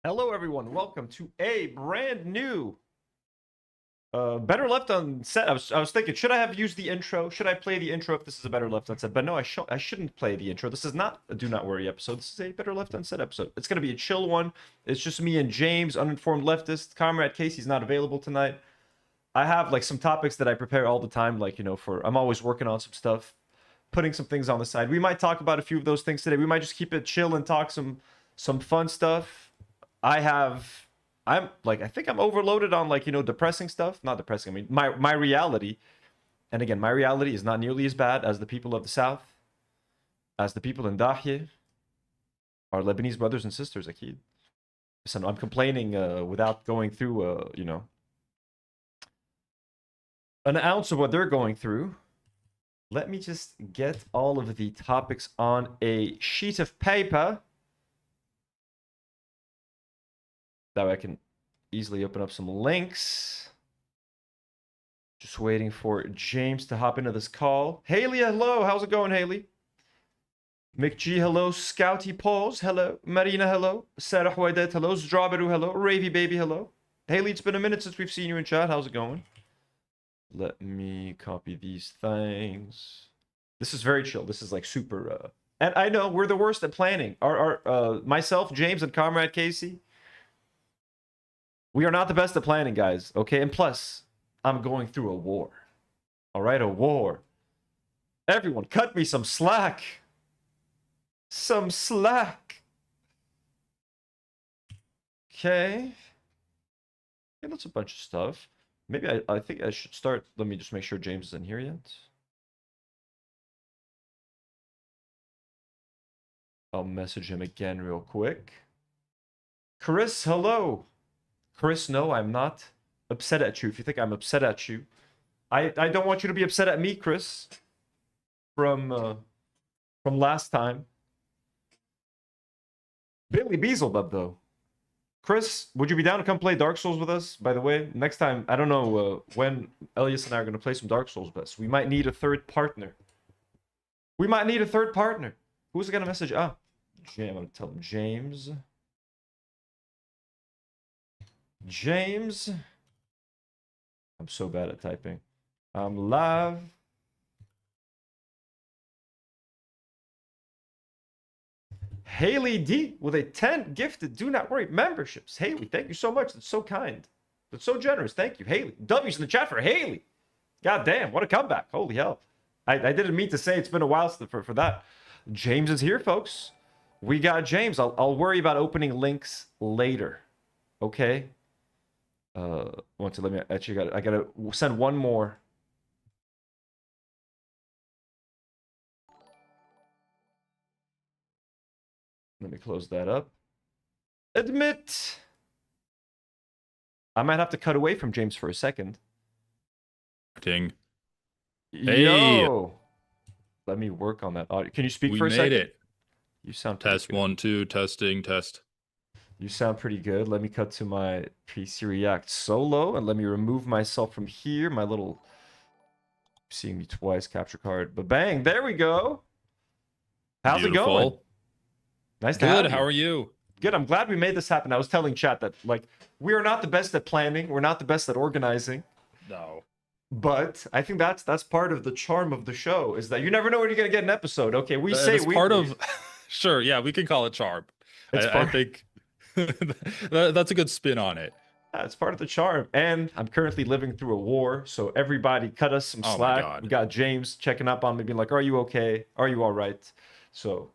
Hello, everyone. Welcome to a brand new Better Left Unsaid. I was thinking, should I have used the intro? Should I play the intro if this is a Better Left Unsaid? But no, I shouldn't play the intro. This is not a Do Not Worry episode. This is a Better Left Unsaid episode. It's going to be a chill one. It's just me and James, Uninformed Leftist. Comrade Casey's not available tonight. I have like some topics that I prepare all the time, like, I'm always working on some stuff, putting some things on the side. We might talk about a few of those things today. We might just keep it chill and talk some fun stuff. I think I'm overloaded on depressing stuff. Not depressing, I mean my reality. And again, my reality is not nearly as bad as the people of the South, as the people in Dahye, our Lebanese brothers and sisters, Akid. So I'm complaining without going through an ounce of what they're going through. Let me just get all of the topics on a sheet of paper. That way I can easily open up some links. Just waiting for James to hop into this call. Haley, hello. How's it going, Haley? McG, hello. Scouty Paws, hello. Marina, hello. Sarah Huaydet, hello. Strawberry, hello. Ravy Baby, hello. Haley, it's been a minute since we've seen you in chat. How's it going? Let me copy these things. This is very chill. This is like super... And I know we're the worst at planning. Myself, James, and Comrade Casey, we are not the best at planning, guys, okay? And plus, I'm going through a war. All right, a war. Everyone, cut me some slack. Some slack. Okay. Yeah, that's a bunch of stuff. Maybe I think I should start. Let me just make sure James isn't here yet. I'll message him again real quick. Chris, hello. Chris, no, I'm not upset at you. If you think I'm upset at you, I don't want you to be upset at me, Chris. From last time. Billy Beelzebub, though. Chris, would you be down to come play Dark Souls with us? By the way, next time, I don't know when Elias and I are going to play some Dark Souls, but we might need a third partner. We might need a third partner. Who's going to message? I'm going to tell him James. James. I'm so bad at typing. I'm live. Haley D with a 10 gifted Do Not Worry memberships. Haley, thank you so much. That's so kind. That's so generous. Thank you, Haley. W's in the chat for Haley. God damn, what a comeback. Holy hell. I didn't mean to say it's been a while for that. James is here, folks. We got James. I'll worry about opening links later. Okay? Let me actually I gotta send one more. Let me close that up. Admit. I might have to cut away from James for a second. Ding. Hey. Yo. Let me work on that audio. Can you speak for a second? We made it. You sound test good. 1 2 testing test. You sound pretty good. Let me cut to my PC React solo and let me remove myself from here. My little seeing me twice capture card. But bang, there we go. How's it going? Nice to have you. How are you? Good. I'm glad we made this happen. I was telling chat that we are not the best at planning. We're not the best at organizing. No. But I think that's part of the charm of the show is that you never know when you're gonna get an episode. Okay, we say we part of. Sure, yeah, we can call it charm. I think that's a good spin on it. It's part of the charm. And I'm currently living through a war, so everybody cut us some slack. We got James checking up on me, being like, "Are you okay? Are you all right?" So.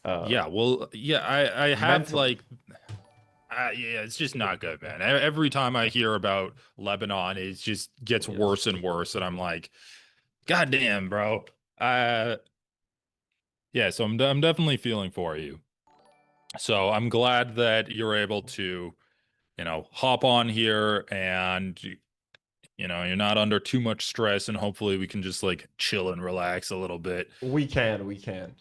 Yeah, well, yeah, I have mentally. Yeah, it's just not good, man. Every time I hear about Lebanon, it just gets worse and worse, and I'm like, God damn, bro. Yeah, so I'm definitely feeling for you. So I'm glad that you're able to, hop on here and, you're not under too much stress, and hopefully we can just chill and relax a little bit. We can.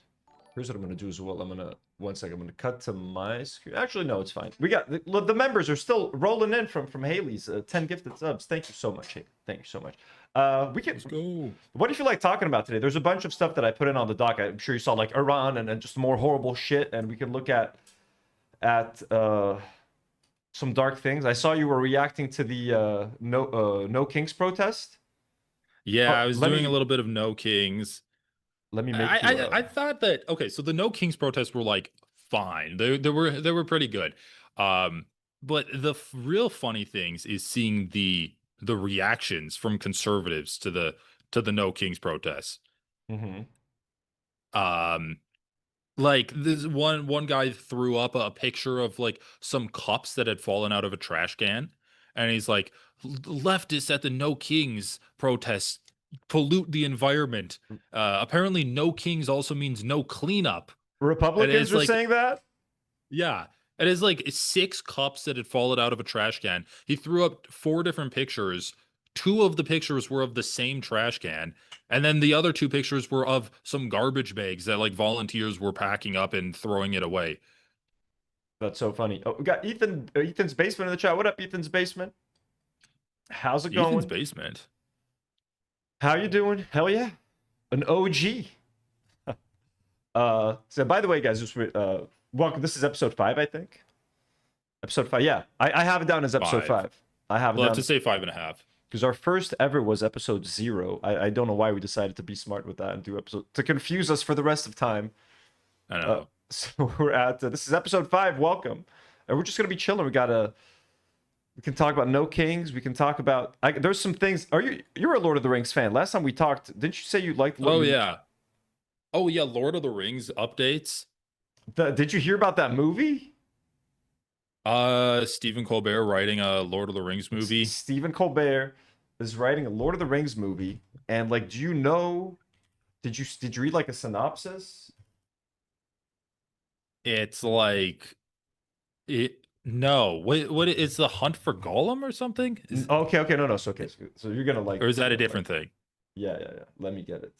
Here's what I'm gonna do as well. I'm gonna one second. I'm gonna cut to my screen. Actually, no, it's fine. We got the members are still rolling in from Haley's 10 gifted subs. Thank you so much, Haley. Thank you so much. We can. Let's go. What do you feel like talking about today? There's a bunch of stuff that I put in on the doc. I'm sure you saw like Iran and just more horrible shit, and we can look at some dark things. I saw you were reacting to the no Kings protest. Yeah, Oh, I was doing a little bit of No Kings. Let me make I thought that okay, so the No Kings protests were like fine. They were pretty good. But the real funny things is seeing the reactions from conservatives to the No Kings protests. Mm-hmm. Like this one guy threw up a picture of like some cups that had fallen out of a trash can, and he's like, leftists at the No Kings protests pollute the environment. Apparently no kings also means no cleanup. Republicans are saying that? Yeah. It is like 6 cups that had fallen out of a trash can. He threw up 4 different pictures. 2 of the pictures were of the same trash can. And then the other 2 pictures were of some garbage bags that like volunteers were packing up and throwing it away. That's so funny. Oh, we got Ethan's basement in the chat. What up, Ethan's basement? How's it going? Ethan's basement. How you doing? Hell yeah. An OG. So by the way, guys, just welcome. This is episode 5, I think. Episode 5. Yeah. I have it down as episode 5. I have it We'll down. have to say 5.5. Because our first ever was episode 0. I don't know why we decided to be smart with that and do episode to confuse us for the rest of time. I know. So we're at this is episode 5. Welcome. And we're just gonna be chilling. We can talk about No Kings. We can talk about. There's some things. You're a Lord of the Rings fan? Last time we talked, didn't you say you liked? Oh yeah, Lord of the Rings updates. Did you hear about that movie? Stephen Colbert writing a Lord of the Rings movie. Stephen Colbert is writing a Lord of the Rings movie, and like, do you know? Did you read like a synopsis? It's like it. No, what it's the Hunt for Gollum or something? Okay, no, so you're gonna like, or is that a different thing? Yeah. Let me get it.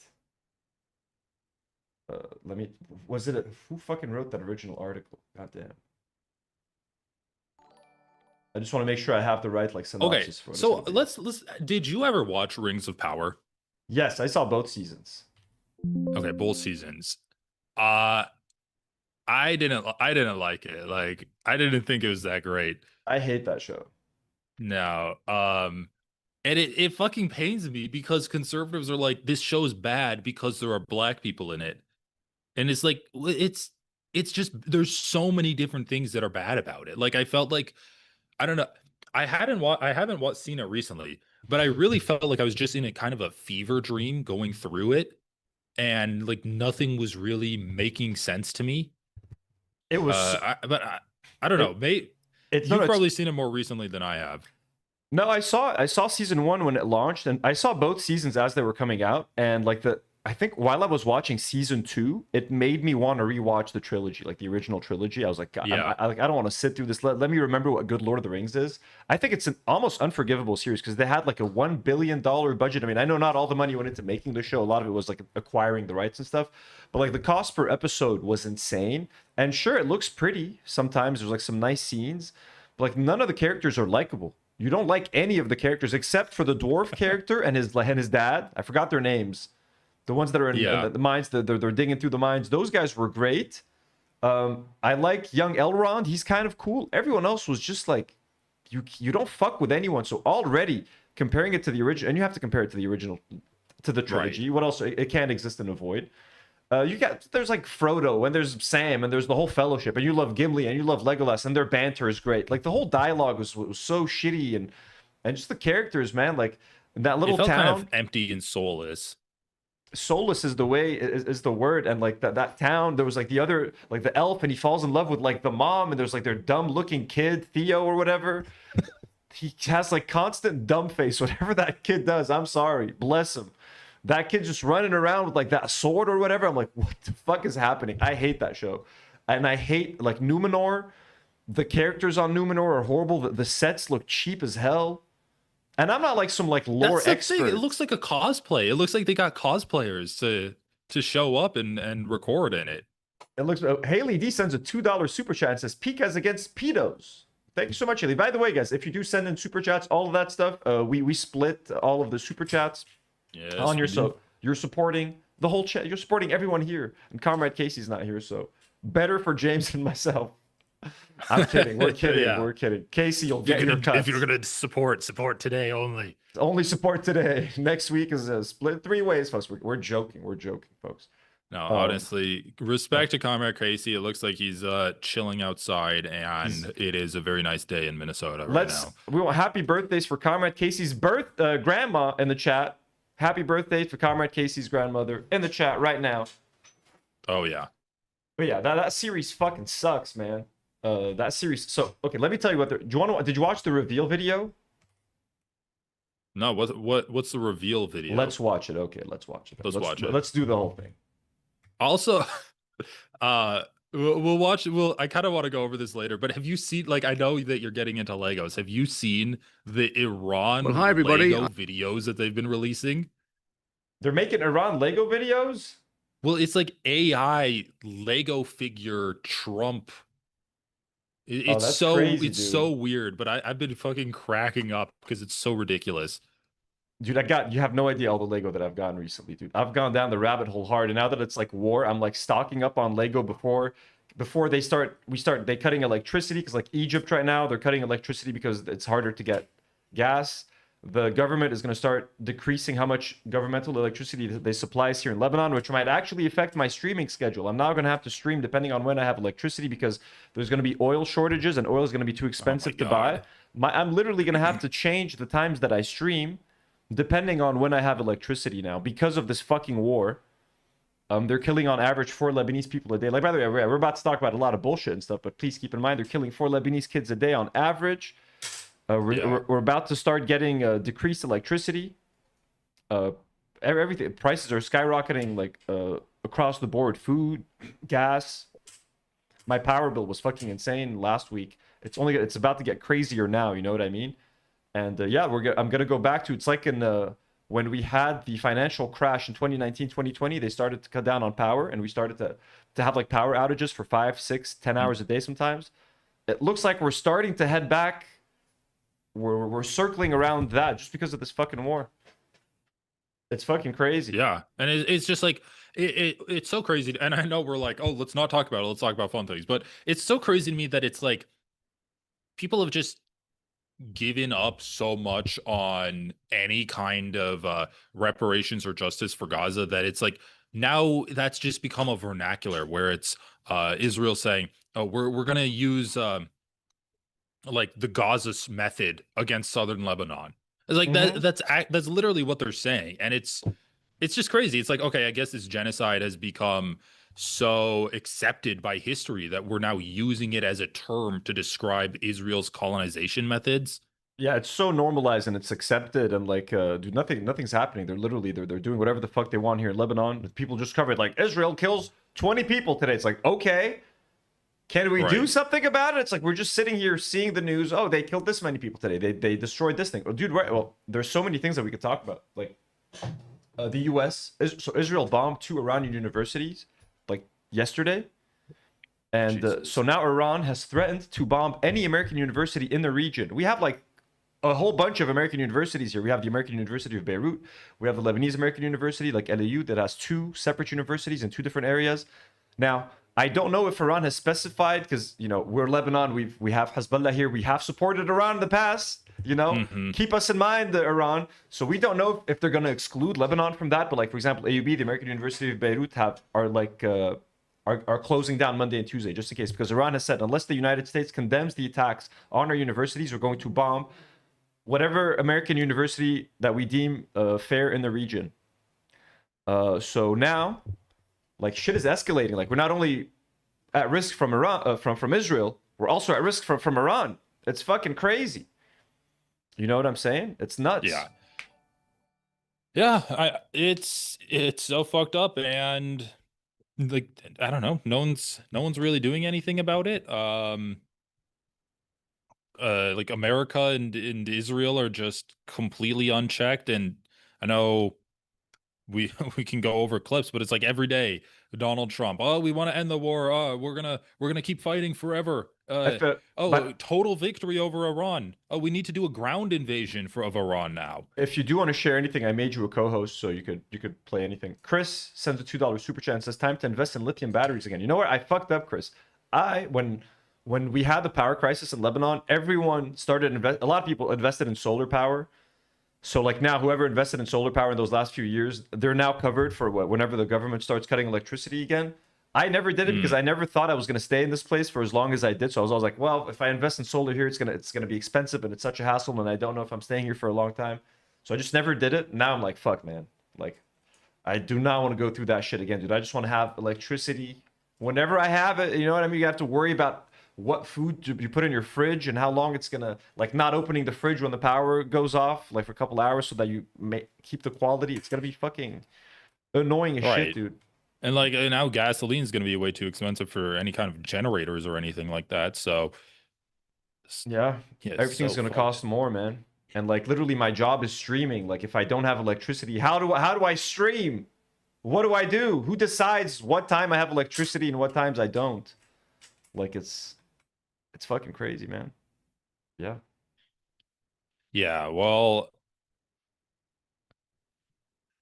Was it who fucking wrote that original article? God damn. I just want to make sure I have the right like synopsis for it. So let's. Did you ever watch Rings of Power? Yes, I saw both seasons. Okay, both seasons. I didn't like it. Like, I didn't think it was that great. I hate that show. No. And it fucking pains me because conservatives are like, this show's bad because there are black people in it. And it's like, it's just, there's so many different things that are bad about it. Like, I felt like, I don't know. I haven't seen it recently, but I really felt like I was just in a kind of a fever dream going through it. And like nothing was really making sense to me. It was, I don't know. You've probably seen it more recently than I have. No, I saw season 1 when it launched, and I saw both seasons as they were coming out. And like I think while I was watching season 2, it made me want to rewatch the trilogy, like the original trilogy. I was like, God, yeah. I don't want to sit through this. Let me remember what good Lord of the Rings is. I think it's an almost unforgivable series because they had like a $1 billion budget. I mean, I know not all the money went into making the show. A lot of it was like acquiring the rights and stuff. But like the cost per episode was insane. And sure, it looks pretty. Sometimes there's like some nice scenes, but like none of the characters are likable. You don't like any of the characters except for the dwarf character and his dad. I forgot their names. The ones that are in the mines, they're digging through the mines. Those guys were great. I like young Elrond. He's kind of cool. Everyone else was just like, you don't fuck with anyone. So already comparing it to the original, and you have to compare it to the original, to the trilogy. Right. What else? It can't exist in a void. There's like Frodo and there's Sam and there's the whole Fellowship and you love Gimli and you love Legolas and their banter is great. Like the whole dialogue was so shitty and just the characters, man. Like that little town, kind of empty and soulless. Soulless is the way is the word. And like that town, there was like the other, like the elf, and he falls in love with like the mom, and there's like their dumb looking kid Theo or whatever. He has like constant dumb face, whatever that kid does. I'm sorry, bless him. That kid just running around with like that sword or whatever. I'm like, what the fuck is happening? I hate that show. And I hate like Numenor. The characters on Numenor are horrible. The sets look cheap as hell. And I'm not like some like lore expert. It looks like a cosplay. It looks like they got cosplayers to show up and record in it. It looks. Haley D sends a $2 super chat and says, "Picas against pedos." Thank you so much, Haley. By the way, guys, if you do send in super chats, all of that stuff, we split all of the super chats on your. So you're supporting the whole chat. You're supporting everyone here, and Comrade Casey's not here, so better for James and myself. I'm kidding. We're kidding. Yeah. We're kidding. Casey, you'll get your cuts. If you're gonna support today only. Only support today. Next week is a split 3 ways, folks. We're joking. We're joking, folks. No, honestly, respect to Comrade Casey. It looks like he's chilling outside, and it is a very nice day in Minnesota right now. We want happy birthdays for Comrade Casey's grandma in the chat. Happy birthday for Comrade Casey's grandmother in the chat right now. Oh yeah. But yeah, that series fucking sucks, man. That series. So okay, let me tell you what. Did you watch the reveal video? No. What's the reveal video? Let's watch it. Okay, let's watch it. Let's watch it. Let's do the whole thing. Also, we'll watch. I kind of want to go over this later, but have you seen? Like, I know that you're getting into Legos. Have you seen the Iran Lego videos that they've been releasing? They're making Iran Lego videos. Well, it's like AI Lego figure Trump. It's so crazy, it's so weird, but I've been fucking cracking up because it's so ridiculous. Dude, you have no idea all the Lego that I've gotten recently, dude. I've gone down the rabbit hole hard, and now that it's like war, I'm like stocking up on Lego before they cutting electricity, because like Egypt right now, they're cutting electricity because it's harder to get gas. The government is going to start decreasing how much governmental electricity they supply us here in Lebanon, which might actually affect my streaming schedule. I'm now going to have to stream depending on when I have electricity, because there's going to be oil shortages and oil is going to be too expensive to buy. I'm literally going to have to change the times that I stream depending on when I have electricity now, because of this fucking war. They're killing on average 4 Lebanese people a day. Like, by the way, we're about to talk about a lot of bullshit and stuff, but please keep in mind they're killing 4 Lebanese kids a day on average. We're about to start getting decreased electricity. Everything, prices are skyrocketing, like across the board. Food, gas. My power bill was fucking insane last week. It's about to get crazier now. You know what I mean? And yeah, I'm gonna go back to, it's like in when we had the financial crash in 2019, 2020, they started to cut down on power, and we started to have like power outages for 5, 6, 10 hours a day sometimes. It looks like we're starting to head back. We're circling around that just because of this fucking war. It's fucking crazy. Yeah, and it's just like it's so crazy. And I know we're like, oh, let's not talk about it. Let's talk about fun things. But it's so crazy to me that it's like people have just given up so much on any kind of reparations or justice for Gaza that it's like now that's just become a vernacular where it's Israel saying, oh, we're gonna use like the Gaza method against southern Lebanon. It's like that's literally what they're saying, and it's just crazy. It's like, okay, I guess this genocide has become so accepted by history that we're now using it as a term to describe Israel's colonization methods. Yeah, it's so normalized and it's accepted, and like, dude, nothing's happening. They're doing whatever the fuck they want here in Lebanon. People just covered like Israel kills 20 people today. It's like, okay, can we do something about it? It's like we're just sitting here seeing the news. Oh, they killed this many people today. They destroyed this thing. Oh, dude, right? Well, there's so many things that we could talk about. Like the U.S. So Israel bombed 2 Iranian universities like yesterday, and so now Iran has threatened to bomb any American university in the region. We have like a whole bunch of American universities here. We have the American University of Beirut. We have the Lebanese American University, like BLU, that has 2 separate universities in 2 different areas. Now, I don't know if Iran has specified, because, you know, we're Lebanon. We have Hezbollah here. We have supported Iran in the past. You know, keep us in mind, the Iran. So we don't know if they're going to exclude Lebanon from that. But like, for example, AUB, the American University of Beirut, are closing down Monday and Tuesday, just in case, because Iran has said unless the United States condemns the attacks on our universities, we're going to bomb whatever American university that we deem fair in the region. So now, like, shit is escalating. Like, we're not only at risk from Iran, from Israel, we're also at risk from Iran. It's fucking crazy. You know what I'm saying? It's nuts. Yeah. It's so fucked up, and like, I don't know. No one's really doing anything about it. Like America and Israel are just completely unchecked, and I know we we can go over clips, but it's like every day Donald Trump. Oh, we want to end the war. Oh, we're gonna keep fighting forever. Total victory over Iran. Oh, we need to do a ground invasion of Iran now. If you do want to share anything, I made you a co-host, so you could play anything. Chris sends a $2 super chat and says, "Time to invest in lithium batteries again." You know what? I fucked up, Chris. When we had the power crisis in Lebanon, everyone started a lot of people invested in solar power. So like now, whoever invested in solar power in those last few years, they're now covered for whenever the government starts cutting electricity again. I never did it because I never thought I was going to stay in this place for as long as I did. So I was always like, well, if I invest in solar here, it's gonna be expensive and it's such a hassle, and I don't know if I'm staying here for a long time. So I just never did it. Now I'm like, fuck, man. Like, I do not want to go through that shit again, dude. I just want to have electricity whenever I have it. You know what I mean? You have to worry about what food you put in your fridge and how long it's gonna, like, not opening the fridge when the power goes off, like for a couple hours, so that you may keep the quality. It's gonna be fucking annoying as shit, dude. And like now gasoline is going to be way too expensive for any kind of generators or anything like that. So yeah everything's going to cost more, man. And like literally my job is streaming. Like if I don't have electricity, how do I stream? What do I do? Who decides what time I have electricity and what times I don't? Like it's fucking crazy, man. Yeah, well,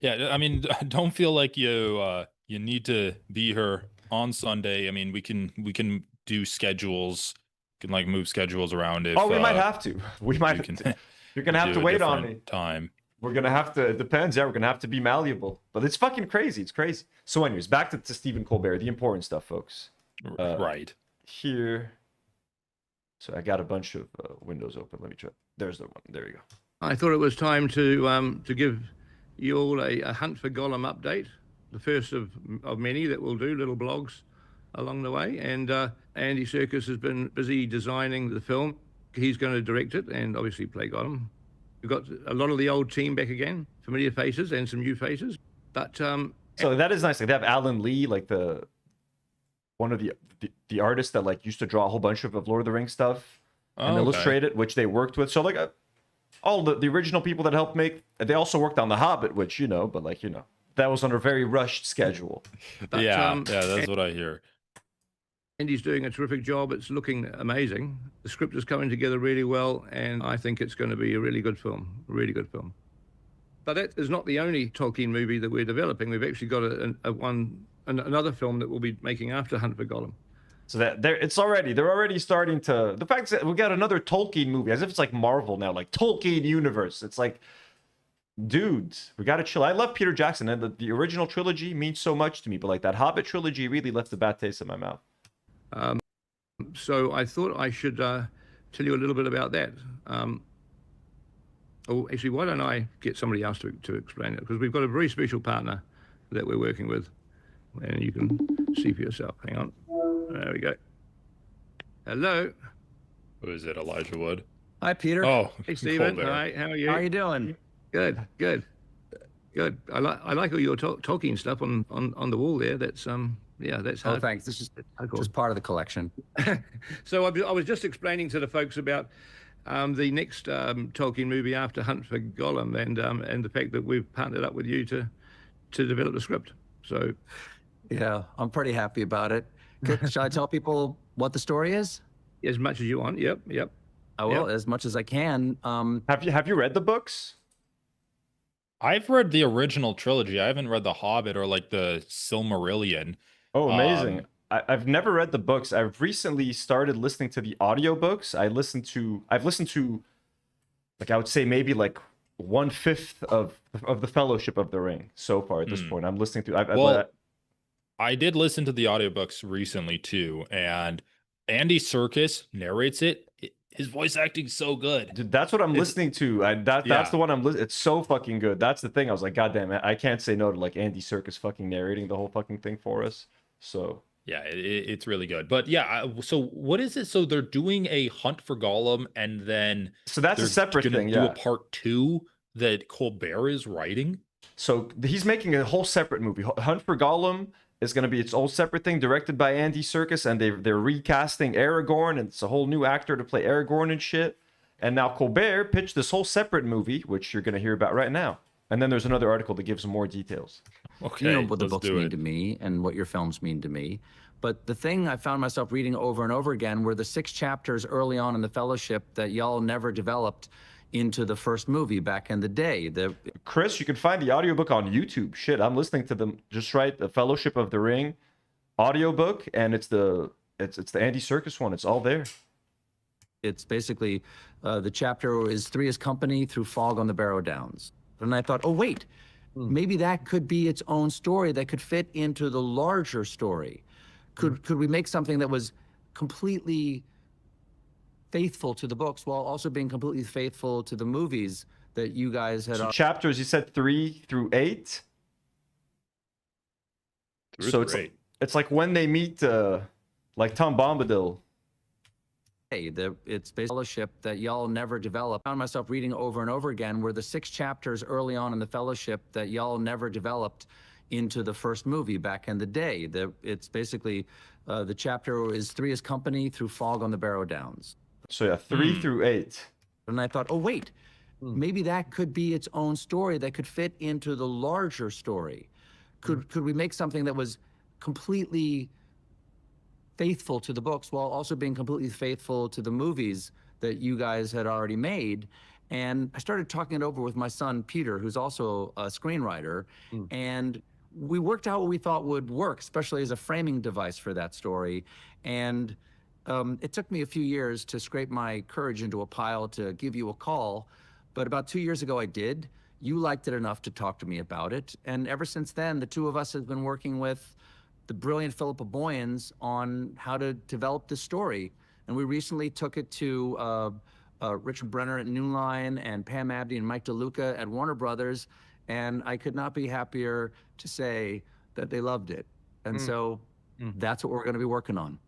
yeah, I mean, don't feel like you need to be here on Sunday. I mean, we can do schedules, can like move schedules around if we might have to. We might you're gonna have to wait on me. Time. We're gonna have to, it depends. Yeah, we're gonna have to be malleable. But it's fucking crazy. It's crazy. So anyways, back to Stephen Colbert, the important stuff, folks. Right. Here. So I got a bunch of windows open. Let me try. There's the one. There you go. I thought it was time to give you all a Hunt for Gollum update, the first of many that we'll do, little blogs along the way. And Andy Serkis has been busy designing the film. He's going to direct it and obviously play Gollum. We've got a lot of the old team back again, familiar faces and some new faces. But so that is nice. Like they have Alan Lee, like one of the artists that like used to draw a whole bunch of Lord of the Rings stuff and illustrate it, which they worked with. So like all the original people that helped make, they also worked on The Hobbit, which, but like, that was on a very rushed schedule. But, yeah, that's what I hear. Andy's doing a terrific job. It's looking amazing. The script is coming together really well, and I think it's going to be a really good film, But that is not the only Tolkien movie that we're developing. We've actually got another film that we'll be making after Hunt for Gollum. So that they're already starting to, the fact that we got another Tolkien movie, as if it's like Marvel now, like Tolkien universe. It's like, dudes, we gotta chill. I love Peter Jackson, and the original trilogy means so much to me, but like that Hobbit trilogy really left a bad taste in my mouth. So I thought I should tell you a little bit about that. Actually, why don't I get somebody else to explain it? Because we've got a very special partner that we're working with, and you can see for yourself. Hang on. There we go. Hello. Who is it, Elijah Wood? Hi, Peter. Oh, hey, Stephen. Colbert. Hi, how are you? How are you doing? Good. I like all your Tolkien stuff on the wall there. That's that's hard. Oh, thanks. This is just part of the collection. So I was just explaining to the folks about the next Tolkien movie after Hunt for Gollum, and the fact that we've partnered up with you to develop the script. So yeah, I'm pretty happy about it. Should I tell people what the story is? As much as you want. Yep. I will, as much as I can. Have you read the books? I've read the original trilogy. I haven't read The Hobbit or like the Silmarillion. Oh, amazing. I've never read the books. I've recently started listening to the audiobooks. I've listened to like, I would say maybe like 1/5 of the Fellowship of the Ring so far at this point. I'm listening to I did listen to the audiobooks recently too, and Andy Serkis narrates it. His voice acting's so good. Dude, that's what I'm listening to. That's the one I'm listening. It's so fucking good. That's the thing. I was like, God damn it, I can't say no to like Andy Serkis fucking narrating the whole fucking thing for us. So yeah, it's really good. But yeah, so what is it? So they're doing a Hunt for Gollum, and then so that's a separate thing. Do a part 2 that Colbert is writing. So he's making a whole separate movie. Hunt for Gollum is going to be its own separate thing, directed by Andy Serkis, and they're recasting Aragorn, and it's a whole new actor to play Aragorn and shit. And now Colbert pitched this whole separate movie, which you're going to hear about right now. And then there's another article that gives more details. Okay, you know what the let's books do mean it. to me and what your films mean to me. But the thing I found myself reading over and over again were the 6 chapters early on in the Fellowship that y'all never developed into the first movie back in the day. Chris, you can find the audiobook on YouTube. Shit, I'm listening to them. Just write the Fellowship of the Ring audiobook, and it's the Andy Serkis one. It's all there. It's basically the chapter is Three is Company through Fog on the Barrow Downs. And I thought, oh, wait, maybe that could be its own story that could fit into the larger story. Could we make something that was completely faithful to the books while also being completely faithful to the movies that you guys had? So chapters, you said 3 through 8? So it's like when they meet like Tom Bombadil. It's basically Fellowship that y'all never developed. I found myself reading over and over again were the 6 chapters early on in the Fellowship that y'all never developed into the first movie back in the day. It's basically the chapter is Three is Company through Fog on the Barrow Downs. So yeah, 3 through 8. And I thought, oh, wait, maybe that could be its own story that could fit into the larger story. Could we make something that was completely faithful to the books while also being completely faithful to the movies that you guys had already made? And I started talking it over with my son, Peter, who's also a screenwriter. And we worked out what we thought would work, especially as a framing device for that story. And it took me a few years to scrape my courage into a pile to give you a call. But about 2 years ago, I did. You liked it enough to talk to me about it. And ever since then, the two of us have been working with the brilliant Philippa Boyens on how to develop this story. And we recently took it to Richard Brenner at New Line and Pam Abdi and Mike DeLuca at Warner Brothers. And I could not be happier to say that they loved it. And so that's what we're going to be working on.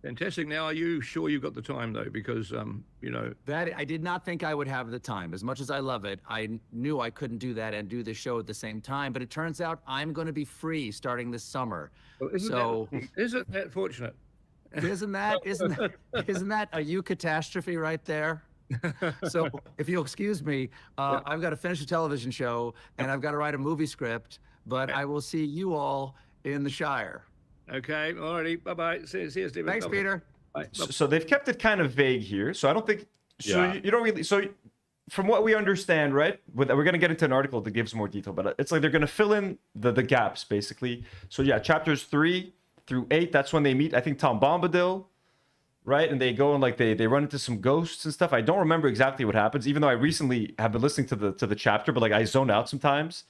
Fantastic. Now, are you sure you've got the time, though? Because, you know... That I did not think I would have the time. As much as I love it, I knew I couldn't do that and do the show at the same time. But it turns out I'm going to be free starting this summer. Well, isn't that fortunate? Isn't that a you catastrophe right there? So if you'll excuse me, I've got to finish a television show and I've got to write a movie script, but I will see you all in the Shire. Okay, alrighty, bye-bye. See you, Stephen. Thanks, Peter. Bye. So they've kept it kind of vague here. So I don't think, so Yeah. you don't really, so from what we understand, right? We're going to get into an article that gives more detail, but it's like they're going to fill in the gaps, basically. So yeah, chapters 3 through 8, that's when they meet, I think, Tom Bombadil, right? And they go and like they run into some ghosts and stuff. I don't remember exactly what happens, even though I recently have been listening to the chapter, but like I zone out sometimes.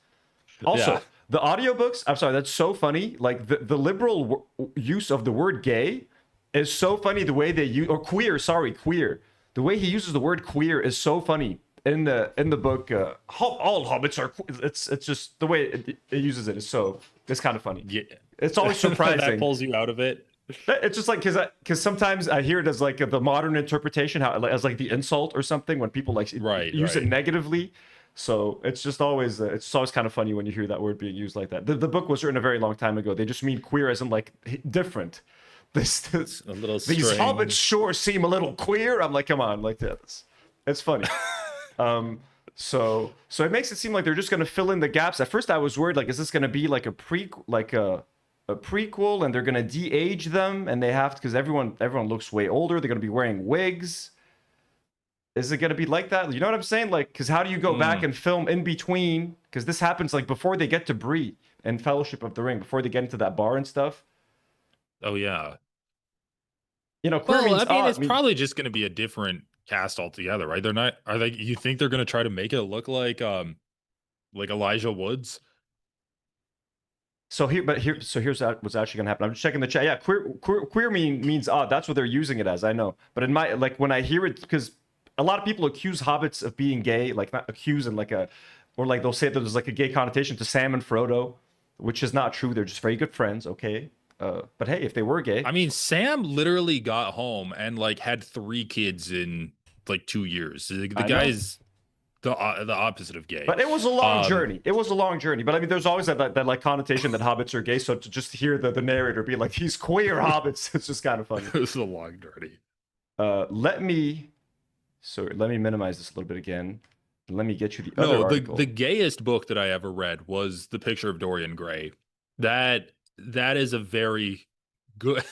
Also, Yeah. the audiobooks, I'm sorry, that's so funny. Like the liberal use of the word gay is so funny. The way they use, or queer, sorry, queer. The way he uses the word queer is so funny in the book. All hobbits are. It's just the way it uses it is so. It's kind of funny. Yeah. It's always surprising. That pulls you out of it. It's just like because sometimes I hear it as like the modern interpretation, how as like the insult or something when people like use it negatively. So it's just always kind of funny when you hear that word being used like that. The book was written a very long time ago. They just mean queer as in like different. This A little these strange. hobbits sure seem a little queer. I'm like, come on, like this. It's funny. So it makes it seem like they're just gonna fill in the gaps. At first I was worried, like, is this gonna be like a prequel and they're gonna de-age them and they have to, because everyone looks way older. They're gonna be wearing wigs. Is it gonna be like that? You know what I'm saying? Like, because how do you go back and film in between? Because this happens like before they get to Bree and Fellowship of the Ring, before they get into that bar and stuff. Oh yeah. You know, queer Well, means I mean, odd. it's probably just going to be a different cast altogether, right? They're not. Are they? You think they're going to try to make it look like Elijah Woods? So here's what's actually gonna happen. I'm just checking the chat. Yeah, queer means odd. That's what they're using it as. I know, but in my when I hear it, because a lot of people accuse hobbits of being gay, like not accuse and or like they'll say that there's like a gay connotation to Sam and Frodo, which is not true. They're just very good friends. Okay. But hey, if they were gay, I mean, Sam literally got home and like had 3 kids in like 2 years. The guy is the opposite of gay. But it was a long journey. It was a long journey. But I mean, there's always that like connotation that hobbits are gay. So to just hear the narrator be like, "He's queer hobbits," it's just kind of funny. It was a long journey. Let me minimize this a little bit again. Let me get you the other No, article. the gayest book that I ever read was The Picture of Dorian Gray. That is a very good.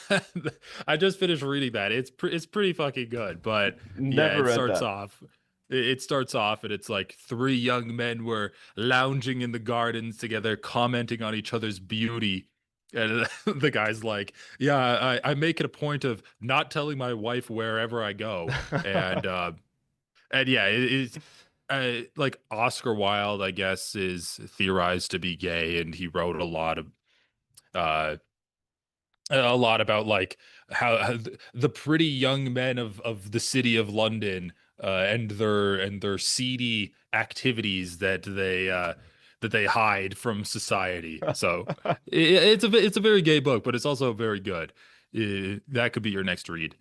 I just finished reading that. It's pretty fucking good. But yeah, Never read that. It starts off and it's like three young men were lounging in the gardens together, commenting on each other's beauty. And the guy's like, "Yeah, I make it a point of not telling my wife wherever I go." And yeah, it's like Oscar Wilde, I guess, is theorized to be gay, and he wrote uh, a lot about like how the pretty young men of the city of London and their seedy activities that they hide from society. So it's a very gay book, but it's also very good. That could be your next read.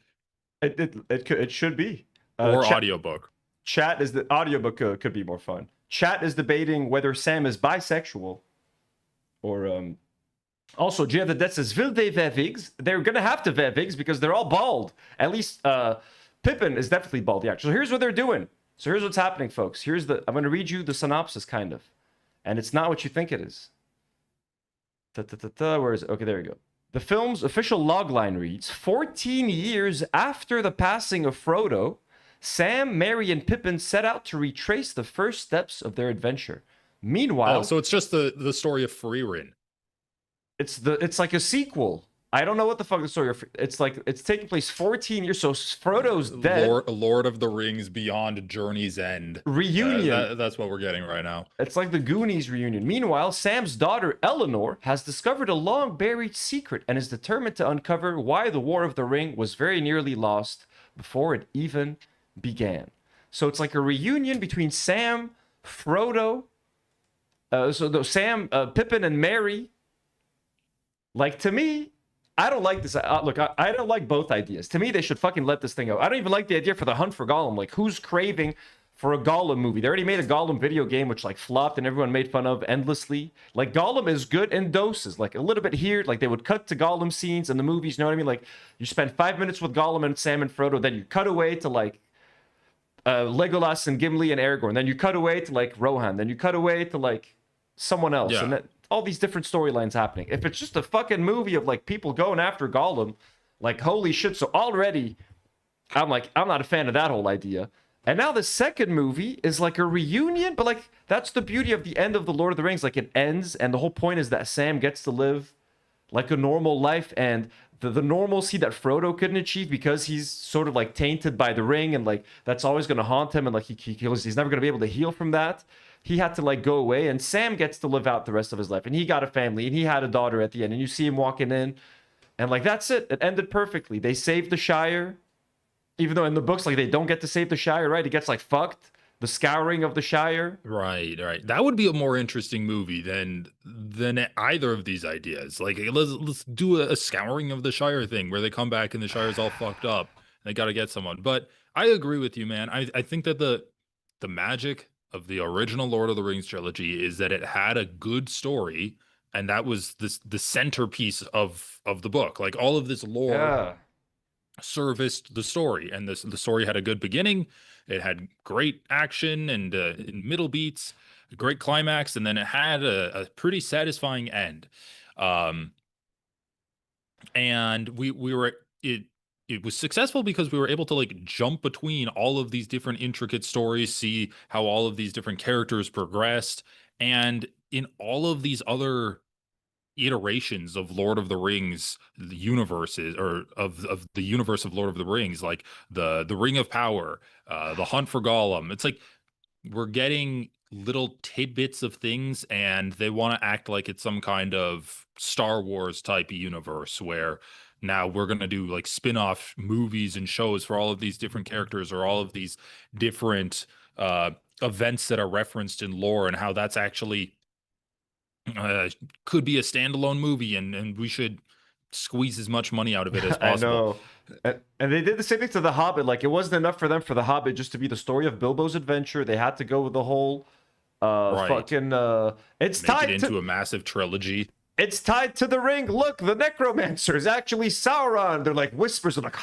It should be. Or audiobook. Chat is the audiobook could be more fun. Chat is debating whether Sam is bisexual or also Gia the Dead says will they wear wigs? They're gonna have to wear wigs because they're all bald. At least Pippin is definitely bald. Yeah. So here's what they're doing. So here's what's happening, folks. I'm gonna read you the synopsis kind of. And it's not what you think it is. Where is it? Okay, there we go. The film's official logline reads 14 years after the passing of Frodo, Sam, Merry, and Pippin set out to retrace the first steps of their adventure. Meanwhile, so it's just the story of Fririn. It's like a sequel. I don't know what the fuck the story of. It's like it's taking place 14 years. So Frodo's dead. Lord of the Rings Beyond Journey's End Reunion. That's what we're getting right now. It's like the Goonies reunion. Meanwhile, Sam's daughter Eleanor has discovered a long buried secret and is determined to uncover why the War of the Ring was very nearly lost before it even began. So it's like a reunion between Sam, Frodo, Sam, Pippin, and Merry. Like, to me, I don't like this. Look, I don't like both ideas. To me, they should fucking let this thing go. I don't even like the idea for the Hunt for Gollum. Like, who's craving for a Gollum movie? They already made a Gollum video game, which, like, flopped and everyone made fun of endlessly. Like, Gollum is good in doses. Like, a little bit here. Like, they would cut to Gollum scenes in the movies. You know what I mean? Like, you spend 5 minutes with Gollum and Sam and Frodo. Then you cut away to, like, Legolas and Gimli and Aragorn. Then you cut away to, like, Rohan. Then you cut away to, like, someone else. Yeah. And then all these different storylines happening. If it's just a fucking movie of, like, people going after Gollum, like, holy shit. So already, I'm not a fan of that whole idea. And now the second movie is like a reunion, but, like, that's the beauty of the end of the Lord of the Rings. Like, it ends, and the whole point is that Sam gets to live, like, a normal life, and the normalcy that Frodo couldn't achieve because he's sort of, like, tainted by the ring, and, like, that's always going to haunt him, and, like, he's never going to be able to heal from that. He had to, like, go away, and Sam gets to live out the rest of his life, and he got a family, and he had a daughter at the end, and you see him walking in, and, like, that's it. It ended perfectly. They saved the Shire, even though in the books, like, they don't get to save the Shire, right? He gets, like, fucked. The scouring of the Shire. Right. That would be a more interesting movie than either of these ideas. Like, let's do a scouring of the Shire thing where they come back and the Shire's all fucked up. And they got to get someone. But I agree with you, man. I think that the magic of the original Lord of the Rings trilogy is that it had a good story, and that was the centerpiece of the book. Like, all of this lore serviced the story, and the story had a good beginning. It had great action and middle beats, a great climax, and then it had a pretty satisfying end. And it was successful because we were able to, like, jump between all of these different intricate stories, see how all of these different characters progressed, and in all of these other iterations of Lord of the Rings, the universes, or of the universe of Lord of the Rings, like the Ring of Power, the Hunt for Gollum. It's like we're getting little tidbits of things, and they want to act like it's some kind of Star Wars type universe where now we're going to do, like, spin-off movies and shows for all of these different characters or all of these different events that are referenced in lore, and how that's actually could be a standalone movie, and we should squeeze as much money out of it as possible. I know. And they did the same thing to The Hobbit. Like, it wasn't enough for them for The Hobbit just to be the story of Bilbo's adventure. They had to go with the whole fucking it's Make tied it into a massive trilogy. It's tied to the ring. Look, the necromancer is actually Sauron. They're like whispers. They're like,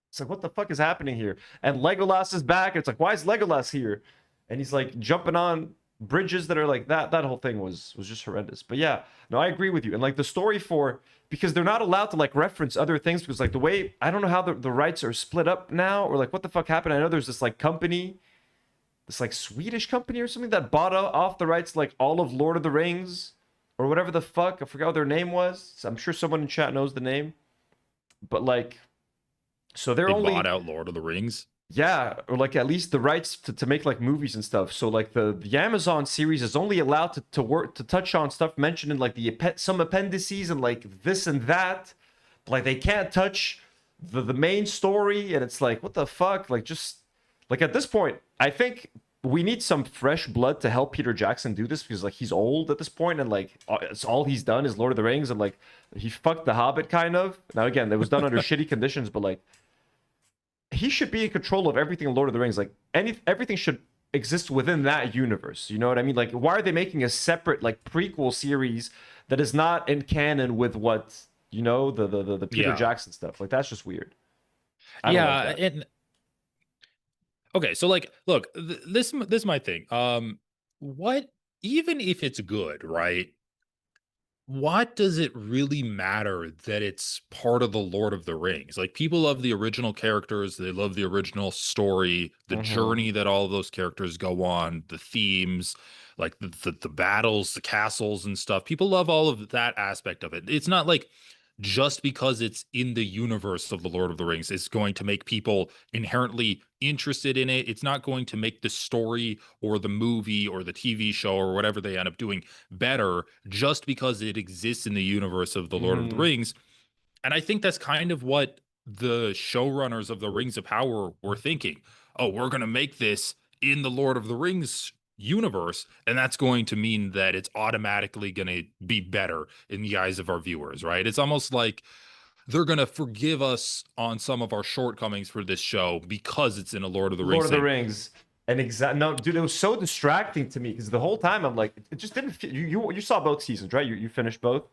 it's like, what the fuck is happening here? And Legolas is back. It's like, why is Legolas here? and he's like jumping on bridges that are like that. That whole thing was just horrendous. But yeah, no, I agree with you. And like the story for, because they're not allowed to like reference other things, because like the way, I don't know how the rights are split up now, or like what the fuck happened. I know there's this like company, this like Swedish company or something that bought off the rights to, like all of Lord of the Rings or whatever the fuck. I forgot what their name was. So I'm sure someone in chat knows the name. But like, so They only bought out Lord of the Rings. yeah, or like at least the rights to make like movies and stuff. So like the Amazon series is only allowed to work to touch on stuff mentioned in like the some appendices and like this and that. Like they can't touch the main story, and it's like what the fuck? Like just like at this point, I think we need some fresh blood to help Peter Jackson do this, because like he's old at this point, and like it's all he's done is Lord of the Rings, and like he fucked The Hobbit kind of. Now again, it was done under shitty conditions, but like he should be in control of everything in Lord of the Rings. Like everything should exist within that universe. You know what I mean? Like why are they making a separate like prequel series that is not in canon with what, you know, the Peter Jackson stuff? Like that's just weird. I don't like that. And okay, so like look, this is my thing. What, even if it's good, right? What does it really matter that it's part of the Lord of the Rings? Like people love the original characters, they love the original story, the journey that all of those characters go on, the themes, like the battles, the castles and stuff. People love all of that aspect of it. It's not like just because it's in the universe of the Lord of the Rings is going to make people inherently interested in it. It's not going to make the story or the movie or the TV show or whatever they end up doing better just because it exists in the universe of the Lord of the Rings. And I think that's kind of what the showrunners of the Rings of Power were thinking. Oh, we're going to make this in the Lord of the Rings universe, and that's going to mean that it's automatically going to be better in the eyes of our viewers, right? It's almost like they're going to forgive us on some of our shortcomings for this show because it's in a Lord of the Rings. Lord of the Rings. And no, dude, it was so distracting to me, because the whole time I'm like, it just didn't feel, you saw both seasons, right? You finished both?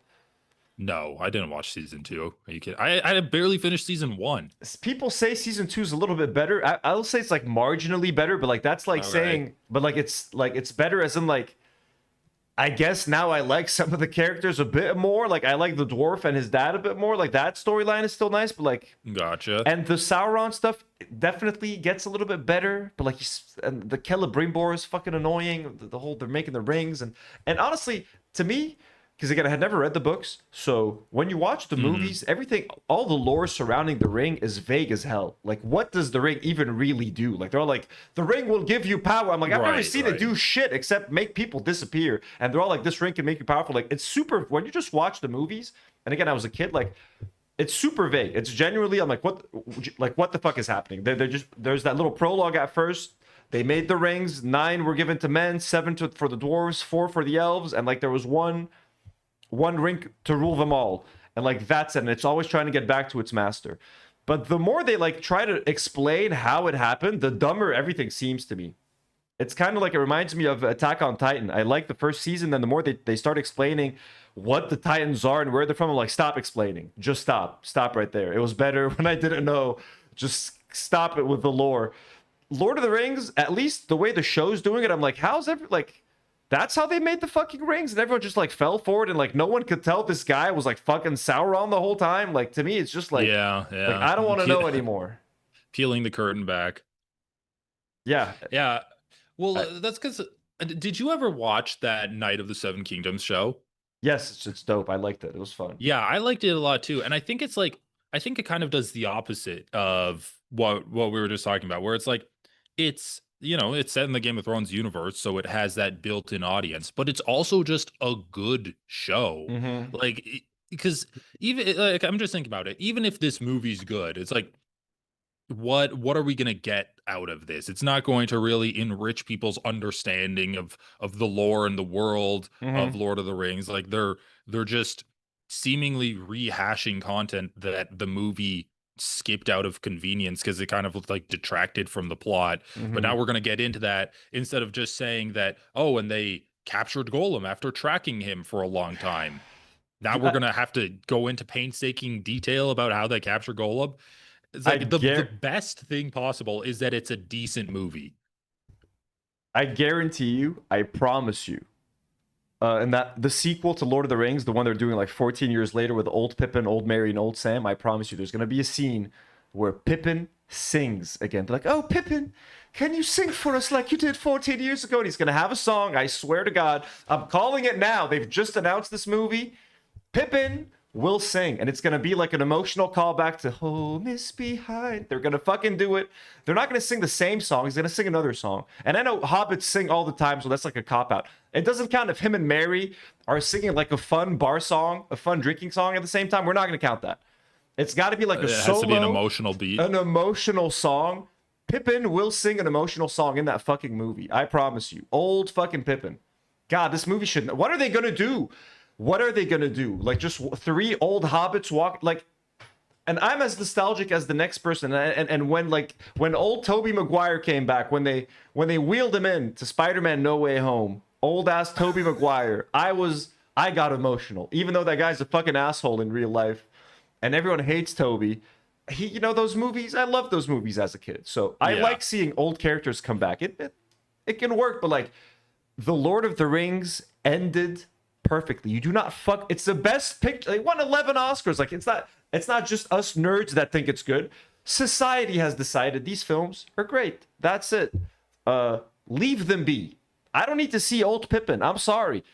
No, I didn't watch season 2. Are you kidding? I barely finished season 1. People say season 2 is a little bit better. I'll say it's like marginally better, but like that's like saying, but like it's better as in like, I guess now I like some of the characters a bit more. Like I like the dwarf and his dad a bit more. Like that storyline is still nice, but like gotcha. And the Sauron stuff definitely gets a little bit better, but like and the Celebrimbor is fucking annoying. The whole they're making the rings and honestly to me, because again, I had never read the books, so when you watch the movies, everything, all the lore surrounding the ring is vague as hell. Like, what does the ring even really do? Like, they're all like, the ring will give you power. I'm like, I've never seen it do shit except make people disappear. And they're all like, this ring can make you powerful. Like, it's super, when you just watch the movies, and again, I was a kid, like, it's super vague. It's genuinely, I'm like, what the fuck is happening? They're just, there's that little prologue at first. They made the rings, 9 were given to men, 7 for the dwarves, 4 for the elves, and like, there was one ring to rule them all, and like that's it, and it's always trying to get back to its master. But the more they like try to explain how it happened, the dumber everything seems to me. It's kind of like, it reminds me of Attack on Titan. I like the first season, then the more they start explaining what the Titans are and where they're from, I'm like, stop explaining, just stop right there. It was better when I didn't know. Just stop it with the lore. Lord of the Rings, at least the way the show's doing it, I'm like, how's that's how they made the fucking rings, and everyone just like fell for it, and like no one could tell this guy was like fucking Sauron the whole time. Like to me, it's just like, yeah. Like, I don't want to know anymore. Peeling the curtain back. Yeah. Well, that's because. Did you ever watch that Night of the Seven Kingdoms show? Yes, it's dope. I liked it. It was fun. Yeah, I liked it a lot too, and I think it's like, I think it kind of does the opposite of what we were just talking about, where it's like, it's, you know, it's set in the Game of Thrones universe, so it has that built-in audience, but it's also just a good show. Like, because even like, I'm just thinking about it, even if this movie's good, it's like, what are we gonna get out of this? It's not going to really enrich people's understanding of the lore and the world of Lord of the Rings. Like they're just seemingly rehashing content that the movie skipped out of convenience because it kind of like detracted from the plot. But now we're going to get into that instead of just saying that, oh, and they captured Golem after tracking him for a long time. Now we're going to have to go into painstaking detail about how they capture Golem. It's like the best thing possible is that it's a decent movie. I guarantee you, I promise you, and that the sequel to Lord of the Rings, the one they're doing like 14 years later with old Pippin, old Merry, and old Sam, I promise you, there's gonna be a scene where Pippin sings again. They're like, "Oh, Pippin, can you sing for us like you did 14 years ago?" And he's gonna have a song. I swear to God, I'm calling it now. They've just announced this movie. Pippin will sing, and it's gonna be like an emotional callback to "Home is Behind." They're gonna fucking do it. They're not gonna sing the same song. He's gonna sing another song. And I know hobbits sing all the time, so that's like a cop out. It doesn't count if him and Mary are singing like a fun bar song, a fun drinking song at the same time. We're not gonna count that. It's got to be like a It has solo, to be an emotional beat. an emotional song. Pippin will sing an emotional song in that fucking movie. I promise you. Old fucking Pippin. God, this movie shouldn't. What are they gonna do? What are they gonna do? Like just three old hobbits walk like. And I'm as nostalgic as the next person. And when old Tobey Maguire came back, when they wheeled him in to Spider-Man No Way Home, old ass Tobey Maguire, I got emotional, even though that guy's a fucking asshole in real life, and everyone hates Toby. Those movies. I loved those movies as a kid, so I like seeing old characters come back. It can work, but like, the Lord of the Rings ended perfectly. You do not fuck. It's the best picture. They won 11 Oscars. Like, it's not just us nerds that think it's good. Society has decided these films are great. That's it. Leave them be. I don't need to see old Pippin. I'm sorry.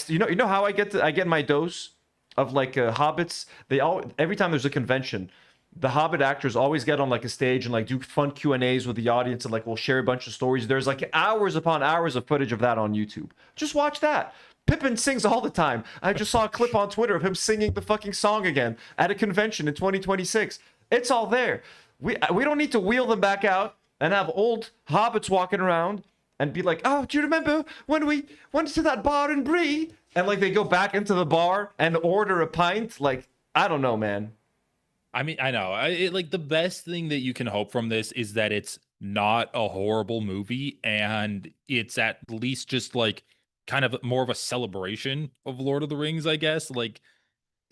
You know how I get my dose of like hobbits. Every time there's a convention, the Hobbit actors always get on like a stage and like do fun Q&As with the audience, and like we'll share a bunch of stories. There's like hours upon hours of footage of that on YouTube. Just watch that. Pippin sings all the time. I just saw a clip on Twitter of him singing the fucking song again at a convention in 2026. It's all there. We don't need to wheel them back out and have old hobbits walking around and be like, "Oh, do you remember when we went to that bar in Brie?" And like they go back into the bar and order a pint. Like, I don't know, man. I mean, I know. Like, the best thing that you can hope from this is that it's not a horrible movie, and it's at least just like kind of more of a celebration of Lord of the Rings, I guess. Like,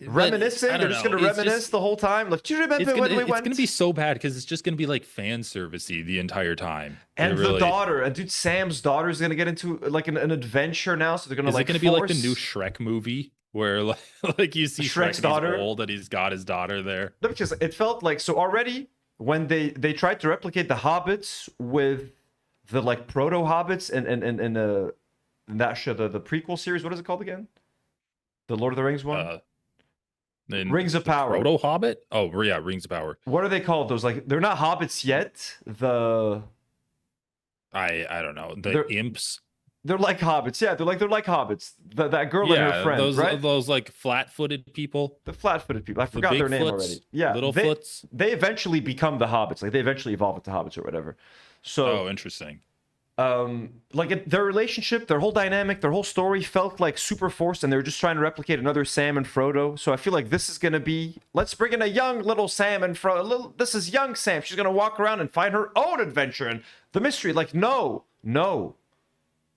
reminiscing. They're just gonna reminisce the whole time. Like, do you remember when we went? It's gonna be so bad because it's just gonna be like fan servicey the entire time. And the daughter, and dude, Sam's daughter is gonna get into like an adventure now. So they're gonna like. Is it gonna be like the new Shrek movie where like you see Shrek's Shrek, daughter, he's old and he's got his daughter there? No, because it felt like, so already when they tried to replicate the hobbits with the like proto hobbits and that show, the prequel series. What is it called again? The Lord of the Rings one. Rings of Power. Proto Hobbit? Oh, yeah, Rings of Power. What are they called? Those, like, they're not hobbits yet. I don't know. The imps. They're like hobbits. Yeah, they're like hobbits. That girl and her friend, right? Those like flat-footed people. The flat-footed people. I forgot their name already. Yeah, Littlefoots. They eventually become the hobbits. Like, they eventually evolve into hobbits or whatever. So. Oh, interesting. Their relationship, their whole dynamic, their whole story felt like super forced, and they were just trying to replicate another Sam and Frodo. So I feel like this is gonna be, let's bring in a young little Sam and Frodo. This is young Sam. She's gonna walk around and find her own adventure and the mystery. Like, no,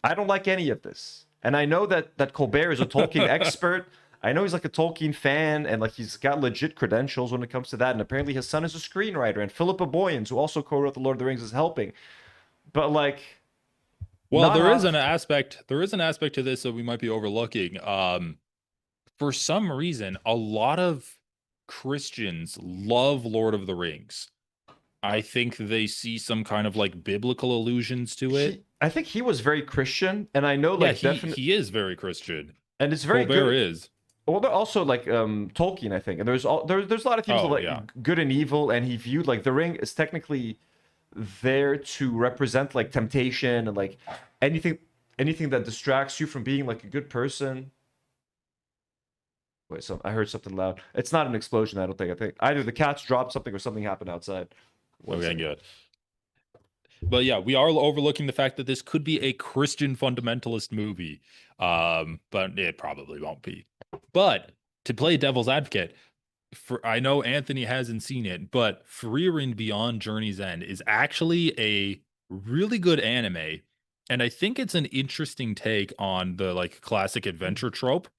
I don't like any of this. And I know that Colbert is a Tolkien expert. I know he's like a Tolkien fan, and like he's got legit credentials when it comes to that. And apparently his son is a screenwriter, and Philippa Boyens, who also co-wrote The Lord of the Rings, is helping. But like. Well, there is an aspect to this that we might be overlooking. For some reason, a lot of Christians love Lord of the Rings. I think they see some kind of like biblical allusions to it. I think he was very Christian, and I know like he is very Christian, and it's very Colbert good. Is. Well, they're also like Tolkien, I think, and there's a lot of themes of like good and evil, and he viewed like the ring is technically there to represent like temptation and like anything that distracts you from being like a good person. Wait, so I heard something loud. It's not an explosion, I don't think. I think either the cats dropped something or something happened outside. Okay, good. But yeah, we are overlooking the fact that this could be a Christian fundamentalist movie, but it probably won't be. But to play devil's advocate, I know Anthony hasn't seen it, but Frieren Beyond Journey's End is actually a really good anime, and I think it's an interesting take on the like classic adventure trope.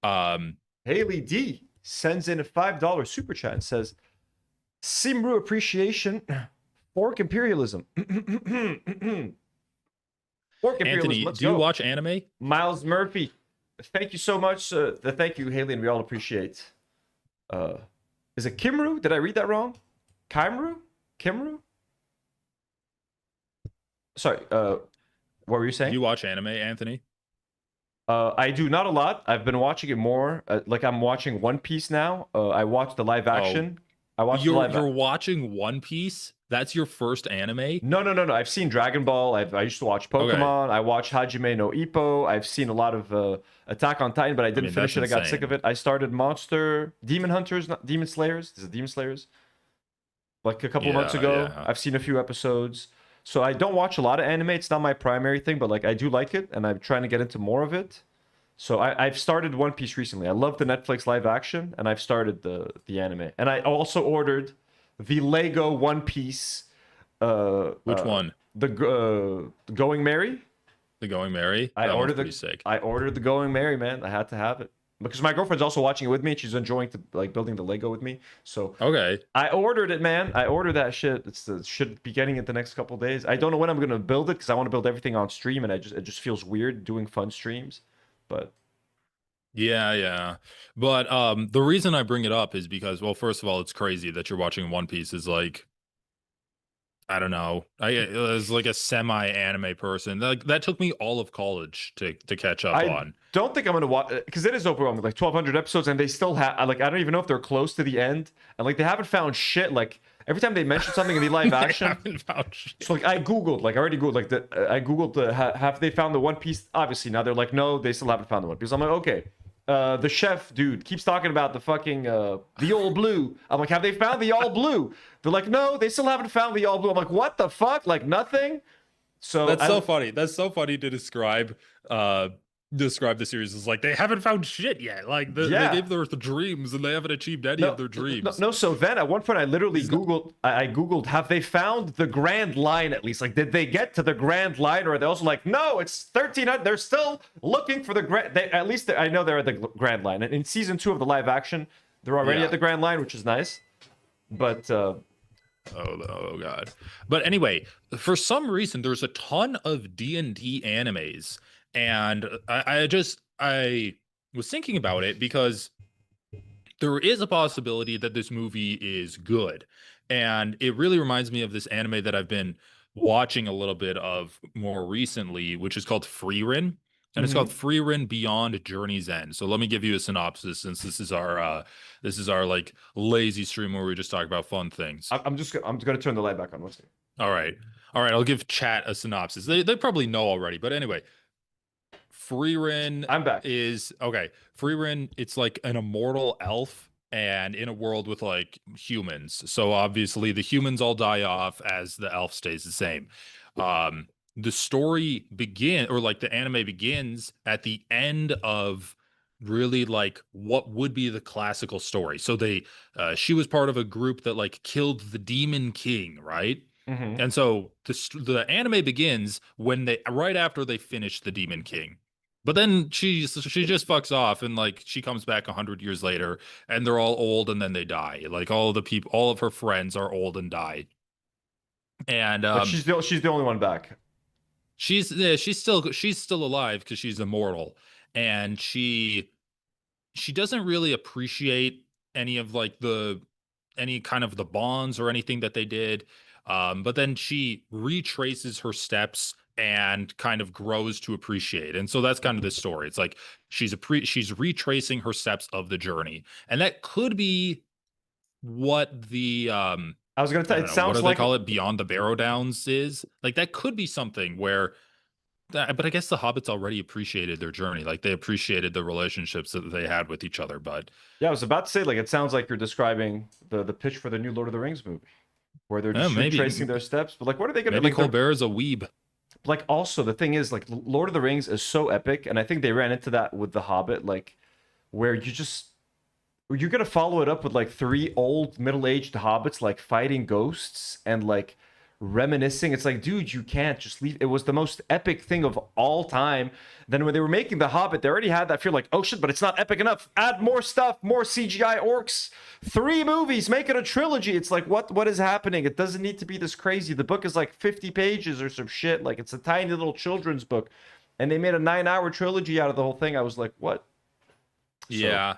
Haley D sends in a $5 super chat and says, "Simru appreciation, fork imperialism." Orc imperialism. Anthony, Let's do you go. watch anime? Miles Murphy, thank you so much. Thank you, Haley, and we all appreciate. Is it Kimru? Did I read that wrong? Kimru? Sorry. What were you saying? Do you watch anime, Anthony? I do not a lot. I've been watching it more. Like I'm watching One Piece now. I watched the live action. I watched You're watching One Piece? That's your first anime? No. I've seen Dragon Ball. I used to watch Pokemon. I watched Hajime no Ippo. I've seen a lot of Attack on Titan, but I didn't finish it. I got sick of it. I started Demon Hunters, not Demon Slayers. Is it Demon Slayers? Like a couple months ago. Yeah. I've seen a few episodes. So I don't watch a lot of anime. It's not my primary thing, but like I do like it, and I'm trying to get into more of it. So I've started One Piece recently. I love the Netflix live action, and I've started the anime. And I also ordered the Lego One Piece. Which one? The Going Merry. The Going Merry. I ordered the Going Merry, man. I had to have it because my girlfriend's also watching it with me. And she's enjoying building the Lego with me. So okay, I ordered it, man. I ordered that shit. Should be getting it the next couple days. I don't know when I'm gonna build it because I want to build everything on stream, and it just feels weird doing fun streams. But yeah. But the reason I bring it up is because, well, first of all, it's crazy that you're watching One Piece. Is like, I don't know. I was like a semi-anime person. Like that took me all of college to catch up on. Don't think I'm gonna watch because it is overwhelming. Like 1,200 episodes, and they still have like I don't even know if they're close to the end, and like they haven't found shit. Like every time they mention something in the live action, so like I already googled have they found the One Piece? Obviously now they're like no, they still haven't found the One Piece. I'm like okay. The chef dude keeps talking about the fucking the All Blue. I'm like, have they found the All Blue? They're like, no, they still haven't found the All Blue. I'm like, what the fuck? Like nothing. So that's so funny. That's so funny to describe the series as like they haven't found shit yet. Like they gave the dreams and they haven't achieved any of their dreams. No, so then at one point I literally Googled, have they found the Grand Line at least? Like, did they get to the Grand Line, or are they also like, no, it's 1300. They're still looking for the Grand. At least I know they're at the Grand Line. And in season 2 of the live action, they're already at the Grand Line, which is nice. But oh god. But anyway, for some reason, there's a ton of D&D animes. And I was thinking about it because there is a possibility that this movie is good. And it really reminds me of this anime that I've been watching a little bit of more recently, which is called Frieren. And it's called Frieren Beyond Journey's End. So let me give you a synopsis since this is our like lazy stream where we just talk about fun things. I'm gonna turn the light back on. One second. All right. I'll give chat a synopsis. They probably know already, but anyway. Frieren I'm back. Frieren, it's like an immortal elf and in a world with like humans. So obviously the humans all die off as the elf stays the same. The story the anime begins at the end of really like what would be the classical story. So she was part of a group that like killed the Demon King, right? And so the anime begins right after they finish the Demon King. But then she just fucks off and like she comes back 100 years later and they're all old and then they die. Like all of her friends are old and die. And but she's the only one back. She's still alive because she's immortal, and she doesn't really appreciate any kind of the bonds or anything that they did. But then she retraces her steps and kind of grows to appreciate. And so that's kind of the story. It's like she's retracing her steps of the journey. And that could be what the I was going to tell you, it sounds what do like they call it, Beyond the Barrow Downs is. Like that could be something where but I guess the hobbits already appreciated their journey. Like they appreciated the relationships that they had with each other. But yeah, I was about to say, like, it sounds like you're describing the pitch for the new Lord of the Rings movie, where they're just retracing their steps. But like, what are they going to maybe Colbert is a weeb. Like, also the thing is, like, Lord of the Rings is so epic, and I think they ran into that with the Hobbit, like, where you're gonna follow it up with like 3 old middle-aged hobbits like fighting ghosts and like reminiscing. It's like, dude, you can't just leave. It was the most epic thing of all time. Then when they were making The Hobbit, they already had that fear like, oh shit, but it's not epic enough. Add more stuff, more CGI orcs, 3 movies, make it a trilogy. It's like, what is happening? It doesn't need to be this crazy. The book is like 50 pages or some shit. Like, it's a tiny little children's book. And they made a 9-hour trilogy out of the whole thing. I was like, what? Yeah.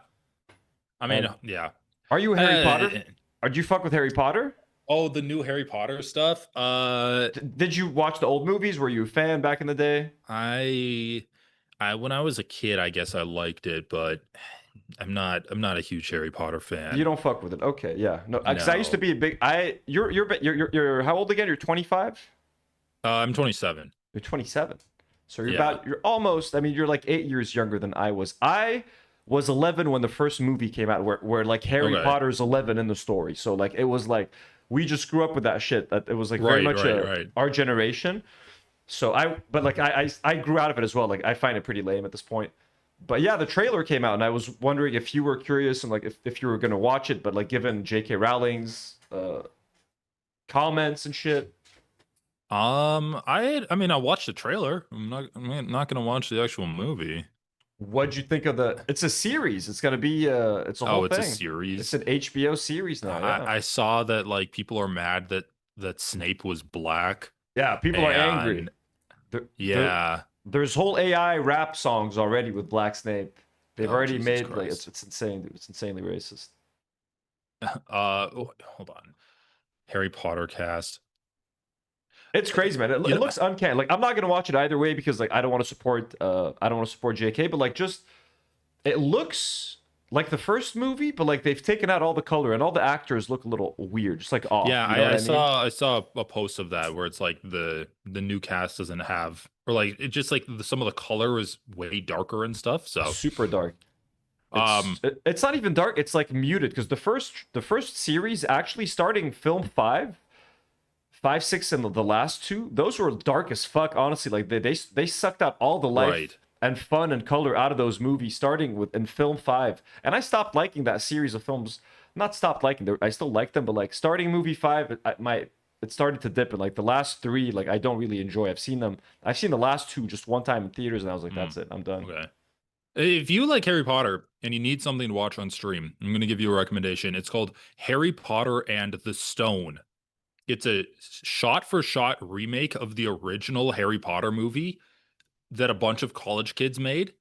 I mean, yeah. Are you a Harry Potter? Or do you fuck with Harry Potter? Oh, the new Harry Potter stuff. Did you watch the old movies? Were you a fan back in the day? I when I was a kid, I guess I liked it, but I'm not a huge Harry Potter fan. You don't fuck with it. Okay, yeah. No, because I used to be a big you're how old again? You're 25? I'm 27. You're 27. So you're almost, I mean, you're like 8 years younger than I was. I was 11 when the first movie came out where like Harry Potter's 11 in the story. So like it was like we just grew up with that shit. That it was like very much our generation. So I grew out of it as well. Like I find it pretty lame at this point. But yeah, the trailer came out and I was wondering if you were curious and like if you were gonna watch it, but like given J.K. Rowling's comments and shit. I mean I watched the trailer. I'm not gonna watch the actual movie. What'd you think of it's a series? It's gonna be it's a whole thing. It's a series. It's an HBO series now. Yeah. I saw that like people are mad that Snape was black. Yeah, people are angry. There's whole AI rap songs already with Black Snape. They've already made like it's insane, dude. It's insanely racist. Hold on. Harry Potter cast. It's crazy, man. It looks uncanny. Like I'm not gonna watch it either way because like I don't want to support JK, but like just it looks like the first movie, but like they've taken out all the color and all the actors look a little weird, just like off. Yeah, you know I saw a post of that where it's like the new cast doesn't have, or like it just like some of the color is way darker and stuff. So super dark. It's not even dark. It's like muted because the first series actually starting film 5, 6, and the last 2, those were dark as fuck. Honestly, like they sucked out all the life and fun and color out of those movies, starting with in film 5. And I stopped liking that series of films. Not stopped liking them. I still like them, but like starting movie 5, it started to dip. And like the last 3, like I don't really enjoy. I've seen the last 2 just one time in theaters, and I was like, that's it. I'm done. Okay. If you like Harry Potter and you need something to watch on stream, I'm going to give you a recommendation. It's called Harry Potter and the Stone. It's a shot-for-shot remake of the original Harry Potter movie that a bunch of college kids made.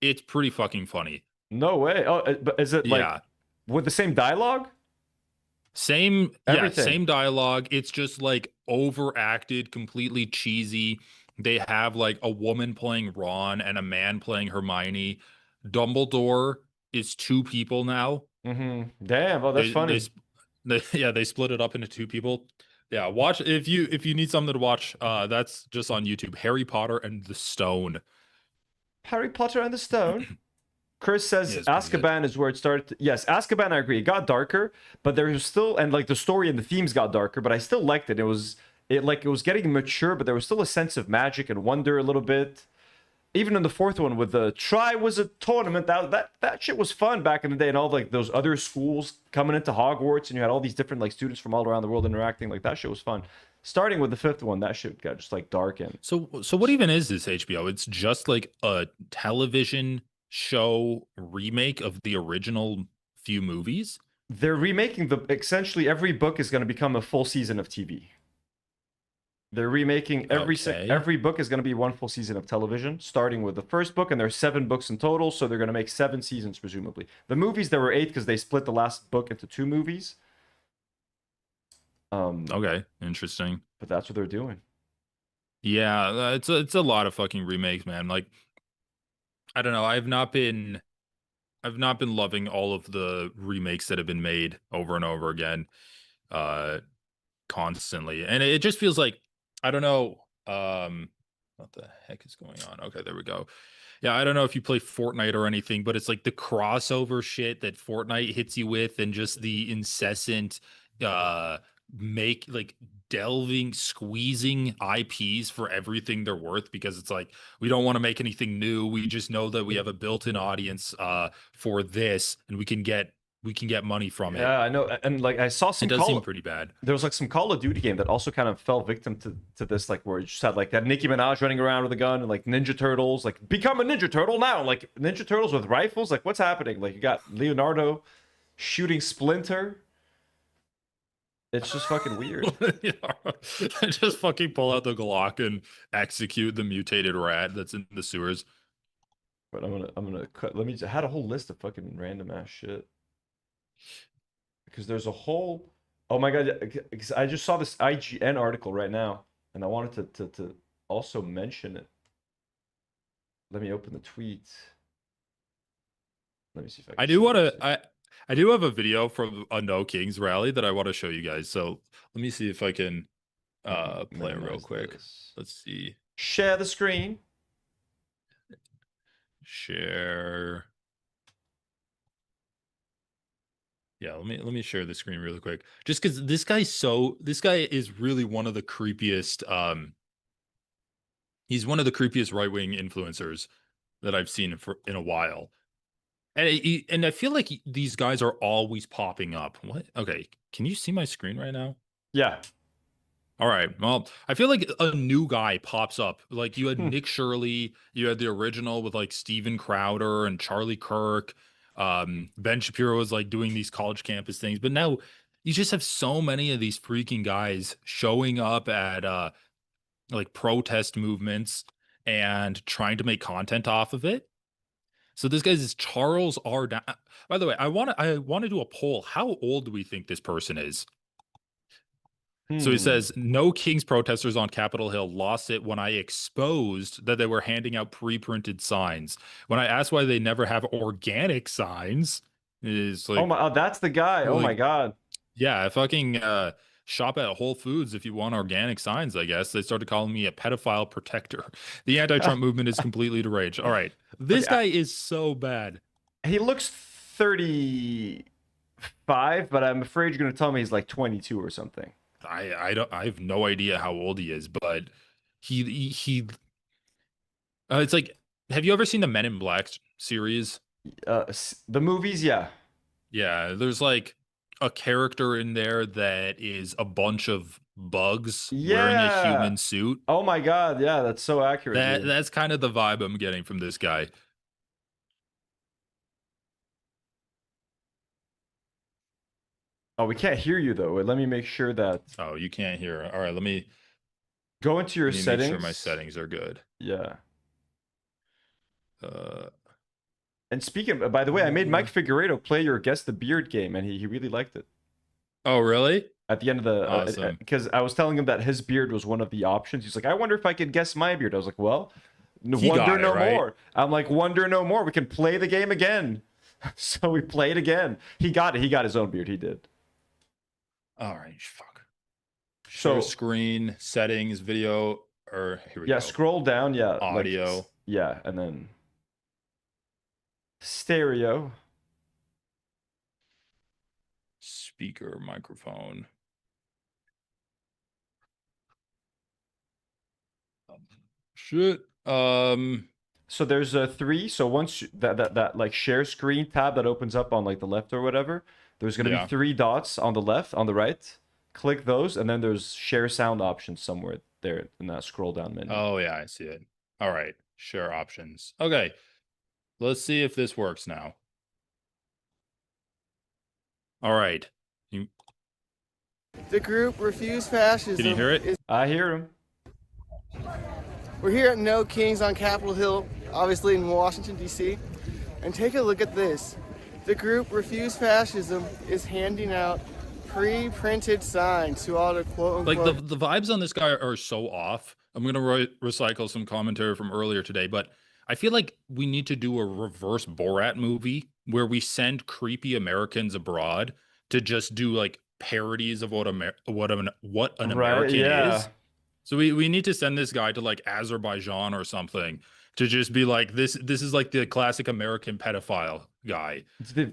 It's pretty fucking funny. No way. Oh, but is it like with the same dialogue? Same dialogue. It's just like overacted, completely cheesy. They have like a woman playing Ron and a man playing Hermione. Dumbledore is 2 people now. Mm-hmm. Damn. Oh, that's funny. They split it up into 2 people. Yeah, watch if you need something to watch. That's just on YouTube. Harry Potter and the Stone. Harry Potter and the Stone. Chris says Azkaban is where it started. Yes, Azkaban, I agree. It got darker, but there was still, and like the story and the themes got darker, but I still liked it. It was getting mature, but there was still a sense of magic and wonder a little bit. Even in the 4th one with the Triwizard Tournament, that shit was fun back in the day, and all like those other schools coming into Hogwarts, and you had all these different like students from all around the world interacting. Like that shit was fun. Starting with the 5th one, that shit got just like dark and. So what even is this HBO? It's just like a television show remake of the original few movies. They're remaking essentially every book is going to become a full season of TV. They're remaking every book is going to be one full season of television, starting with the first book, and there's 7 books in total, so they're going to make 7 seasons presumably. The movies, there were 8 because they split the last book into 2 movies. Okay, interesting. But that's what they're doing. Yeah, it's a lot of fucking remakes, man. Like, I don't know. I've not been loving all of the remakes that have been made over and over again, constantly, and it just feels like, I don't know, what the heck is going on? Okay, there we go. Yeah, I don't know if you play Fortnite or anything, but it's like the crossover shit that Fortnite hits you with, and just the incessant squeezing IPs for everything they're worth, because it's like, we don't want to make anything new. We just know that we have a built-in audience for this, and we can get we can get money from it. Yeah, I know. And like I saw some It does seem pretty bad. there was like some Call of Duty game that also kind of fell victim to this, like where it just had like that Nicki Minaj running around with a gun and like Ninja Turtles, like become a Ninja Turtle now, like Ninja Turtles with rifles, like what's happening? Like you got Leonardo shooting Splinter. It's just fucking weird. Just fucking pull out the Glock and execute the mutated rat that's in the sewers. But I'm gonna cut. Let me. I had a whole list of fucking random ass shit. Because there's a whole. Oh my god! Because I just saw this IGN article right now, and I wanted to also mention it. Let me open the tweet. Let me see if I can. I do want to. I do have a video from a No Kings rally that I want to show you guys. So let me see if I can play it real quick. Let's see. Share the screen. Share. Yeah, let me share the screen really quick. Just because this guy is really one of the creepiest. He's one of the creepiest right-wing influencers that I've seen in a while. And I feel like these guys are always popping up. What? Okay, can you see my screen right now? Yeah. All right. Well, I feel like a new guy pops up. Like you had Nick Shirley, you had the original with like Steven Crowder and Charlie Kirk. Ben Shapiro was like doing these college campus things, but now you just have so many of these freaking guys showing up at like protest movements and trying to make content off of it. So this guy is Charles R. By the way, I want to do a poll. How old do we think this person is? So he says, no Kings protesters on Capitol Hill lost it when I exposed that they were handing out pre-printed signs. When I asked why they never have organic signs, is like, oh, that's the guy. Oh my god. Yeah, fucking shop at Whole Foods if you want organic signs, I guess. They started calling me a pedophile protector. The anti-Trump movement is completely deranged. All right. This guy is so bad. He looks 35, but I'm afraid you're going to tell me he's like 22 or something. I have no idea how old he is, but he it's like, have you ever seen the Men in Black series? The movies, yeah. Yeah, there's like a character in there that is a bunch of bugs wearing a human suit. Oh my god, yeah, that's so accurate. That's kind of the vibe I'm getting from this guy. Oh, we can't hear you though. Wait, let me make sure that. Oh, you can't hear. All right, let me go into your settings. Make sure my settings are good. Yeah. And speaking, by the way, I made Mike Figueredo play your Guess the Beard game, and he really liked it. Oh, really? At the end of the, awesome. Because I was telling him that his beard was one of the options. He's like, I wonder if I could guess my beard. I was like, well, wonder no more. I'm like, wonder no more. We can play the game again. So we played again. He got it. He got his own beard. He did. All right, fuck. Share So screen, settings, video, or here we go. Yeah, scroll down. Yeah, audio. Like, yeah, and then stereo. Speaker, microphone. Shit. So there's 3. So once that like share screen tab that opens up on like the left or whatever, there's gonna be 3 dots on the left, on the right. Click those, and then there's share sound options somewhere there in that scroll down menu. Oh yeah, I see it. All right, share options. Okay, let's see if this works now. All right. The group Refuse Fascism. Can you hear it? I hear him. We're here at No Kings on Capitol Hill, obviously in Washington, D.C. And take a look at this. The group Refuse Fascism is handing out pre-printed signs to all the quote-unquote... Like, the vibes on this guy are so off. I'm going to recycle some commentary from earlier today, but I feel like we need to do a reverse Borat movie where we send creepy Americans abroad to just do, like, parodies of what an American is. So we need to send this guy to like Azerbaijan or something to just be like, this is like the classic American pedophile guy.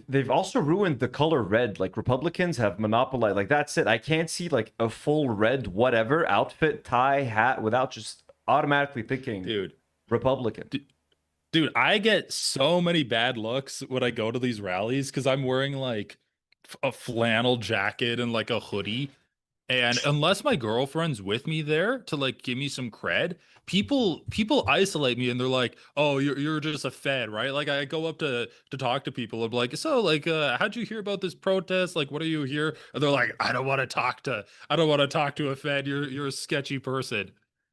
They've also ruined the color red. Like Republicans have monopolized. Like that's it. I can't see like a full red whatever outfit, tie, hat without just automatically thinking, dude, Republican. Dude, I get so many bad looks when I go to these rallies because I'm wearing like a flannel jacket and like a hoodie. And unless my girlfriend's with me there to like give me some cred, people isolate me and they're like, "Oh, you're just a Fed, right?" Like I go up to talk to people. I'm like, "So, like, how'd you hear about this protest? Like, what are you here?" And they're like, "I don't want to talk to a Fed. You're a sketchy person."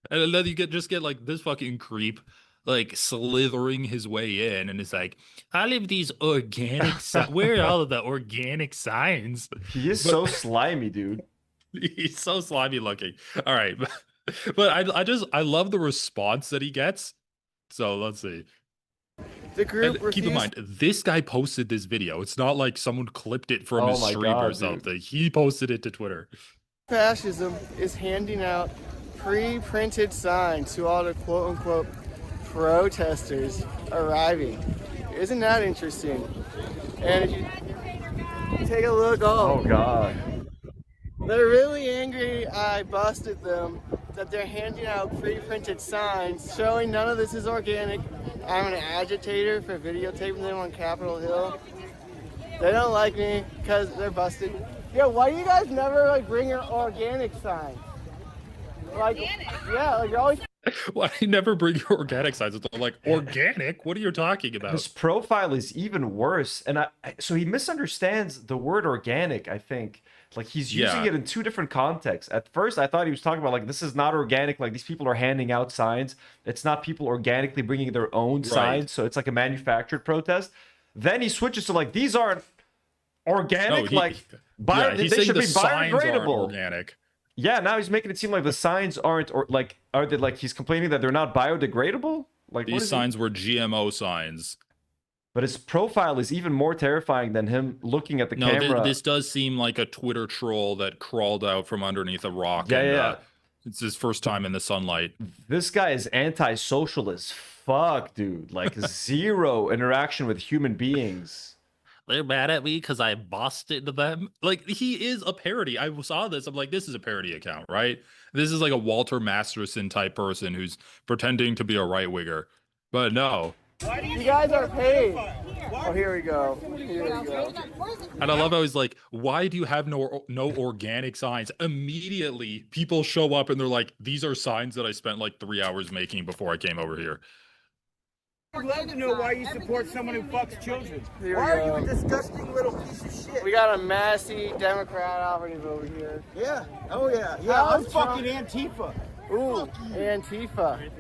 And then you get like this fucking creep like slithering his way in, and it's like, "I live these organic. Where are all of the organic signs?" He is so slimy, dude. He's so slimy looking. All right, but I love the response that he gets. So let's see. The group Keep in mind, this guy posted this video. It's not like someone clipped it from his stream or something. Dude. He posted it to Twitter. Fascism is handing out pre-printed signs to all the quote-unquote protesters arriving. Isn't that interesting? And if you take a look, oh god. They're really angry I busted them, that they're handing out pre-printed signs showing none of this is organic. I'm an agitator for videotaping them on Capitol Hill. They don't like me because they're busted. Yo, why do you guys never like bring your organic signs? Like, yeah, like you're always... Why do you never bring your organic signs? They're like, organic? What are you talking about? His profile is even worse. And so he misunderstands the word organic, I think. Like he's using it in two different contexts. At first, I thought he was talking about like, this is not organic. Like these people are handing out signs. It's not people organically bringing their own signs. So it's like a manufactured protest. Then he switches to like, these aren't organic. They should be biodegradable. Organic. Yeah, now he's making it seem like the signs aren't, or like, are they like, he's complaining that they're not biodegradable? Like these signs were GMO signs. But his profile is even more terrifying than him looking at the camera. This does seem like a Twitter troll that crawled out from underneath a rock. It's his first time in the sunlight. This guy is anti-social as fuck, dude. Like zero interaction with human beings. They're mad at me because I busted them. Like, he is a parody. I saw this. I'm like, this is a parody account, right? This is like a Walter Masterson type person who's pretending to be a right-winger. But no. You guys are paid. Oh, here we go. Here we go. And I love how he's like, why do you have no organic signs? Immediately, people show up and they're like, these are signs that I spent like 3 hours making before I came over here. I'd love to know why you support someone who fucks children. Why are you a disgusting little piece of shit? We got a massy Democrat operative over here. Yeah. Oh, yeah. Yeah, I'm fucking Antifa. Ooh, Antifa.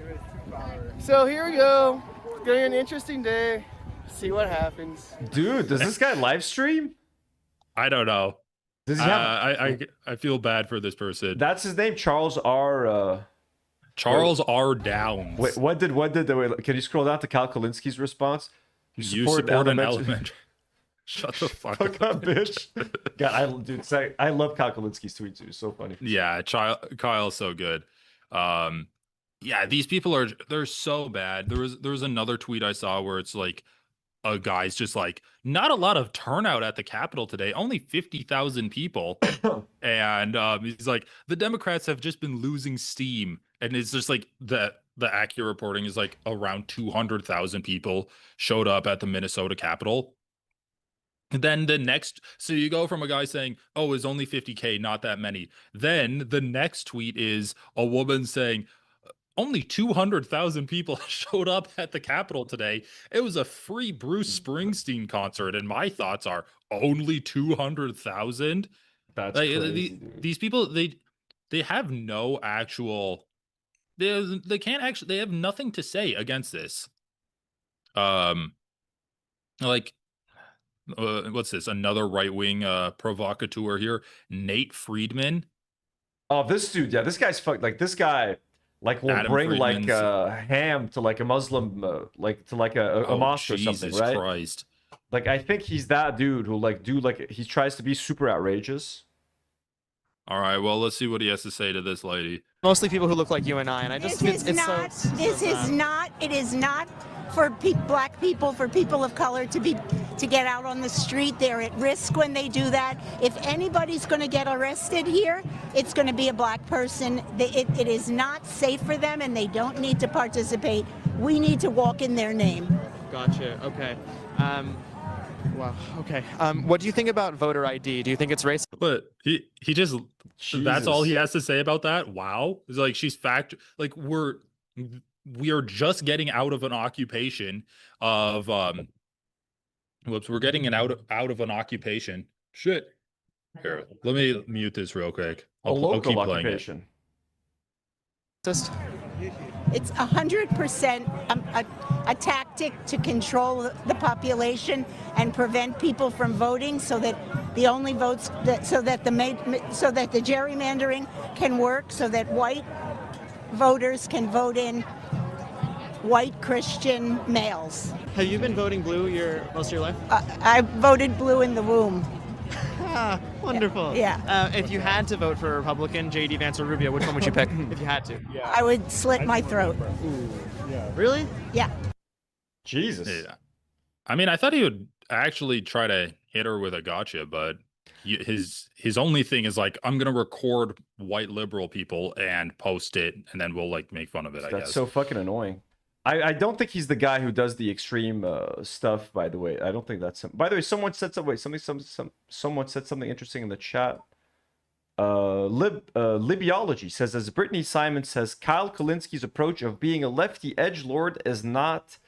So here we go. It's going to be an interesting day. See what happens. Dude, does this guy live stream? I don't know. Does he have... I feel bad for this person. That's his name, Charles R. Charles R. Downs. Wait, what did can you scroll down to Cal Kalinski's response? You support an element. Shut the fuck up, bitch. God, I love Cal Kalinski's tweets. It's so funny. Yeah, Kyle's so good. Yeah, these people they're so bad. There was another tweet I saw where it's like a guy's just like, not a lot of turnout at the Capitol today, only 50,000 people. And he's like, the Democrats have just been losing steam. And it's just like the accurate reporting is like around 200,000 people showed up at the Minnesota Capitol. And then the next, so you go from a guy saying, oh, it's only 50K, not that many. Then the next tweet is a woman saying, only 200,000 people showed up at the Capitol today. It was a free Bruce Springsteen concert. And my thoughts are only 200,000. That's crazy, these people, they have no actual, they can't actually, they have nothing to say against this. Like, what's this? Another right-wing provocateur here, Nate Friedman. Oh, this dude, yeah, this guy's fucked. Like, this guy, like, will bring like ham to like a Muslim, like to like a mosque or something, right? Christ. Like, I think he's that dude who like he tries to be super outrageous. All right, well, let's see what he has to say to this lady. Mostly people who look like you and I just it is not for black people, for people of color to get out on the street. They're at risk when they do that. If anybody's going to get arrested here, it's going to be a black person. It is not safe for them, and they don't need to participate. We need to walk in their name. Gotcha. Okay. Wow. Okay. What do you think about voter ID? Do you think it's racist? But he just that's all he Jesus. has to say about that. Wow. It's like she's like we are just getting out of an occupation of whoops, we're getting out of an occupation. Shit. Here, let me mute this real quick. A I'll local keep playing it. occupation. Racist? It's 100% a tactic to control the population and prevent people from voting, so that the only votes so that the gerrymandering can work, so that white voters can vote in white Christian males. Have you been voting blue most of your life? I voted blue in the womb. Ah, wonderful. Yeah. If you had to vote for a Republican, J.D. Vance or Rubio, which one would you pick if you had to? I would slit my throat. Really? Yeah. Jesus. Yeah. I mean, I thought he would actually try to hit her with a gotcha, but his only thing is like, I'm gonna record white liberal people and post it, and then we'll like make fun of it. I That's guess. so fucking annoying. I don't think he's the guy who does the extreme stuff. By the way, I don't think that's him. By the way, someone said someone said something interesting in the chat. Libiology says, as Brittany Simon says, Kyle Kalinski's approach of being a lefty edgelord is not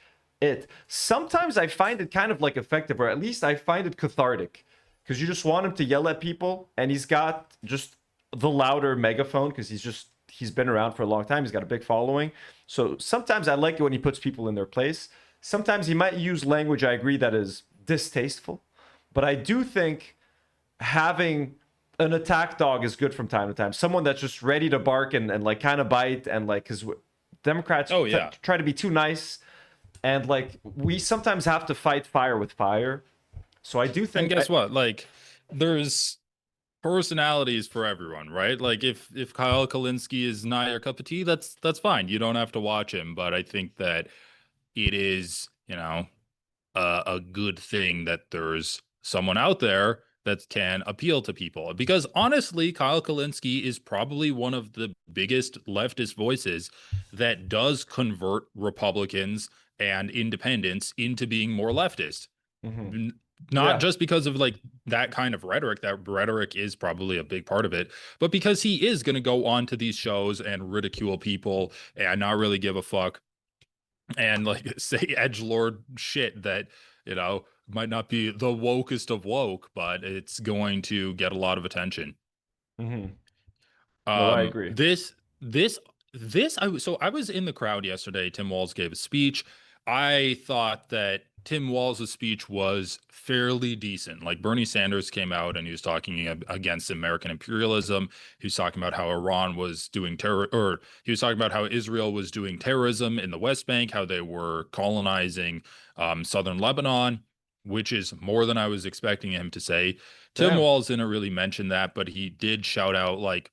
it. Sometimes I find it kind of like effective, or at least I find it cathartic, because you just want him to yell at people, and he's got just the louder megaphone because he's been around for a long time. He's got a big following. So sometimes I like it when he puts people in their place. Sometimes he might use language, I agree, that is distasteful. But I do think having an attack dog is good from time to time. Someone that's just ready to bark and like kind of bite, and like, because Democrats try to be too nice. And like, we sometimes have to fight fire with fire. So I do think. And guess what? Like, there's personalities for everyone, right? Like, if Kyle Kalinske is not your cup of tea, that's fine. You don't have to watch him. But I think that it is, a good thing that there's someone out there that can appeal to people. Because honestly, Kyle Kalinske is probably one of the biggest leftist voices that does convert Republicans and independents into being more leftist. Mm-hmm. Not just because of like that kind of rhetoric. That rhetoric is probably a big part of it, but because he is going to go on to these shows and ridicule people and not really give a fuck and like say edgelord shit that, might not be the wokest of woke, but it's going to get a lot of attention. Mm-hmm. No, I agree. I was in the crowd yesterday. Tim Walz gave a speech. I thought that Tim Walz's speech was fairly decent. Like, Bernie Sanders came out and he was talking against American imperialism. He was talking about how Iran was doing he was talking about how Israel was doing terrorism in the West Bank, how they were colonizing southern Lebanon, which is more than I was expecting him to say. Tim Walz didn't really mention that, but he did shout out like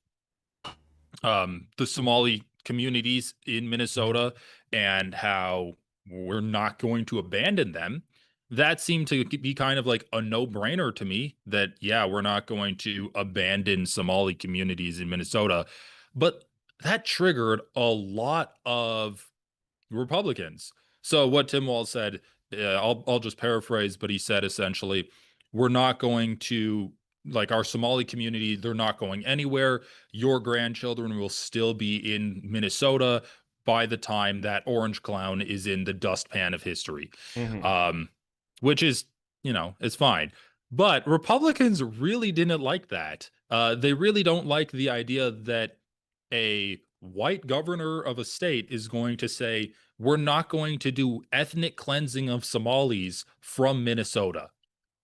the Somali communities in Minnesota and how we're not going to abandon them. That seemed to be kind of like a no-brainer to me, that, yeah, we're not going to abandon Somali communities in Minnesota. But that triggered a lot of Republicans. So what Tim Walz said, I'll just paraphrase, but he said essentially, we're not going to, like, our Somali community, they're not going anywhere. Your grandchildren will still be in Minnesota by the time that orange clown is in the dustpan of history. Mm-hmm. Which is, it's fine. But Republicans really didn't like that. They really don't like the idea that a white governor of a state is going to say, we're not going to do ethnic cleansing of Somalis from Minnesota.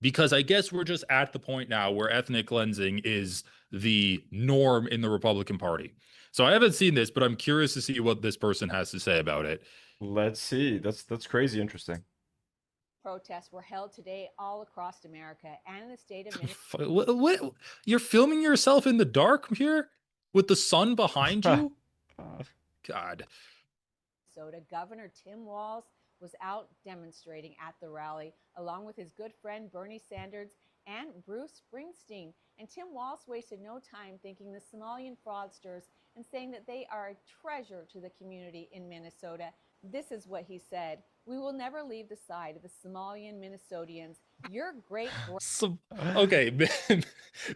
Because I guess we're just at the point now where ethnic cleansing is the norm in the Republican Party. So I haven't seen this, but I'm curious to see what this person has to say about it. Let's see. That's crazy interesting. Protests were held today all across America and in the state of Minnesota. What? You're filming yourself in the dark here with the sun behind you? God. Governor Tim Walz was out demonstrating at the rally along with his good friend Bernie Sanders and Bruce Springsteen. And Tim Walz wasted no time thanking the Somalian fraudsters and saying that they are a treasure to the community in Minnesota. This is what he said: "We will never leave the side of the Somalian Minnesotans. Your great Okay,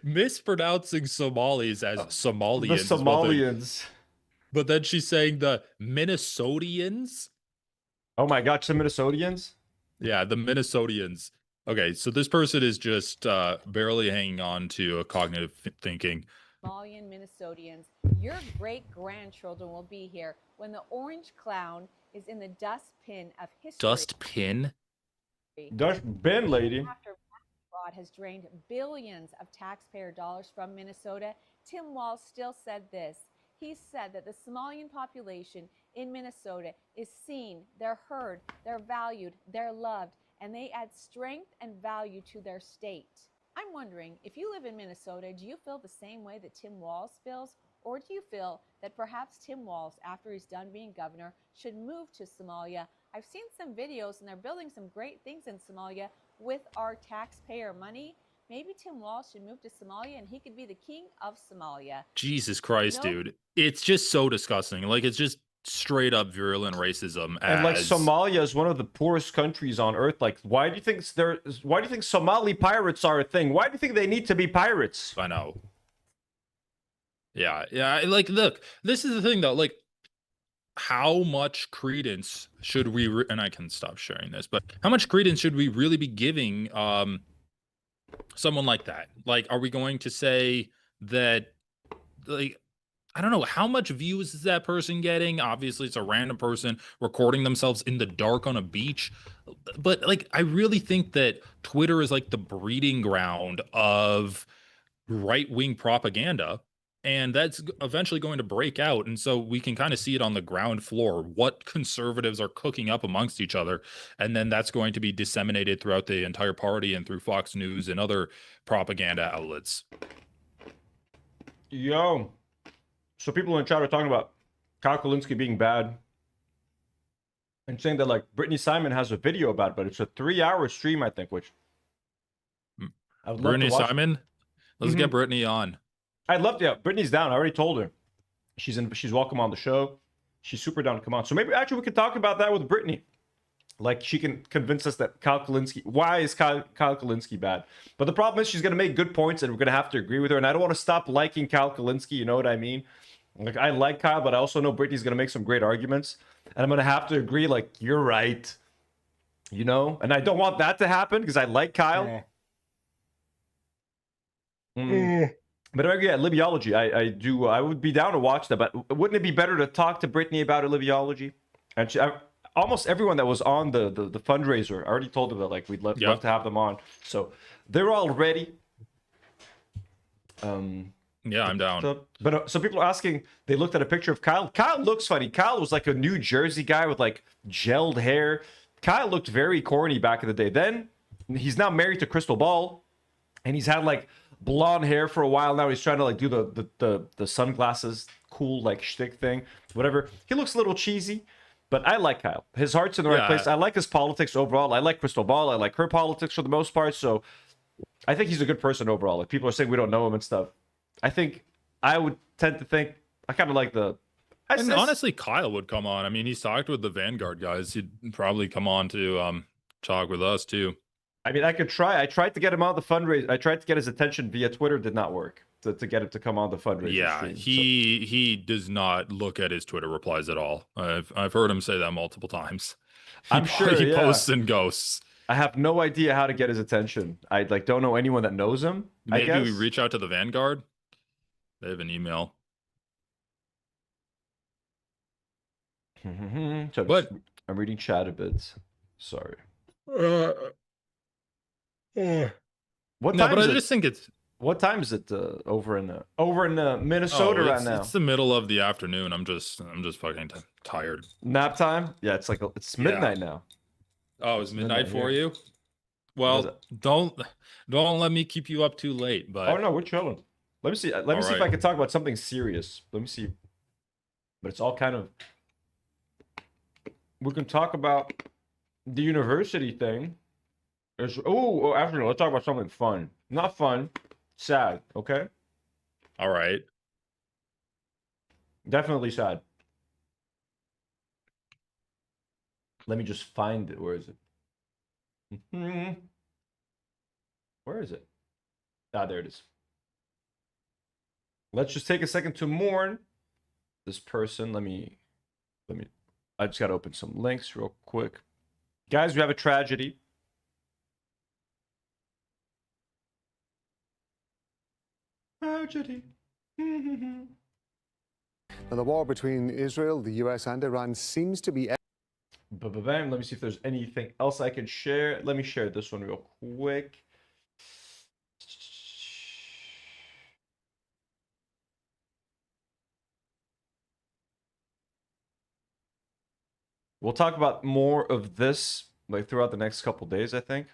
mispronouncing Somalis as Somalians. The is one thing. Somalians. But then she's saying the Minnesotians. Oh my gosh, the Minnesotians? Yeah, the Minnesotians. Okay, so this person is just barely hanging on to a cognitive thinking. Somalian Minnesotans, your great-grandchildren will be here when the orange clown is in the dustbin of history." Dustbin? Dustbin, lady. After fraud has drained billions of taxpayer dollars from Minnesota, Tim Walz still said this. He said that the Somalian population in Minnesota is seen, they're heard, they're valued, they're loved, and they add strength and value to their state. I'm wondering, if you live in Minnesota, do you feel the same way that Tim Walz feels? Or do you feel that perhaps Tim Walz, after he's done being governor, should move to Somalia? I've seen some videos, and they're building some great things in Somalia with our taxpayer money. Maybe Tim Walz should move to Somalia, and he could be the king of Somalia. Jesus Christ, dude. It's just so disgusting. Like, it's just straight up virulent racism. And like Somalia is one of the poorest countries on earth. Like, why do you think Somali pirates are a thing? Why do you think they need to be pirates? I know. Yeah, like, look, this is the thing though, like, how much credence should we and I can stop sharing this, but how much credence should we really be giving someone like that? Like, are we going to say that, like, I don't know, how much views is that person getting? Obviously, it's a random person recording themselves in the dark on a beach. But, like, I really think that Twitter is like the breeding ground of right-wing propaganda. And that's eventually going to break out. And so we can kind of see it on the ground floor, what conservatives are cooking up amongst each other. And then that's going to be disseminated throughout the entire party and through Fox News and other propaganda outlets. Yo. So people in the chat are talking about Kyle Kulinski being bad. And saying that, like, Brittany Simon has a video about it, but it's a 3-hour stream, I think, which I would love Brittany to watch. Simon? Let's get Brittany on. I'd love to. Yeah, Brittany's down. I already told her. She's welcome on the show. She's super down to come on. So maybe actually we could talk about that with Brittany. Like, she can convince us that Kyle Kulinski, why is Kyle Kulinski bad? But the problem is she's going to make good points and we're going to have to agree with her. And I don't want to stop liking Kyle Kulinski. You know what I mean? Like, I like Kyle, but I also know Brittany's going to make some great arguments. And I'm going to have to agree, like, you're right. You know? And I don't want that to happen because I like Kyle. But yeah, Libyology, I would be down to watch that, but wouldn't it be better to talk to Brittany about Libyology? And almost everyone that was on the fundraiser, I already told them that, like, we'd love to have them on. So they're all ready. Yeah, I'm down. So people are asking, they looked at a picture of Kyle. Kyle looks funny. Kyle was like a New Jersey guy with like gelled hair. Kyle looked very corny back in the day. Then he's now married to Crystal Ball, and he's had like blonde hair for a while now. He's trying to like do the sunglasses cool like shtick thing, whatever. He looks a little cheesy, but I like Kyle. His heart's in the right place. I like his politics overall. I like Crystal Ball. I like her politics for the most part. So I think he's a good person overall. Like, people are saying we don't know him and stuff. I think I would tend to think I kind of like and honestly, Kyle would come on. I mean, he's talked with the Vanguard guys. He'd probably come on to talk with us too. I mean, I could try. I tried to get him on the fundraiser. I tried to get his attention via Twitter. Did not work to get him to come on the fundraiser. Yeah, stream, he does not look at his Twitter replies at all. I've heard him say that multiple times. I'm sure he posts and ghosts. I have no idea how to get his attention. I don't know anyone that knows him. Maybe we reach out to the Vanguard. They have an email. So but I'm reading chat a bit. Sorry. What time is it? I just think it's. What time is it over in Minnesota right now? It's the middle of the afternoon. I'm just fucking tired. Nap time? Yeah, it's like it's midnight now. Oh, it's midnight for you? Well, don't let me keep you up too late. But oh no, we're chilling. Let me see. Let me see if I can talk about something serious. Let me see. But it's all kind of. We can talk about the university thing. Actually, let's talk about something fun. Not fun. Sad, okay? All right. Definitely sad. Let me just find it. Where is it? Where is it? Ah, there it is. Let's just take a second to mourn this person. Let me I just gotta open some links real quick. Guys, we have a tragedy. Tragedy. Now, the war between Israel, the US, and Iran seems to be. Bam. Let me see if there's anything else I can share. Let me share this one real quick. We'll talk about more of this like throughout the next couple days, I think.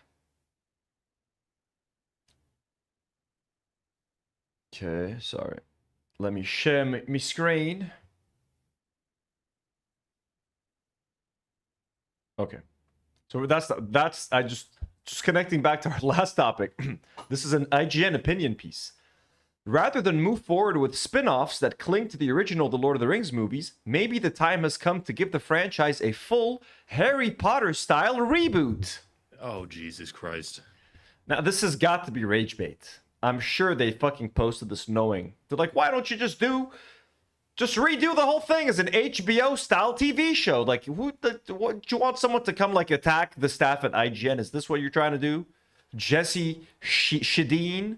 Okay, sorry. Let me share my screen. Okay. So that's I just connecting back to our last topic. This is an IGN opinion piece. Rather than move forward with spin-offs that cling to the original The Lord of the Rings movies, maybe the time has come to give the franchise a full Harry Potter style reboot. Oh, Jesus Christ. Now, this has got to be rage bait. I'm sure they fucking posted this knowing. They're like, why don't you just redo the whole thing as an HBO style TV show? Like, what, do you want someone to come like attack the staff at IGN? Is this what you're trying to do? Jesse Shadeen?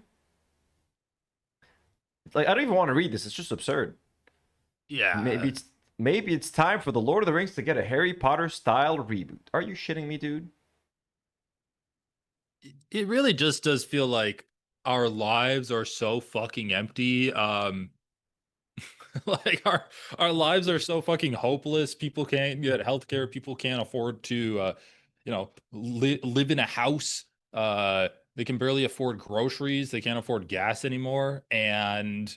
Like, I don't even want to read this. It's just absurd. Yeah. Maybe it's time for the Lord of the Rings to get a Harry Potter style reboot. Are you shitting me, dude? It really just does feel like our lives are so fucking empty. Like our lives are so fucking hopeless. People can't get healthcare. People can't afford to, live in a house. They can barely afford groceries. They can't afford gas anymore. And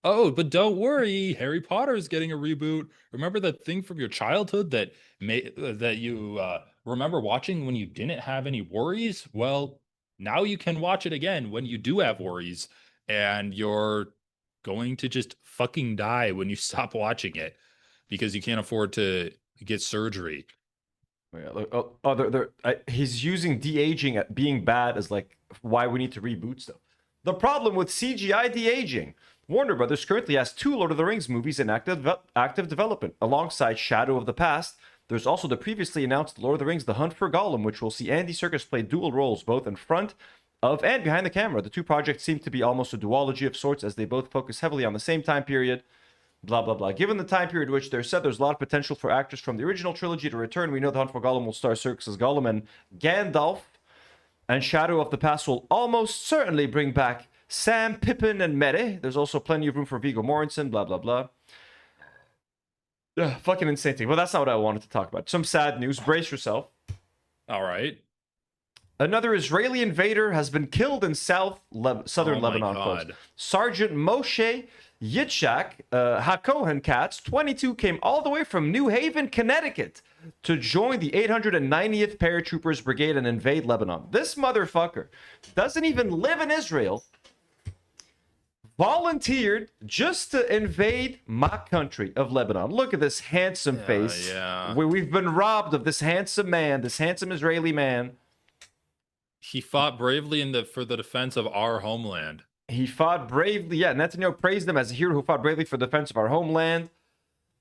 but don't worry, Harry Potter is getting a reboot. Remember that thing from your childhood that you remember watching when you didn't have any worries? Well, now you can watch it again when you do have worries, and you're going to just fucking die when you stop watching it because you can't afford to get surgery. He's using de-aging at being bad as like why we need to reboot stuff. The problem with CGI de-aging. Warner Brothers currently has 2 Lord of the Rings movies in active development. Alongside Shadow of the Past, there's also the previously announced Lord of the Rings The Hunt for Gollum, which will see Andy Serkis play dual roles, both in front of and behind the camera. The 2 projects seem to be almost a duology of sorts, as they both focus heavily on the same time period. Blah, blah, blah. Given the time period which they're set, there's a lot of potential for actors from the original trilogy to return. We know The Hunt for Gollum will star Serkis as Gollum and Gandalf, and Shadow of the Past will almost certainly bring back Sam, Pippin, and Mere. There's also plenty of room for Viggo Mortensen, blah, blah, blah. Ugh, fucking insane thing. Well, that's not what I wanted to talk about. Some sad news. Brace yourself. All right. Another Israeli invader has been killed in southern Lebanon. Folks. Sergeant Moshe Yitzhak HaKohen Katz, 22, came all the way from New Haven, Connecticut to join the 890th Paratroopers Brigade and invade Lebanon. This motherfucker doesn't even live in Israel. Volunteered just to invade my country of Lebanon. Look at this handsome face. Yeah. We've been robbed of this handsome man, this handsome Israeli man. He fought bravely for the defense of our homeland. He fought bravely. Yeah, Netanyahu praised him as a hero who fought bravely for the defense of our homeland.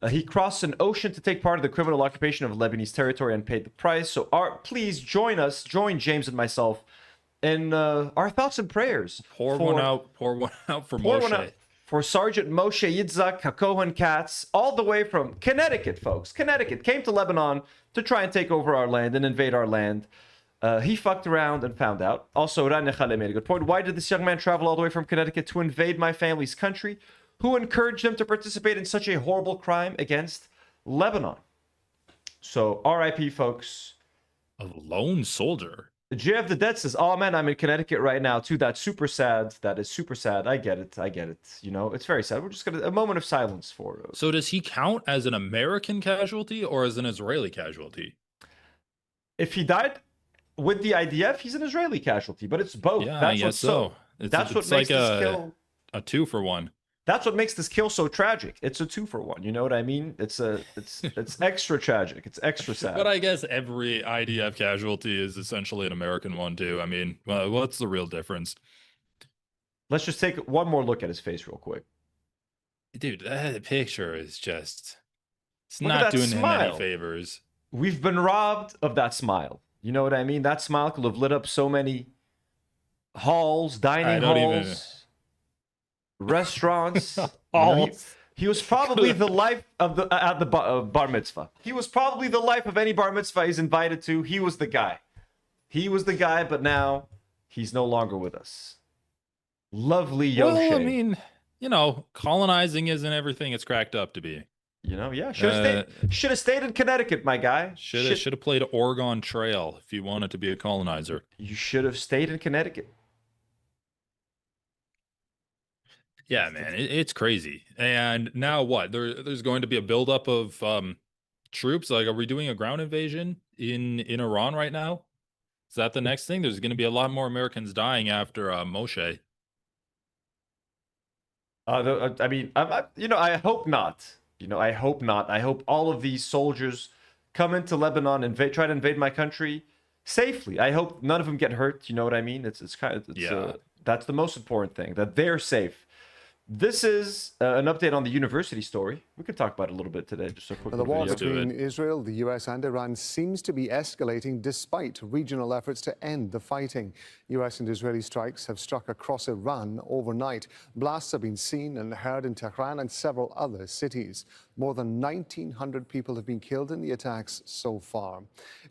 He crossed an ocean to take part in the criminal occupation of Lebanese territory and paid the price. So please join James and myself in our thoughts and prayers. Pour one out for Moshe. For Sergeant Moshe Yitzhak HaKohen Katz, all the way from Connecticut, folks. Connecticut came to Lebanon to try and take over our land and invade our land. He fucked around and found out. Also, Ran Nechale made a good point. Why did this young man travel all the way from Connecticut to invade my family's country? Who encouraged him to participate in such a horrible crime against Lebanon? So, RIP, folks. A lone soldier. JF the Dead says, oh man, I'm in Connecticut right now too. That's super sad. That is super sad. I get it. You know, it's very sad. We're just going to, a moment of silence for it. So does he count as an American casualty or as an Israeli casualty? If he died with the IDF, he's an Israeli casualty, but it's both. Yeah, I guess so. That's what it's makes like this kill. a 2-for-1. That's what makes this kill so tragic. It's a 2-for-1. You know what I mean? It's extra tragic. It's extra sad. But I guess every IDF casualty is essentially an American one too. I mean, what's the real difference? Let's just take one more look at his face real quick. Dude, that picture is just, it's Look at not that doing him smile. any favors. We've been robbed of that smile. You know what I mean? That smile could have lit up so many halls, dining halls, restaurants. He was probably the life of the at the bar mitzvah. He was probably the life of any bar mitzvah he's invited to. He was the guy. He was the guy, but now he's no longer with us. Lovely Yoshe. Well, I mean, you know, colonizing isn't everything it's cracked up to be. You know, yeah, should have stayed in Connecticut, my guy. Should have played Oregon Trail if you wanted to be a colonizer. You should have stayed in Connecticut. Yeah, man, it's crazy. And now what? There's going to be a buildup of troops. Like, are we doing a ground invasion in Iran right now? Is that the next thing? There's going to be a lot more Americans dying after Moshe. I mean, I hope not. I hope not. I hope all of these soldiers come into Lebanon and try to invade my country safely. I hope none of them get hurt. You know what I mean? It's that's the most important thing, that they're safe. This is an update on the university story. We could talk about it a little bit today. Just a quick The war video. between Israel, the US, and Iran seems to be escalating despite regional efforts to end the fighting. US and Israeli strikes have struck across Iran overnight. Blasts have been seen and heard in Tehran and several other cities. More than 1,900 people have been killed in the attacks so far.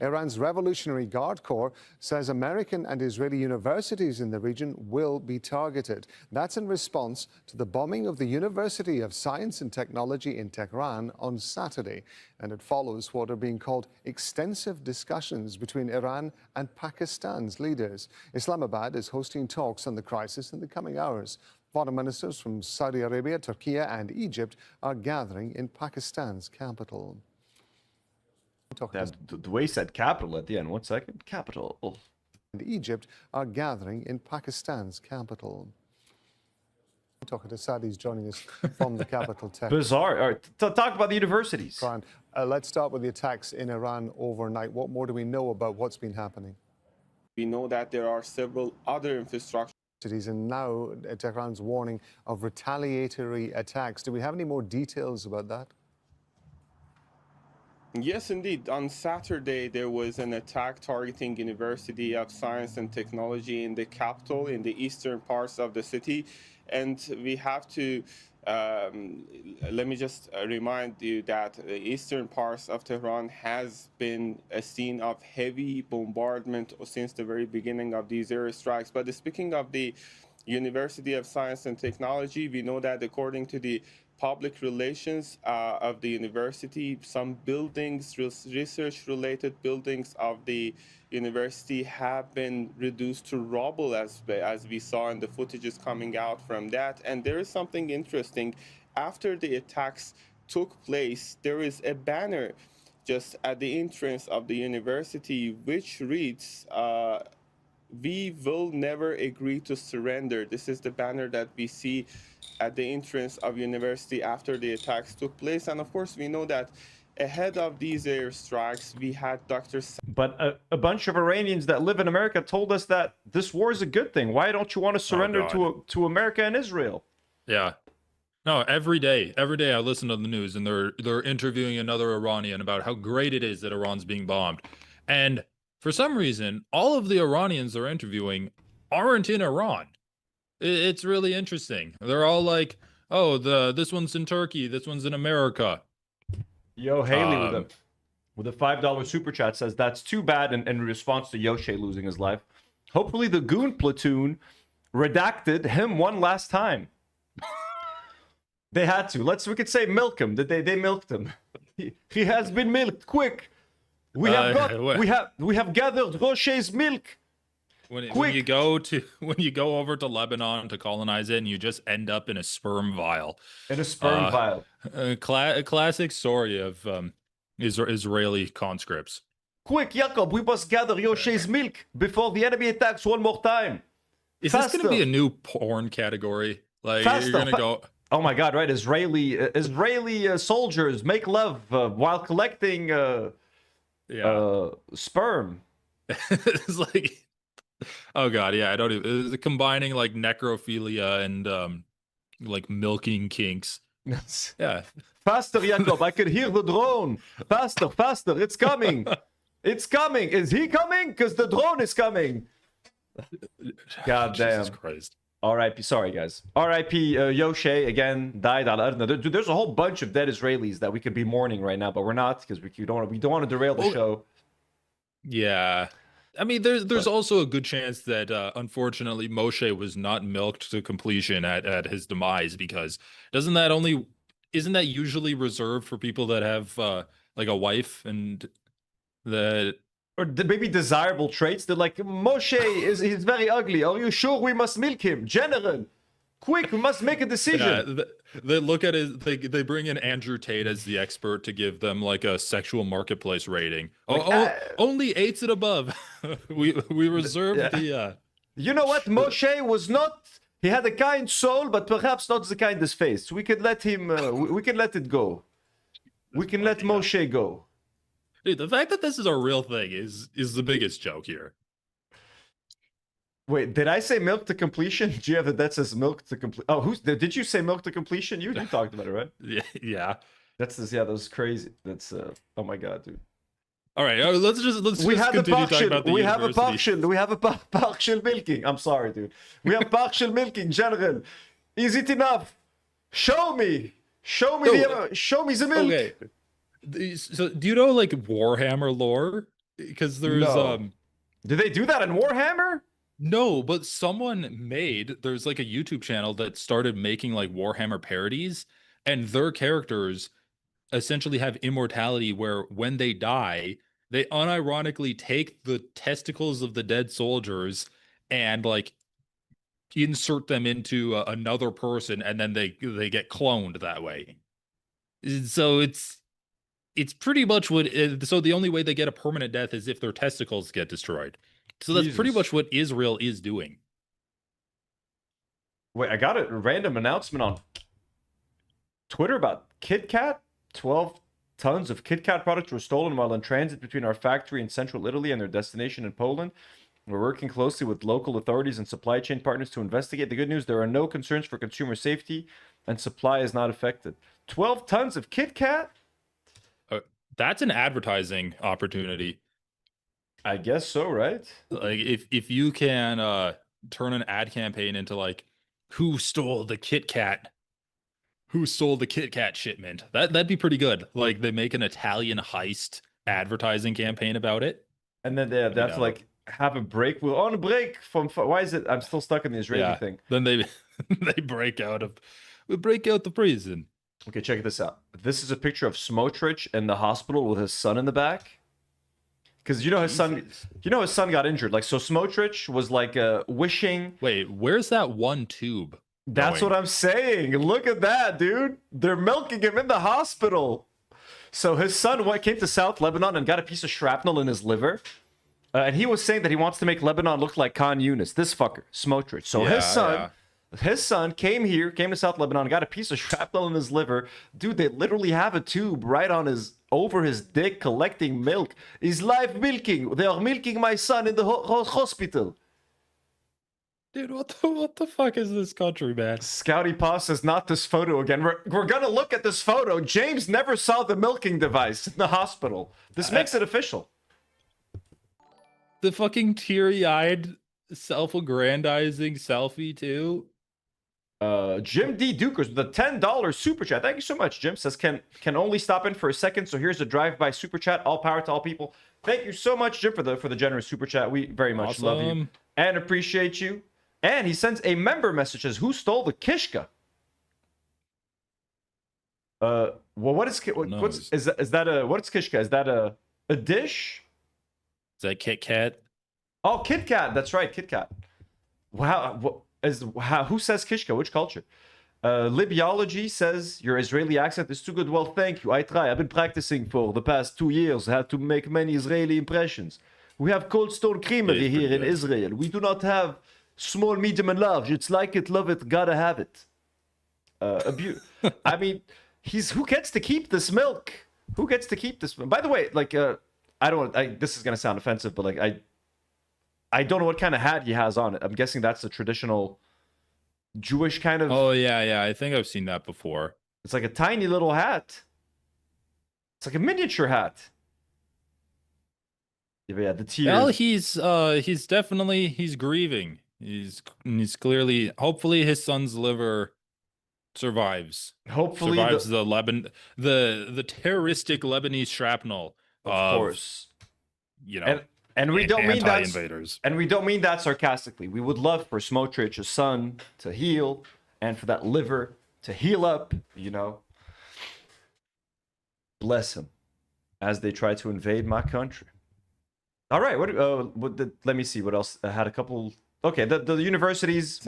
Iran's Revolutionary Guard Corps says American and Israeli universities in the region will be targeted. That's in response to the bombing of the University of Science and Technology in Tehran on Saturday, and it follows what are being called extensive discussions between Iran and Pakistan's leaders. Islamabad is hosting talks on the crisis in the coming hours. Foreign ministers from Saudi Arabia, Turkey, and Egypt are gathering in Pakistan's capital. The way he said capital at the end. 1 second. Capital. And Egypt are gathering in Pakistan's capital. Talking to Saudis joining us from the capital, Tehran. Bizarre. All right, talk about the universities. Let's start with the attacks in Iran overnight. What more do we know about what's been happening? We know that there are several other infrastructure. And now Tehran's warning of retaliatory attacks. Do we have any more details about that? Yes, indeed. On Saturday, there was an attack targeting University of Science and Technology in the capital, in the eastern parts of the city. And we have to, let me just remind you that the eastern parts of Tehran has been a scene of heavy bombardment since the very beginning of these airstrikes. But speaking of the University of Science and Technology, we know that according to the public relations of the university, some buildings, research-related buildings of the university have been reduced to rubble, as we saw in the footages coming out from that. And there is something interesting. After the attacks took place, there is a banner just at the entrance of the university which reads, "We will never agree to surrender." This is the banner that we see at the entrance of university after the attacks took place. And of course, we know that ahead of these airstrikes, we had Dr. But a bunch of Iranians that live in America told us that this war is a good thing. Why don't you want to surrender to America and Israel? Yeah. No, every day I listen to the news and they're interviewing another Iranian about how great it is that Iran's being bombed. And for some reason, all of the Iranians they're interviewing aren't in Iran. It's really interesting. They're all like, "Oh, this one's in Turkey, this one's in America." Yo, Haley with a $5 super chat says that's too bad in response to Yoshe losing his life. Hopefully the goon platoon redacted him one last time. They had to. We could say milk him. They milked him. He has been milked. Quick. We have gathered Roche's milk. When you go over to Lebanon to colonize it, and you just end up in a sperm vial. In a sperm vial. A classic story of Israeli conscripts. Quick, Jacob, we must gather Yoshe's milk before the enemy attacks one more time. Is this going to be a new porn category? Like you're going to go... Oh my God! Right, Israeli soldiers make love while collecting sperm. It's like, oh God, yeah, I don't even... It's combining like necrophilia and like milking kinks. Yeah. Faster, Jacob! I can hear the drone. Faster, faster! It's coming! It's coming! Is he coming? Because the drone is coming. God damn! Jesus Christ! R.I.P. Sorry, guys. R.I.P. Yoshe again died. Dude, there's a whole bunch of dead Israelis that we could be mourning right now, but we're not because we don't want to derail the show. Yeah, I mean, there's also a good chance that unfortunately Moshe was not milked to completion at his demise, because isn't that usually reserved for people that have like a wife and that. Or maybe desirable traits. They're like, Moshe he's very ugly. Are you sure we must milk him? General, quick, we must make a decision. Yeah, they look at it, they bring in Andrew Tate as the expert to give them like a sexual marketplace rating. Only 8s and above. we reserve the You know what? Moshe was not, he had a kind soul, but perhaps not the kindest face. We can let him we can let it go. We can let Moshe go. Dude, the fact that this is a real thing is the biggest joke here. Wait, did I say milk to completion? Do you have that says milk to complete? Oh, did you say milk to completion? You talked about it, right? Yeah. That was crazy. That's oh my God, dude. All right, let's just continue talking about the university. We have a partial milking. I'm sorry, dude. We have partial milking, General. Is it enough? Show me the milk. Okay. So do you know like Warhammer lore? Because there's Did they do that in Warhammer? No, but there's like a YouTube channel that started making like Warhammer parodies, and their characters essentially have immortality where when they die, they unironically take the testicles of the dead soldiers and like insert them into another person, and then they get cloned that way. So it's pretty much so the only way they get a permanent death is if their testicles get destroyed. So that's pretty much what Israel is doing. Wait, I got a random announcement on Twitter about Kit Kat. 12 tons of Kit Kat products were stolen while in transit between our factory in central Italy and their destination in Poland. We're working closely with local authorities and supply chain partners to investigate. The good news, there are no concerns for consumer safety and supply is not affected. 12 tons of Kit Kat? That's an advertising opportunity. I guess so, right? Like if you can turn an ad campaign into like, who stole the Kit Kat? Who stole the Kit Kat shipment? That'd be pretty good. Like they make an Italian heist advertising campaign about it. And then they have to like have a break. We're on a break from, why is it? I'm still stuck in the Israeli thing. Then they break out the prison. Okay, check this out. This is a picture of Smotrich in the hospital with his son in the back. Because his son got injured. Like, so Smotrich was like wishing. Wait, where's that one tube? That's what I'm saying. Look at that, dude. They're milking him in the hospital. So his son came to South Lebanon and got a piece of shrapnel in his liver. And he was saying that he wants to make Lebanon look like Khan Yunis. This fucker, Smotrich. So his son came to South Lebanon, got a piece of shrapnel in his liver. Dude, they literally have a tube right on over his dick collecting milk. He's live milking. They are milking my son in the hospital. Dude, what the fuck is this country, man? Scouty Paw says not this photo again. We're gonna look at this photo. James never saw the milking device in the hospital. This makes it official. The fucking teary-eyed, self-aggrandizing selfie too. Jim D. Dukers with a $10 super chat. Thank you so much, Jim. Says can only stop in for a second. So here's a drive-by super chat. All power to all people. Thank you so much, Jim, for the generous super chat. We very much love you and appreciate you. And he sends a member message. Says, who stole the kishka? Well, what is that kishka? Is that a dish? Is that Kit Kat? Oh, Kit Kat. That's right, Kit Kat. Wow. Who says kishka? Which culture? Libyology says your Israeli accent is too good. Well, thank you. I try. I've been practicing for the past 2 years. I had to make many Israeli impressions. We have Cold Stone Creamery here in Israel. We do not have Small, medium, and large. It's like it, love it, gotta have it. I mean, who gets to keep this milk? Who gets to keep this? By the way, like, I don't. This is gonna sound offensive, but like, I don't know what kind of hat he has on it. I'm guessing that's a traditional Jewish kind of. Oh yeah. I think I've seen that before. It's like a tiny little hat. It's like a miniature hat. Yeah, the tears. Well, he's definitely grieving. He's clearly, hopefully his son's liver survives. Hopefully survives the terroristic Lebanese shrapnel. Of course. You know, and we don't mean that invaders. And we don't mean that sarcastically. We would love for Smotrich's son to heal and for that liver to heal up, you know. Bless him as they try to invade my country. All right, let me see what else. I had a couple. Okay, the universities.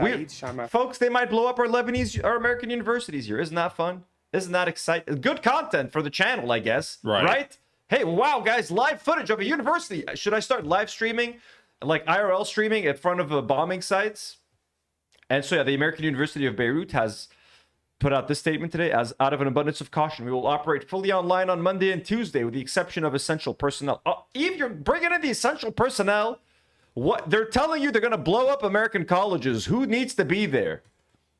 Folks, they might blow up our American universities here. Isn't that fun? Isn't that exciting? Good content for the channel, I guess. Right? Hey, wow, guys, live footage of a university. Should I start live streaming, like IRL streaming in front of bombing sites? And so, yeah, the American University of Beirut has put out this statement today: as out of an abundance of caution, we will operate fully online on Monday and Tuesday with the exception of essential personnel. Eve, you're bringing in the essential personnel? What? They're telling you they're going to blow up American colleges. Who needs to be there?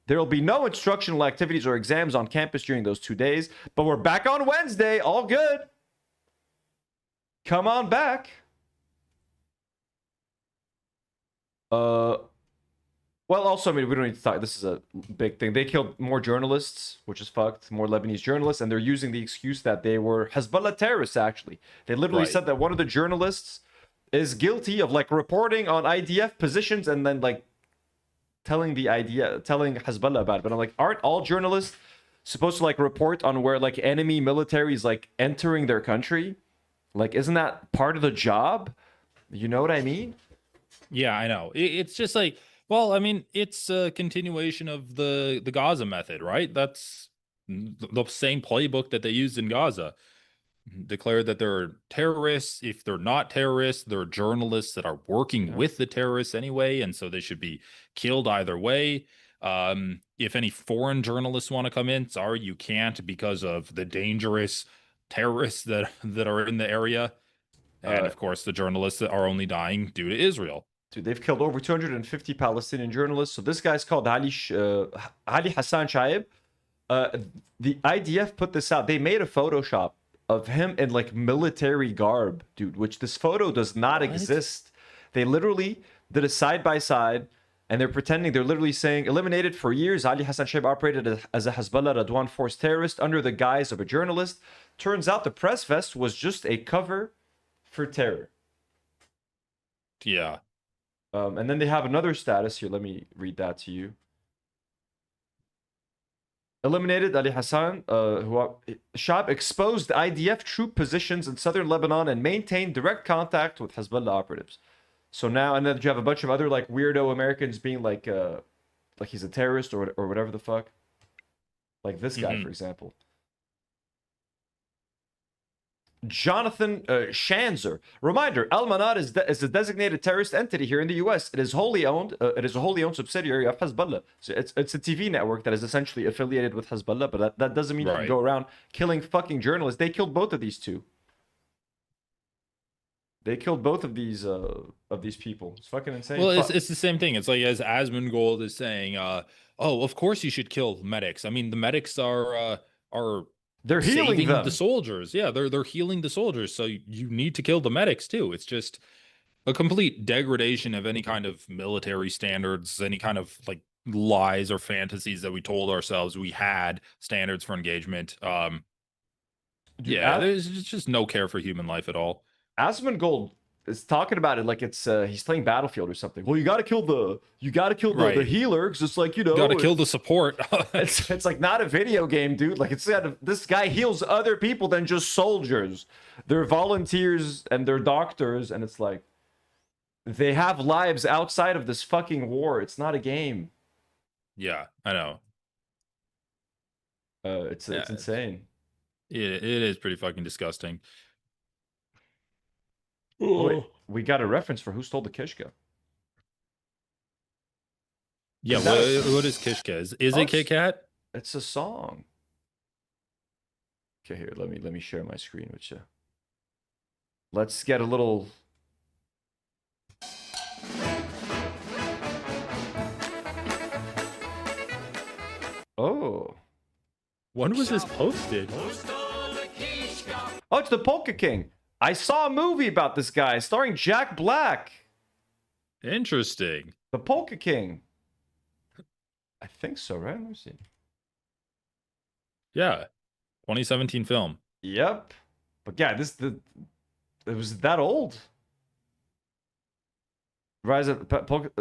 There will be no instructional activities or exams on campus during those 2 days, but we're back on Wednesday. All good. Come on back. Well, also, I mean, we don't need to talk. This is a big thing. They killed more journalists, which is fucked, more Lebanese journalists, and they're using the excuse that they were Hezbollah terrorists, actually. They literally said that one of the journalists is guilty of, like, reporting on IDF positions and then, like, telling Hezbollah about it. But I'm like, aren't all journalists supposed to, like, report on where, like, enemy military is, like, entering their country? Like, isn't that part of the job? You know what I mean? Yeah, I know. It's just like, well, I mean, it's a continuation of the Gaza method, right? That's the same playbook that they used in Gaza. Declare that they're terrorists. If they're not terrorists, they're journalists that are working with the terrorists anyway, and so they should be killed either way. If any foreign journalists want to come in, sorry, you can't because of the dangerous terrorists that are in the area. And of course, the journalists that are only dying due to Israel. Dude, they've killed over 250 Palestinian journalists. So this guy's called Ali Hassan Shaib. The IDF put this out. They made a Photoshop of him in, like, military garb, dude, which this photo does not exist. They literally did a side-by-side, and they're pretending, they're literally saying, eliminated for years, Ali Hassan Shaib operated as a Hezbollah Radwan Force terrorist under the guise of a journalist. Turns out the press vest was just a cover for terror. Yeah. And then they have another status here. Let me read that to you. Eliminated Ali Hassan, Shab exposed IDF troop positions in southern Lebanon and maintained direct contact with Hezbollah operatives. So now, and then you have a bunch of other, like, weirdo Americans being like he's a terrorist or whatever the fuck. Like this guy, for example. Jonathan Shanzer. Reminder: Al-Manad is a designated terrorist entity here in the U.S. It is wholly owned. It is a wholly owned subsidiary of Hezbollah. So it's a TV network that is essentially affiliated with Hezbollah, but that doesn't mean you can go around killing fucking journalists. They killed both of these two. They killed both of these people. It's fucking insane. Well, it's the same thing. It's like, as Asmongold is saying, oh, of course you should kill medics. I mean, the medics are they're healing them. The soldiers. Yeah, they're healing the soldiers. So you need to kill the medics too. It's just a complete degradation of any kind of military standards, any kind of, like, lies or fantasies that we told ourselves we had standards for engagement. There's just no care for human life at all. Asmongold is talking about it like it's he's playing Battlefield or something. Well, you got to kill the healer, because it's like, you know, got to kill the support. it's like not a video game, dude. Like, this guy heals other people than just soldiers. They're volunteers and they're doctors, and it's like they have lives outside of this fucking war. It's not a game. Yeah, I know. It's insane. It is pretty fucking disgusting. Oh, wait, we got a reference for who stole the Kishka. Yeah, what is Kishka? Is it Kit Kat? It's a song. Okay, here, let me share my screen with you. Let's get a little. Oh. When was this posted? Oh, it's the Polka King. I saw a movie about this guy starring Jack Black. Interesting. The Polka King. I think so, right? Let me see. Yeah. 2017 film. Yep. But yeah, it was that old. Rise of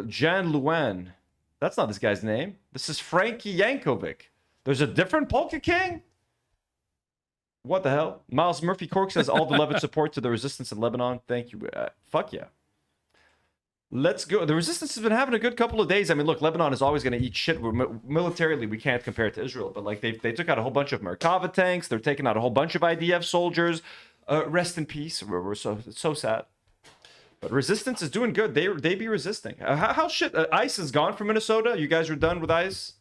Jan Luan. That's not this guy's name. This is Frankie Yankovic. There's a different Polka King? What the hell? Miles Murphy Cork says all beloved support to the resistance in Lebanon. Thank you. Fuck yeah. Let's go. The resistance has been having a good couple of days. I mean, look, Lebanon is always going to eat shit. Militarily, we can't compare it to Israel, but like they took out a whole bunch of Merkava tanks. They're taking out a whole bunch of IDF soldiers. Rest in peace. We're so sad. But resistance is doing good. They be resisting. How shit? ICE is gone from Minnesota. You guys are done with ICE?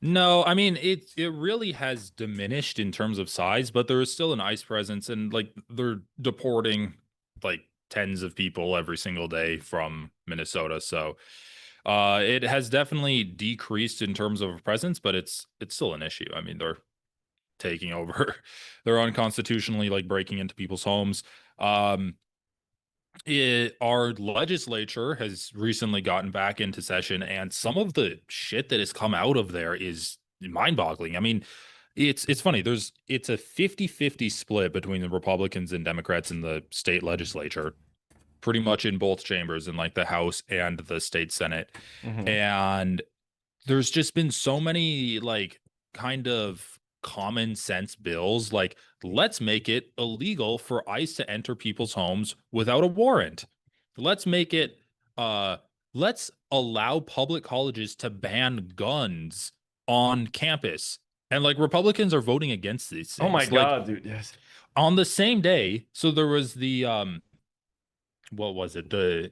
No, I mean it really has diminished in terms of size, but there is still an ICE presence, and like they're deporting like tens of people every single day from Minnesota. So it has definitely decreased in terms of presence, but it's still an issue. I mean, they're taking over. They're unconstitutionally like breaking into people's homes. Our legislature has recently gotten back into session, and some of the shit that has come out of there is mind-boggling. I mean, it's funny. It's a 50-50 split between the Republicans and Democrats in the state legislature, pretty much in both chambers, in like the House and the state Senate. And there's just been so many like kind of common sense bills, like let's make it illegal for ICE to enter people's homes without a warrant. Let's make it let's allow public colleges to ban guns on campus. And like Republicans are voting against these things. Oh my God, like, dude. Yes. On the same day, so there was the what was it? The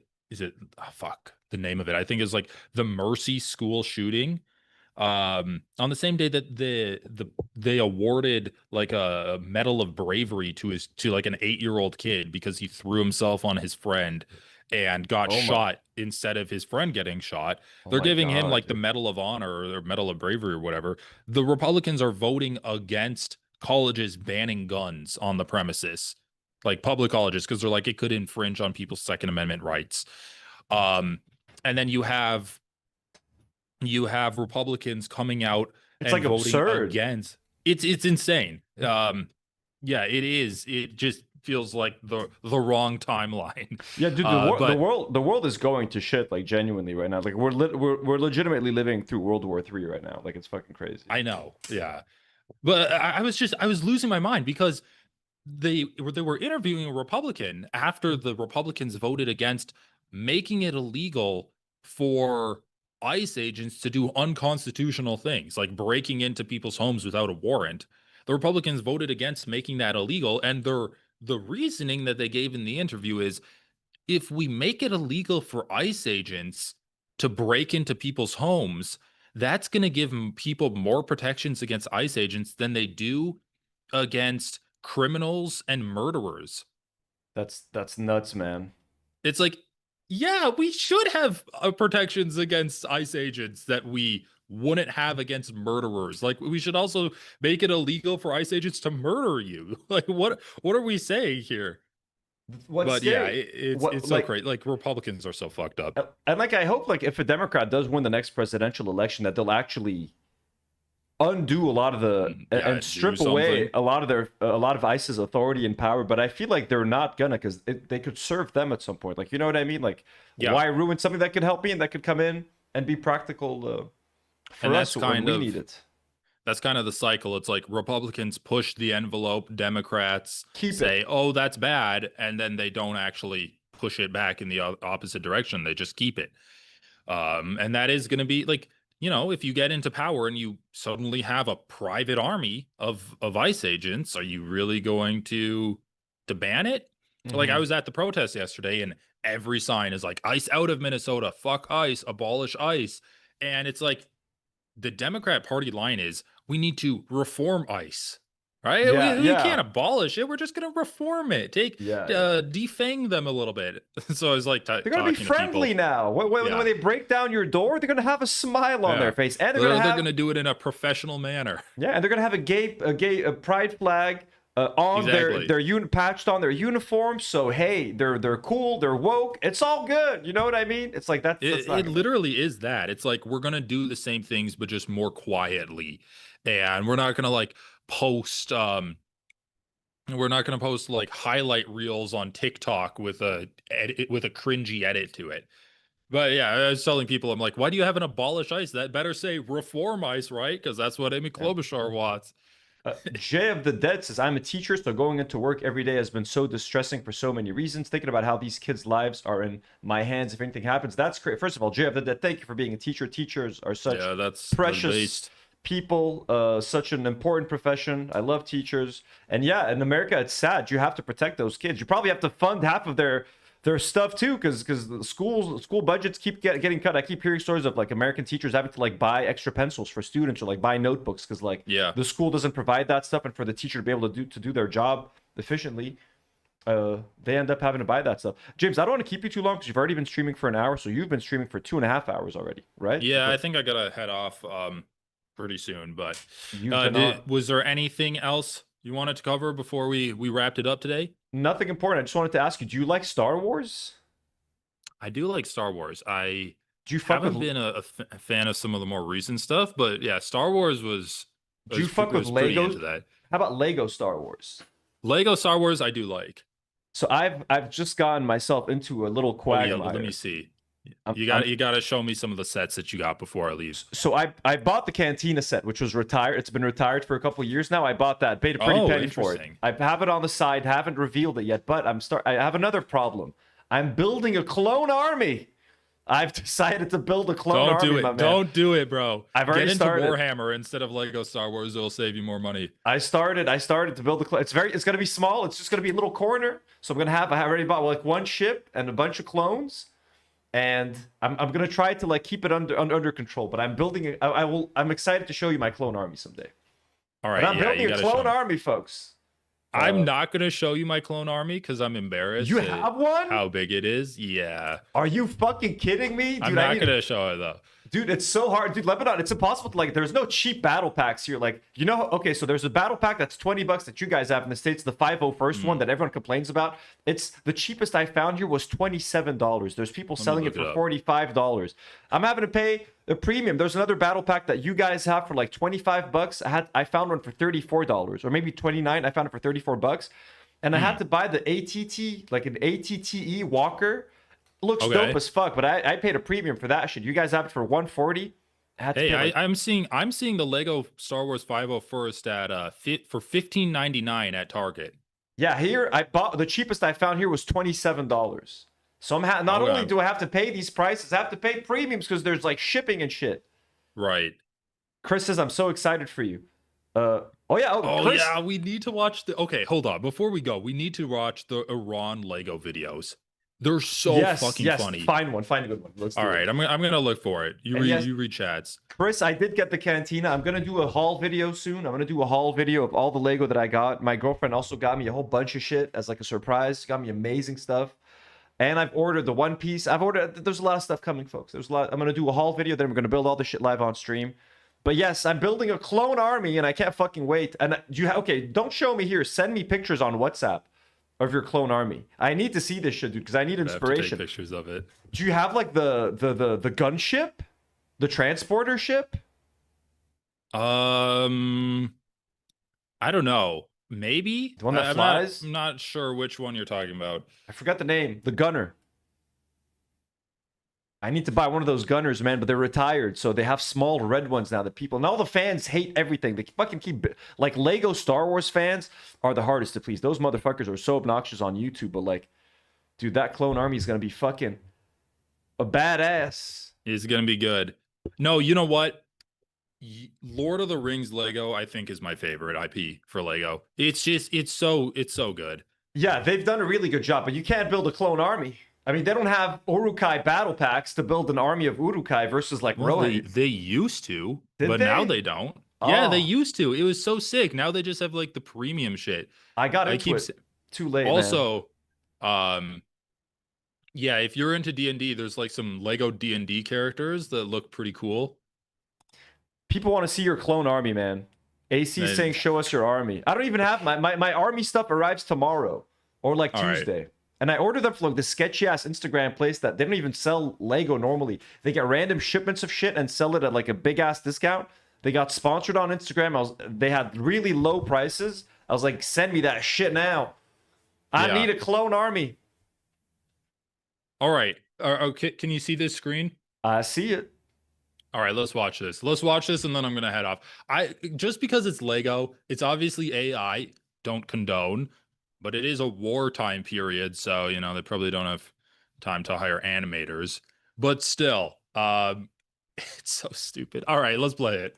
name of it. I think is like the Mercy School shooting. On the same day that they awarded like a medal of bravery to like an 8-year-old kid because he threw himself on his friend and got shot instead of his friend getting shot. They're giving him like the Medal of Honor or Medal of Bravery or whatever. The Republicans are voting against colleges banning guns on the premises, like public colleges, because they're like it could infringe on people's Second Amendment rights. And then you have Republicans coming out and like voting absurd. against. It's insane. Yeah, it is. It just feels like the wrong timeline. Yeah, dude, the world is going to shit like genuinely right now. Like we're legitimately living through World War III right now. Like it's fucking crazy. I know. Yeah. But I was losing my mind because they were interviewing a Republican after the Republicans voted against making it illegal for ICE agents to do unconstitutional things like breaking into people's homes without a warrant. The Republicans voted against making that illegal, and the reasoning that they gave in the interview is if we make it illegal for ICE agents to break into people's homes, that's going to give people more protections against ICE agents than they do against criminals and murderers. That's nuts, man. It's like, yeah, we should have protections against ICE agents that we wouldn't have against murderers. Like we should also make it illegal for ICE agents to murder you. Like what are we saying here? It's so crazy. Like Republicans are so fucked up. And like I hope like if a Democrat does win the next presidential election that they'll actually undo a lot of the and strip away a lot of ICE's authority and power, but I feel like they're not gonna, because they could serve them at some point. Like, you know what I mean? Like, why ruin something that could help me and that could come in and be practical for us when we need it? That's kind of the cycle. It's like Republicans push the envelope, Democrats say, "Oh, that's bad," and then they don't actually push it back in the opposite direction. They just keep it, and that is going to be like, you know, if you get into power and you suddenly have a private army of ICE agents, are you really going to ban it? Like I was at the protest yesterday and every sign is like ICE out of Minnesota, fuck ICE, abolish ICE. And it's like the Democrat Party line is we need to reform ICE. Right? Yeah, We yeah. can't abolish it. We're just going to reform it. Defang them a little bit. So I was like, they're going to be friendly now. When they break down your door, they're going to have a smile on their face, and they're going to do it in a professional manner. Yeah, and they're going to have a pride flag on their patched on their uniform. So hey, they're cool, they're woke. It's all good. You know what I mean? It's like that's it literally is that. It's like we're going to do the same things, but just more quietly, and we're not going to like post like highlight reels on TikTok with a cringy edit to it. But yeah, I was telling people, I'm like, why do you have an abolish ICE? That better say reform ICE, right? Because that's what Amy Klobuchar wants. Jay of the Dead says, I'm a teacher, so going into work every day has been so distressing for so many reasons. Thinking about how these kids' lives are in my hands if anything happens. That's great. First of all, Jay of the Dead, thank you for being a teacher. Teachers are such precious people, such an important profession. I love teachers. And yeah, in America, it's sad. You have to protect those kids. You probably have to fund half of their stuff too, because the school budgets keep getting cut. I keep hearing stories of like American teachers having to like buy extra pencils for students or like buy notebooks because like the school doesn't provide that stuff, and for the teacher to be able to do their job efficiently, they end up having to buy that stuff. James, I don't want to keep you too long because you've already been streaming for an hour, so you've been streaming for 2.5 hours already, right? Yeah, I think I gotta head off pretty soon. But was there anything else you wanted to cover before we wrapped it up today? Nothing important. I just wanted to ask you, do you like Star Wars? I do like Star Wars. I haven't been a fan of some of the more recent stuff, but yeah, Star Wars was. Do you fuck with Lego? How about Lego Star Wars? Lego Star Wars, I do like. So I've just gotten myself into a little quagmire. Let me see. You got to show me some of the sets that you got before I leave. So I bought the Cantina set, which was retired. It's been retired for a couple of years now. I bought that, paid a pretty penny for it. I have it on the side, haven't revealed it yet, but I have another problem. I'm building a clone army. I've decided to build a clone army. Don't do it, bro. I've already started. Get into Warhammer instead of Lego Star Wars. It'll save you more money. I started to build a clone. It's going to be small. It's just going to be a little corner. So I have already bought like one ship and a bunch of clones. And I'm gonna try to like keep it under control, but I'm building. I'm excited to show you my clone army someday. All right, but I'm building a clone army, folks. I'm not gonna show you my clone army because I'm embarrassed. You have one? How big it is? Yeah. Are you fucking kidding me, dude? I'm not gonna show it though. Dude, it's so hard. Dude, Lebanon, it's impossible to like, there's no cheap battle packs here. Like, you know, okay, so there's a battle pack that's $20 that you guys have in the States, the 501st one that everyone complains about. It's the cheapest I found here was $27. There's people selling it for $45. I'm having to pay a premium. There's another battle pack that you guys have for like $25. I found one for $34 or maybe $29. I found it for $34. And I had to buy the ATT, like an ATTE Walker. Looks dope as fuck, but I paid a premium for that shit. You guys have it for $140. Hey, I'm seeing the Lego Star Wars 501st at for $15.99 at Target. Yeah, here I bought the cheapest I found here was $27. So I'm not only do I have to pay these prices, I have to pay premiums because there's like shipping and shit. Right. Chris says I'm so excited for you. Chris, yeah, we need to watch the. Okay, hold on. Before we go, we need to watch the Iran Lego videos. They're so fucking funny. Find a good one. All right, I'm gonna look for it. You read chats. Chris, I did get the Cantina. I'm gonna do a haul video soon. I'm gonna do a haul video of all the Lego that I got. My girlfriend also got me a whole bunch of shit as like a surprise. She got me amazing stuff. And I've ordered the One Piece. There's a lot of stuff coming, folks. There's a lot. I'm gonna do a haul video. Then we're gonna build all the shit live on stream. But yes, I'm building a clone army, and I can't fucking wait. And don't show me here. Send me pictures on WhatsApp of your clone army. I need to see this shit, dude, because I need inspiration. I have to take pictures of it. Do you have like the gunship, the transporter ship? I don't know. Maybe the one that flies. I'm not sure which one you're talking about. I forgot the name. The gunner. I need to buy one of those gunners, man, but they're retired, so they have small red ones now that people... And all the fans hate everything. They fucking keep... Like, Lego Star Wars fans are the hardest to please. Those motherfuckers are so obnoxious on YouTube, but, like, dude, that clone army is going to be fucking a badass. It's going to be good. No, you know what? Lord of the Rings Lego, I think, is my favorite IP for Lego. It's so good. Yeah, they've done a really good job, but you can't build a clone army. I mean, they don't have Urukai battle packs to build an army of Urukai versus like Well, Rohit. they used to, Did but now they? they don't. Yeah, they Oh. used to. It was so sick. Now they just have like the premium shit. I got I into keep it too late, man. also, yeah, if you're into D&D, there's like some Lego D&D characters that look pretty cool. People want to see your clone army, man. AC Man. saying, show us your army. I don't even have my army stuff arrives tomorrow or like All right. Tuesday. And I ordered them from like the sketchy ass Instagram place that they don't even sell Lego normally. They get random shipments of shit and sell it at like a big ass discount. They got sponsored on Instagram. They had really low prices. I was like, send me that shit now. I Yeah. need a clone army. All right. Okay, can you see this screen? I see it. All right, let's watch this. Let's watch this, and then I'm gonna head off. Just because it's Lego, it's obviously AI. Don't condone, but it is a wartime period, so you know they probably don't have time to hire animators. But still, it's so stupid. All right, let's play it.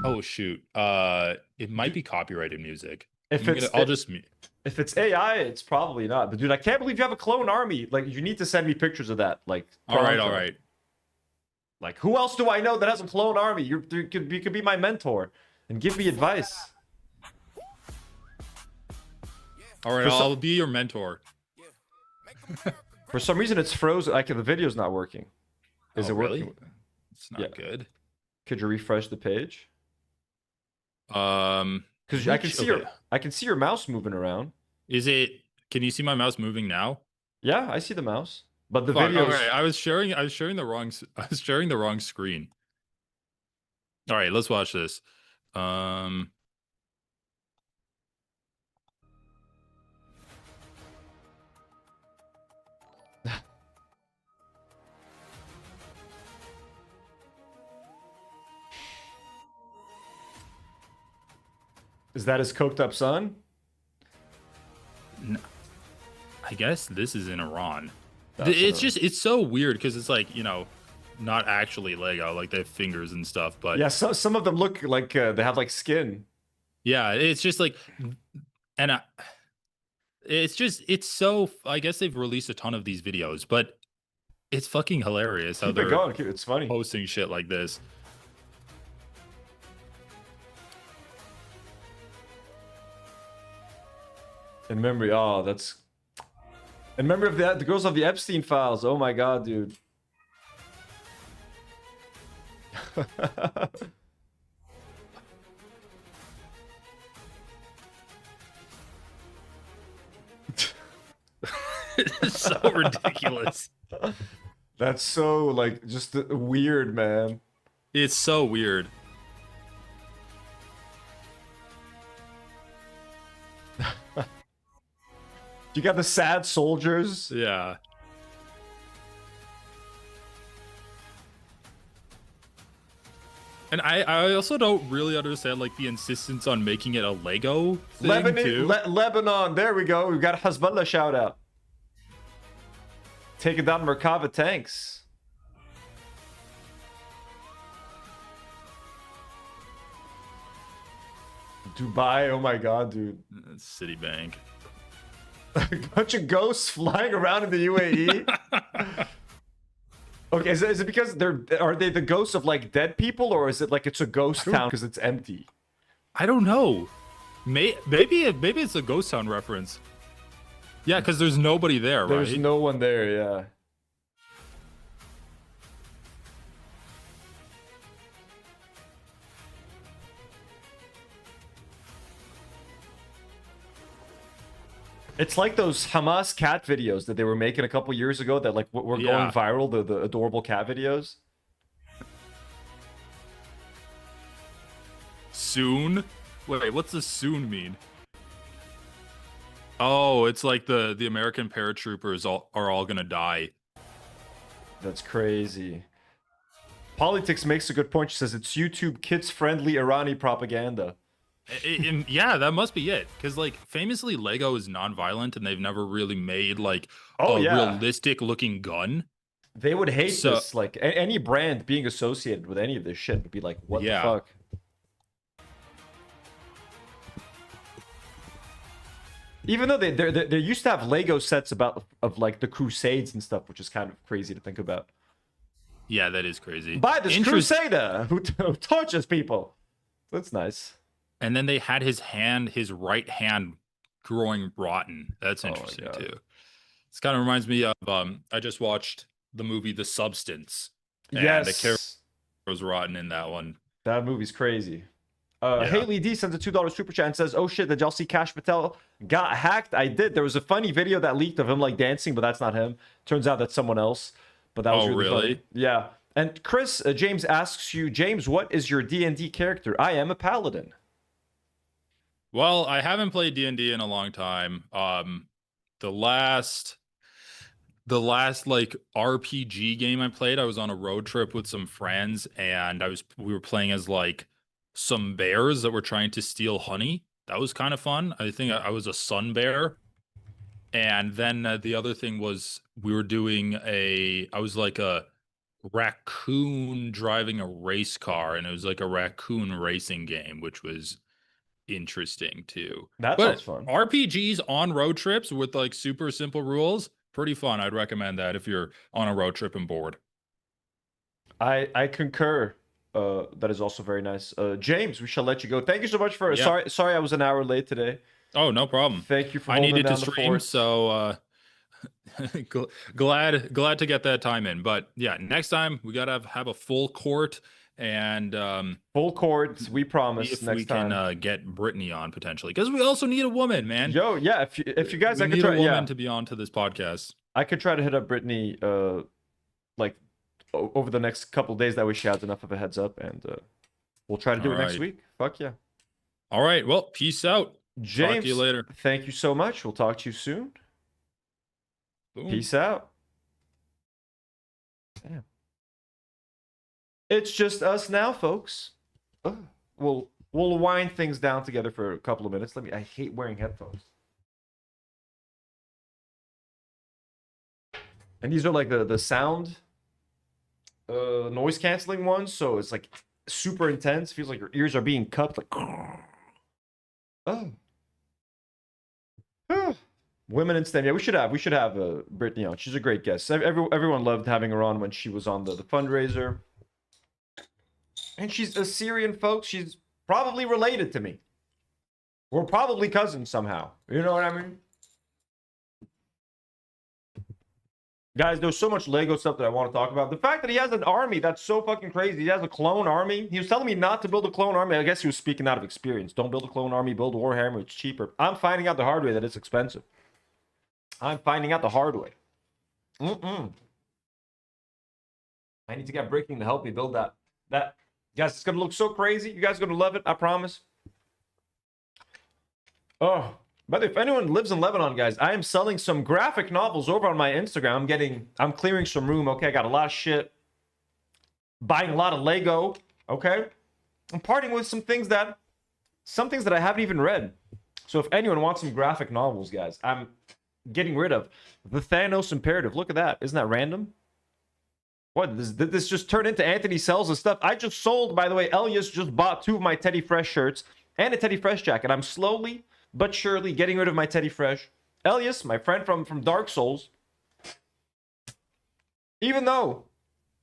Oh shoot, it might be copyrighted music. If it's AI, it's probably not. But dude, I can't believe you have a clone army. Like, you need to send me pictures of that. Like, all right. Like, who else do I know that has a clone army? You could be my mentor and give me advice. All right, I'll be your mentor. For some reason, it's frozen. The video's not working. Is it really? working? It's not good. Could you refresh the page? Because I can see your mouse moving around. Can you see my mouse moving now? Yeah, I see the mouse. But the Fuck, video. all right, I was sharing the wrong screen. All right, let's watch this. Is that his coked up son? No, I guess this is in Iran. That's It's so weird because it's like, you know, not actually Lego, like they have fingers and stuff, but yeah, some of them look like they have like skin. Yeah, it's just like, and it's so, I guess they've released a ton of these videos, but it's fucking hilarious how Keep it going. It's funny. Posting shit like this. In memory, in memory of the girls of the Epstein files. Oh my god, dude. It's so ridiculous. That's so like just weird, man. It's so weird. You got the sad soldiers. Yeah. And I also don't really understand like the insistence on making it a Lego thing too. Lebanon. There we go. We've got a Hezbollah shout out. Taking down Merkava tanks. Dubai. Oh my god, dude. Citibank. A bunch of ghosts flying around in the UAE. Okay, is it because are they the ghosts of like dead people, or is it like it's a ghost town because it's empty? I don't know. Maybe it's a ghost town reference. Yeah, because there's nobody there, right? There's no one there. Yeah. It's like those Hamas cat videos that they were making a couple years ago that like were going viral, the adorable cat videos. Soon? Wait, what's the soon mean? Oh, it's like the American paratroopers are all gonna die. That's crazy. Politics makes a good point. She says it's YouTube kids-friendly Irani propaganda. Yeah, that must be it. Because like famously, Lego is non-violent, and they've never really made like realistic-looking gun. They would hate this. Like any brand being associated with any of this shit would be like, what the fuck? Even though they used to have Lego sets of like the Crusades and stuff, which is kind of crazy to think about. Yeah, that is crazy. By this Crusader who tortures people. That's nice. And then they had his right hand growing rotten. That's interesting too. This kind of reminds me of I just watched the movie The Substance. And the character was rotten in that one. That movie's crazy. Haley D sends a $2 super chat and says, "Oh shit, did y'all see Cash Patel got hacked?" I did. There was a funny video that leaked of him like dancing, but that's not him. Turns out that's someone else. But that was really funny. Yeah. And Chris James asks you, James, what is your D&D character? I am a paladin. Well, I haven't played D&D in a long time. The last like RPG game I played, I was on a road trip with some friends, and we were playing as like some bears that were trying to steal honey. That was kind of fun. I think I was a sun bear. And then the other thing was I was like a raccoon driving a race car, and it was like a raccoon racing game, which was interesting too. That sounds fun. RPGs on road trips with like super simple rules, pretty fun. I'd recommend that if you're on a road trip and bored. I concur. That is also very nice. James, we shall let you go. Thank you so much for sorry I was an hour late today. Oh, no problem. Thank you for I holding needed down to the stream, fort. so glad to get that time in. But yeah, next time we gotta have a full court and full court. We promise. If next we time can get Brittany on potentially, because we also need a woman, man. Yo, yeah. If you guys, we I could need try a woman to be on to this podcast. I could try to hit up Brittany like over the next couple of days. That way she has enough of a heads up, and we'll try to do it next week. Fuck yeah. All right. Well, peace out. James, talk to you later. Thank you so much. We'll talk to you soon. Boom. Peace out. Damn. It's just us now, folks. We'll wind things down together for a couple of minutes. I hate wearing headphones. And these are like the sound noise canceling ones, so it's like super intense. Feels like your ears are being cupped like Women in STEM. Yeah, we should have Brittany on. She's a great guest. Everyone loved having her on when she was on the fundraiser. And she's Assyrian, folks. She's probably related to me. We're probably cousins somehow. You know what I mean? Guys, there's so much Lego stuff that I want to talk about. The fact that he has an army, that's so fucking crazy. He has a clone army. He was telling me not to build a clone army. I guess he was speaking out of experience. Don't build a clone army, build Warhammer. It's cheaper. I'm finding out the hard way that it's expensive. I'm finding out the hard way. I need to get Breaking to help me build that. Guys, it's going to look so crazy. You guys are going to love it. I promise. Oh, by the way, if anyone lives in Lebanon, guys, I am selling some graphic novels over on my Instagram. I'm clearing some room. Okay, I got a lot of shit. Buying a lot of Lego. Okay, I'm parting with some things that I haven't even read. So if anyone wants some graphic novels, guys, I'm getting rid of the Thanos Imperative. Look at that. Isn't that random? What, did this just turn into Anthony sells and stuff? I just sold, by the way, Elias just bought 2 of my Teddy Fresh shirts and a Teddy Fresh jacket. I'm slowly but surely getting rid of my Teddy Fresh. Elias, my friend from Dark Souls, even though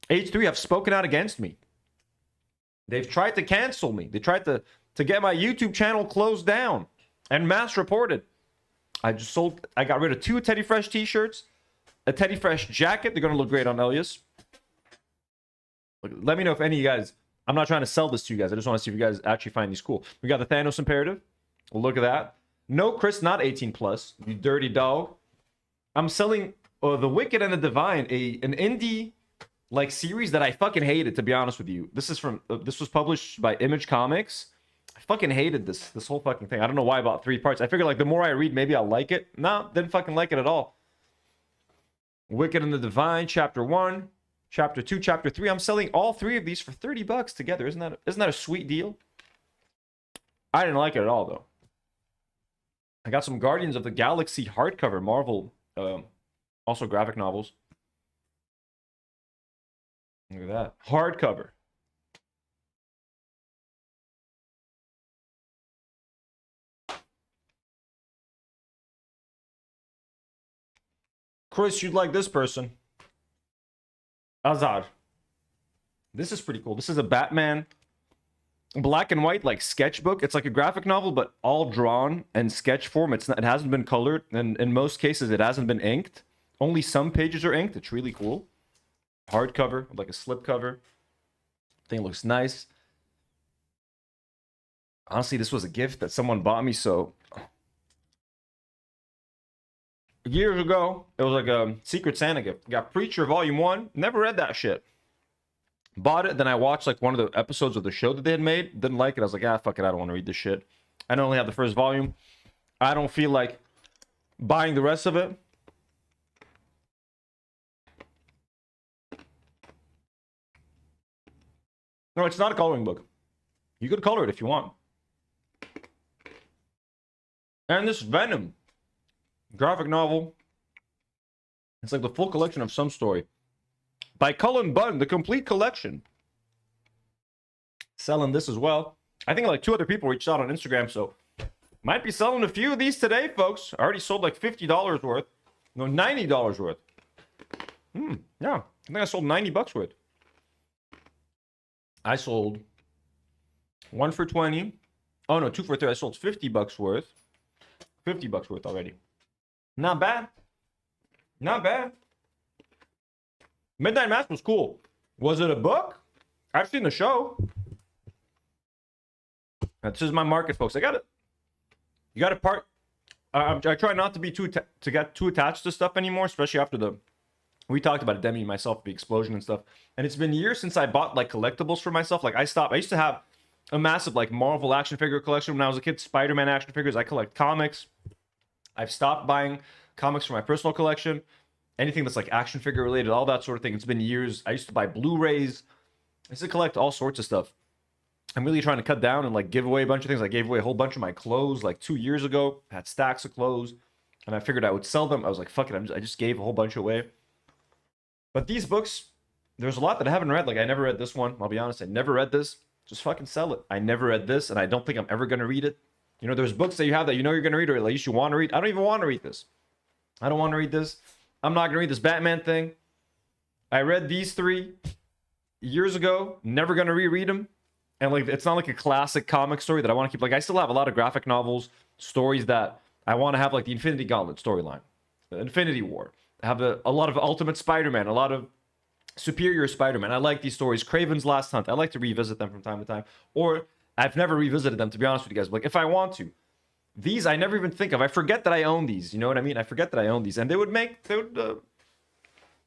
H3 have spoken out against me, they've tried to cancel me. They tried to get my YouTube channel closed down and mass reported. I got rid of 2 Teddy Fresh t-shirts, a Teddy Fresh jacket. They're going to look great on Elias. Let me know if any of you guys, I'm not trying to sell this to you guys. I just want to see if you guys actually find these cool. We got the Thanos Imperative. Look at that. No, Chris, not 18 plus. You dirty dog. I'm selling The Wicked and the Divine, an indie like series that I fucking hated, to be honest with you. This was published by Image Comics. I fucking hated this whole fucking thing. I don't know why I bought 3 parts. I figured like the more I read, maybe I'll like it. No, didn't fucking like it at all. Wicked and the Divine, Chapter 1, Chapter 2, Chapter 3. I'm selling all 3 of these for $30 together. Isn't that a sweet deal? I didn't like it at all, though. I got some Guardians of the Galaxy hardcover, Marvel, also graphic novels. Look at that. Hardcover. Chris, you'd like this person. Azar. This is pretty cool. This is a Batman black and white like sketchbook. It's like a graphic novel, but all drawn and sketch form. It hasn't been colored, and in most cases it hasn't been inked. Only some pages are inked. It's really cool. Hardcover, like a slip cover. Thing looks nice. Honestly, this was a gift that someone bought me, so years ago, it was like a Secret Santa gift. Got Preacher Volume 1. Never read that shit. Bought it, then I watched like one of the episodes of the show that they had made. Didn't like it. I was like, ah, fuck it, I don't want to read this shit. I only have the first volume. I don't feel like buying the rest of it. No, it's not a coloring book. You could color it if you want. And this Venom graphic novel. It's like the full collection of some story. By Cullen Bunn, the complete collection. Selling this as well. I think like 2 other people reached out on Instagram, so might be selling a few of these today, folks. I already sold like $50 worth. No, $90 worth. Yeah, I think I sold $90 worth. I sold 1 for 20. Oh no, 2 for 30. I sold $50 worth. $50 worth already. Not bad. Not bad. Midnight Mass was cool. Was it a book? I've seen the show. This is my market, folks. I got it. You got to part. I try not to be to get too attached to stuff anymore, especially after the. We talked about it, Demi, myself, the explosion and stuff. And it's been years since I bought like collectibles for myself. Like I stopped. I used to have a massive like Marvel action figure collection when I was a kid. Spider-Man action figures. I collect comics. I've stopped buying comics for my personal collection. Anything that's like action figure related, all that sort of thing. It's been years. I used to buy Blu-rays. I used to collect all sorts of stuff. I'm really trying to cut down and like give away a bunch of things. I gave away a whole bunch of my clothes like 2 years ago. I had stacks of clothes, and I figured I would sell them. I was like, fuck it. I just gave a whole bunch away. But these books, there's a lot that I haven't read. Like I never read this one. I'll be honest. I never read this. Just fucking sell it. I never read this, and I don't think I'm ever going to read it. You know, there's books that you have that you know you're going to read, or at least you want to read. I don't even want to read this. I don't want to read this. I'm not going to read this Batman thing. I read these 3 years ago. Never going to reread them. And like, it's not like a classic comic story that I want to keep. Like, I still have a lot of graphic novels, stories that I want to have, like the Infinity Gauntlet storyline, the Infinity War. I have a lot of Ultimate Spider-Man, a lot of Superior Spider-Man. I like these stories. Kraven's Last Hunt. I like to revisit them from time to time. Or I've never revisited them, to be honest with you guys. But like, if I want to. These I never even think of. I forget that I own these. You know what I mean? I forget that I own these. And they would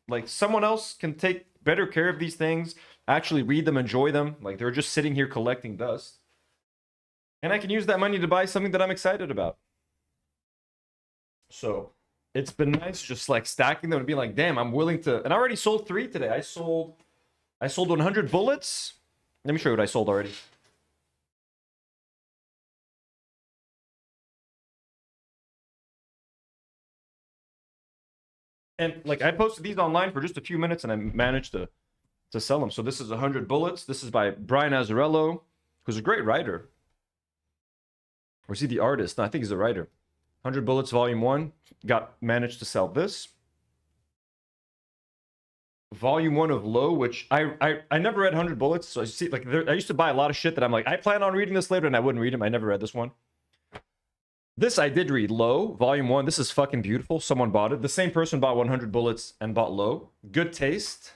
like someone else can take better care of these things, actually read them, enjoy them. Like they're just sitting here collecting dust. And I can use that money to buy something that I'm excited about. So it's been nice just like stacking them and being like, damn, I'm willing to. And I already sold 3 today. I sold 100 bullets. Let me show you what I sold already. And like I posted these online for just a few minutes, and I managed to sell them. So this is 100 bullets. This is by Brian Azzarello, who's a great writer. Or is he the artist? No, I think he's a writer. 100 bullets, volume 1. Managed to sell this. Volume 1 of Low, which I never read 100 bullets. So I see, like I used to buy a lot of shit that I'm like, I plan on reading this later, and I wouldn't read them. I never read this one. This I did read. Low, volume 1. This is fucking beautiful. Someone bought it. The same person bought 100 bullets and bought Low. Good taste.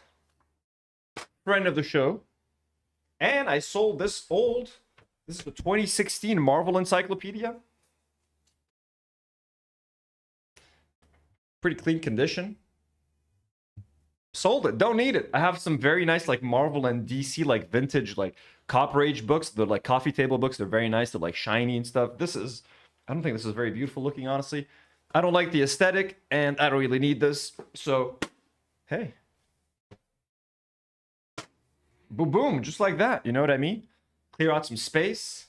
Friend of the show. And I sold this old. This is the 2016 Marvel Encyclopedia. Pretty clean condition. Sold it. Don't need it. I have some very nice like Marvel and DC like vintage like Copper Age books. They're like coffee table books. They're very nice. They're like shiny and stuff. I don't think this is very beautiful looking, honestly. I don't like the aesthetic, and I don't really need this. So, hey. Boom, boom, just like that. You know what I mean? Clear out some space.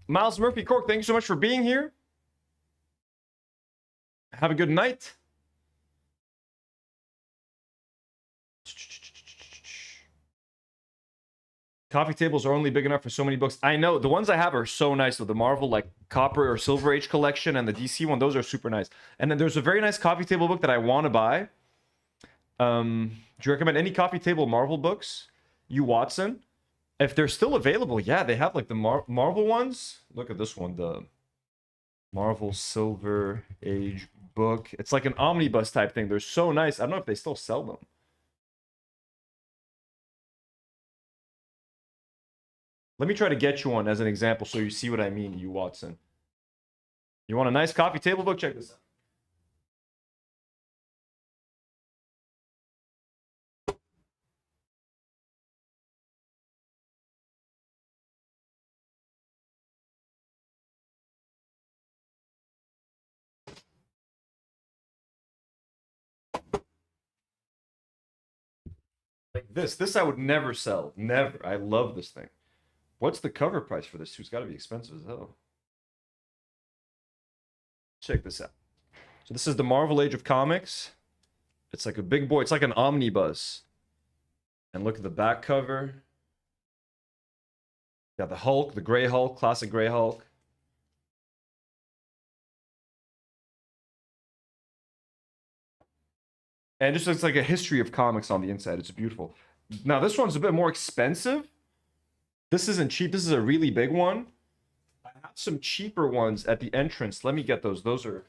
Miles Murphy Cork, thank you so much for being here. Have a good night. Coffee tables are only big enough for so many books. I know. The ones I have are so nice, though. The Marvel, like, Copper or Silver Age collection and the DC one, those are super nice. And then there's a very nice coffee table book that I want to buy. Do you recommend any coffee table Marvel books? You Watson? If they're still available, yeah, they have, like, the Marvel ones. Look at this one, the Marvel Silver Age book. It's like an omnibus type thing. They're so nice. I don't know if they still sell them. Let me try to get you one as an example so you see what I mean, you Watson. You want a nice coffee table book? Check this out. Like this I would never sell. Never. I love this thing. What's the cover price for this too? It's got to be expensive as hell. Check this out. So this is the Marvel Age of Comics. It's like a big boy. It's like an omnibus. And look at the back cover. Got the Hulk, the Gray Hulk, classic Gray Hulk. And just looks like a history of comics on the inside. It's beautiful. Now this one's a bit more expensive. This isn't cheap. This is a really big one. I have some cheaper ones at the entrance. Let me get those. Those are...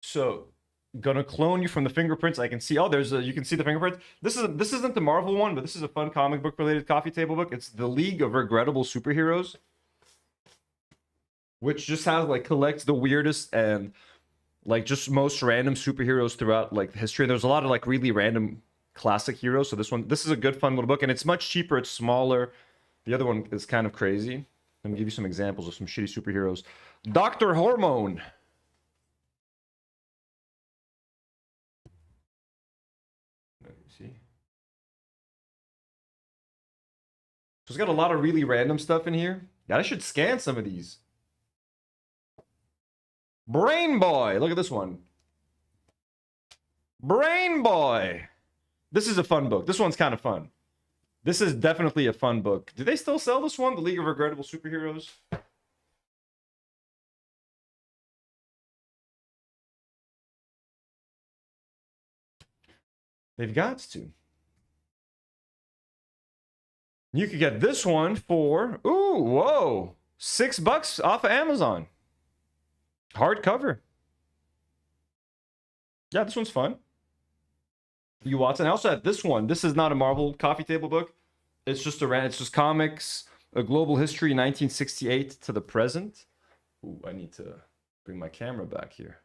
So, gonna clone you from the fingerprints. I can see. Oh, there's a. You can see the fingerprints. This isn't the Marvel one, but this is a fun comic book related coffee table book. It's the League of Regrettable Superheroes, which just has like collects the weirdest and like just most random superheroes throughout like history. There's a lot of like really random classic heroes. So this is a good fun little book, and it's much cheaper. It's smaller. The other one is kind of crazy. Let me give you some examples of some shitty superheroes. Dr. Hormone. See? So it's got a lot of really random stuff in here. Yeah, I should scan some of these. Brain Boy. Look at this one. Brain Boy. This is a fun book. This one's kind of fun. This is definitely a fun book. Do they still sell this one? The League of Regrettable Superheroes? They've got to. You could get this one for, ooh, whoa, $6 off of Amazon. Hardcover. Yeah, this one's fun. You Watson. I also have this one. This is not a Marvel coffee table book. It's just comics, a global history, 1968 to the present. Ooh, I need to bring my camera back here.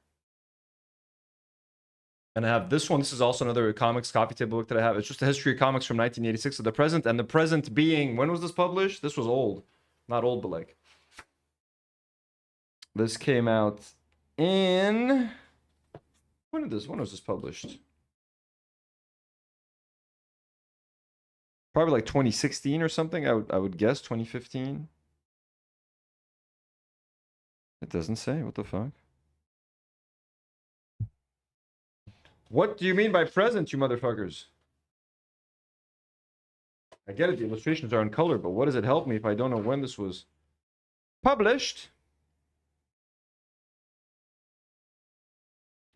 And I have this one. This is also another comics coffee table book that I have. It's just a history of comics from 1986 to the present. And the present being, when was this published? This was old. Not old, but like. This came out in... When was this published? Probably like 2016 or something. I would guess 2015. It doesn't say. What the fuck? What do you mean by present, you motherfuckers? I get it, the illustrations are in color, but what does it help me if I don't know when this was published?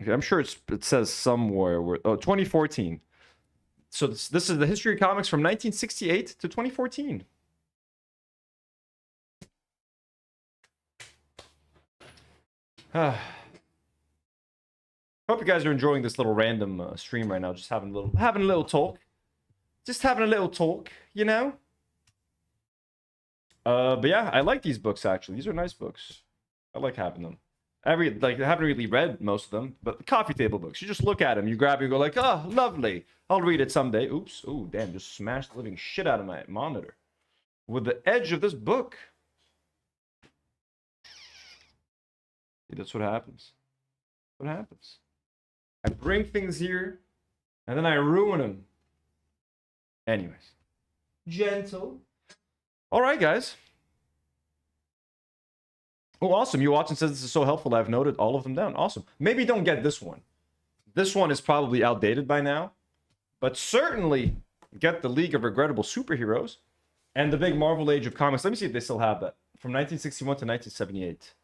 Okay, I'm sure it says somewhere where... Oh, 2014. So this is the history of comics from 1968 to 2014. Hope you guys are enjoying this little random stream right now. Just having a little talk. Just having a little talk, you know? But yeah, I like these books actually. These are nice books. I like having them. I haven't really read most of them, but the coffee table books. You just look at them, you grab it, and go like, oh, lovely. I'll read it someday. Oops. Oh, damn, just smashed the living shit out of my monitor with the edge of this book. See, that's what happens. What happens? I bring things here, and then I ruin them. Anyways. Gentle. All right, guys. Oh, awesome. You Watson says this is so helpful. I've noted all of them down. Awesome. Maybe don't get this one. This one is probably outdated by now. But certainly get the League of Regrettable Superheroes and the big Marvel Age of Comics. Let me see if they still have that. From 1961 to 1978.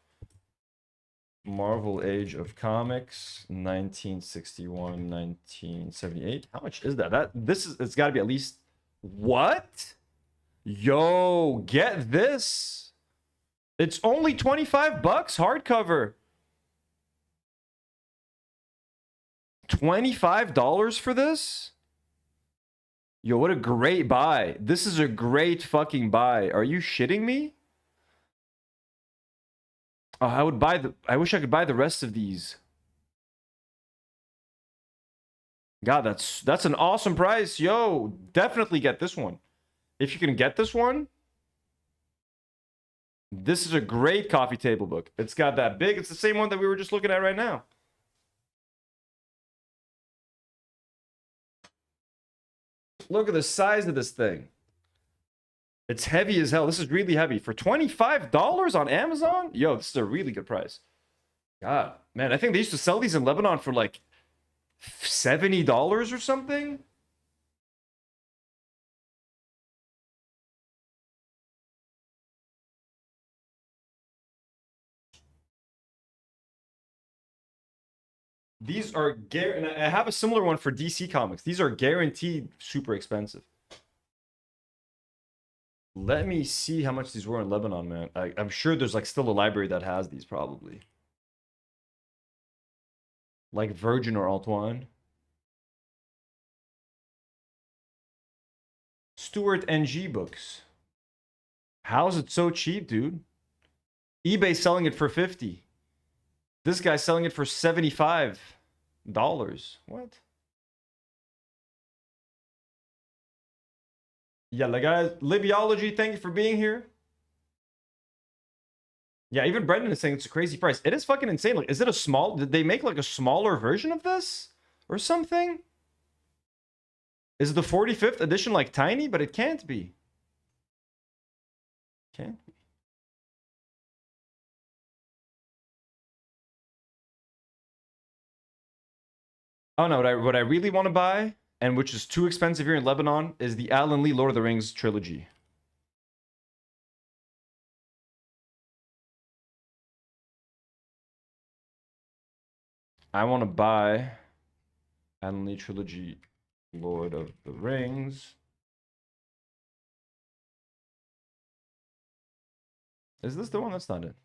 Marvel Age of Comics, 1961, 1978. How much is that? It's got to be at least... What? Yo, get this. It's only $25 hardcover. $25 for this? Yo, what a great buy. This is a great fucking buy. Are you shitting me? Oh, I wish I could buy the rest of these. God, that's an awesome price. Yo, definitely get this one. If you can get this one, this is a great coffee table book. It's got that big. It's the same one that we were just looking at right now. Look at the size of this thing. It's heavy as hell. This is really heavy. For $25 on Amazon? Yo, this is a really good price. God, man, I think they used to sell these in Lebanon for like $70 or something. These are and I have a similar one for DC Comics. These are guaranteed super expensive. Let me see how much these were in Lebanon, man. I'm sure there's like still a library that has these probably. Like Virgin or Antoine. Stuart NG books. How's it so cheap, dude? eBay selling it for $50. This guy's selling it for $75. What? Yeah, like guys, Libiology, thank you for being here. Yeah, even Brendan is saying it's a crazy price. It is fucking insane. Like, is it a small? Did they make like a smaller version of this or something? Is the 45th edition like tiny? But it can't be. Can't be. Oh no, what I really want to buy, and which is too expensive here in Lebanon, is the Alan Lee Lord of the Rings trilogy. I want to buy Alan Lee trilogy, Lord of the Rings. Is this the one? That's not it.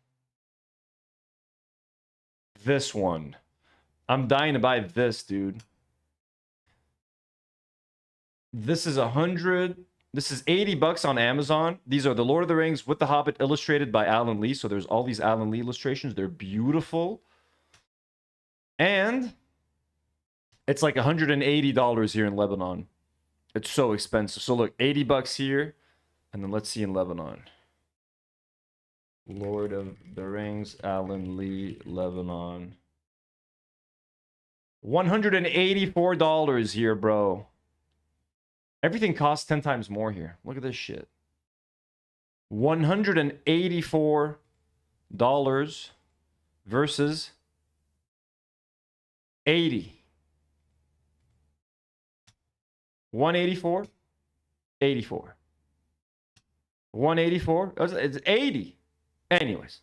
This one. I'm dying to buy this, dude. This is This is $80 on Amazon. These are the Lord of the Rings with the Hobbit illustrated by Alan Lee. So there's all these Alan Lee illustrations. They're beautiful. And it's like $180 here in Lebanon. It's so expensive. So look, $80 here. And then let's see in Lebanon. Lord of the Rings, Alan Lee, Lebanon. $184 here, bro. Everything costs 10 times more here. Look at this shit. $184 versus 80. 184, 84. 184, it's 80. Anyways,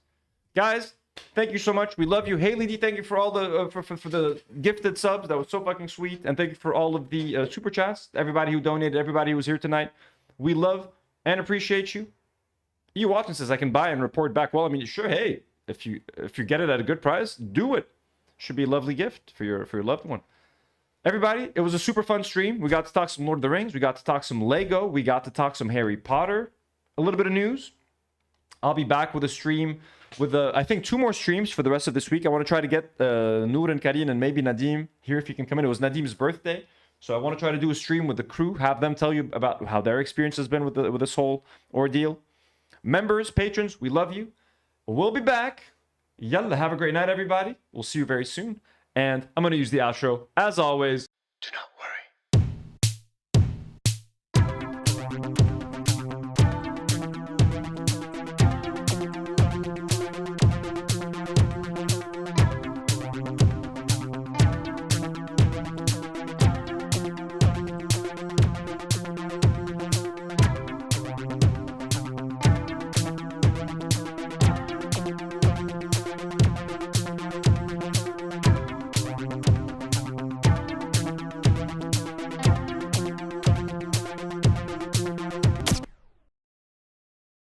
guys, thank you so much. We love you. Haley D, thank you for all the for the gifted subs. That was so fucking sweet. And thank you for all of the super chats. Everybody who donated, everybody who was here tonight. We love and appreciate you. You Watson says I can buy and report back. Well, I mean, sure. Hey, if you get it at a good price, do it. Should be a lovely gift for your loved one. Everybody, it was a super fun stream. We got to talk some Lord of the Rings. We got to talk some Lego. We got to talk some Harry Potter. A little bit of news. I'll be back with a stream with I think 2 more streams for the rest of this week. I want to try to get Nour and Karine and maybe Nadim here if you can come in. It was Nadim's birthday, so I want to try to do a stream with the crew, have them tell you about how their experience has been with this whole ordeal. Members, patrons, we love you. We'll be back. Yalla, have a great night, everybody. We'll see you very soon. And I'm going to use the outro, as always. Do not worry.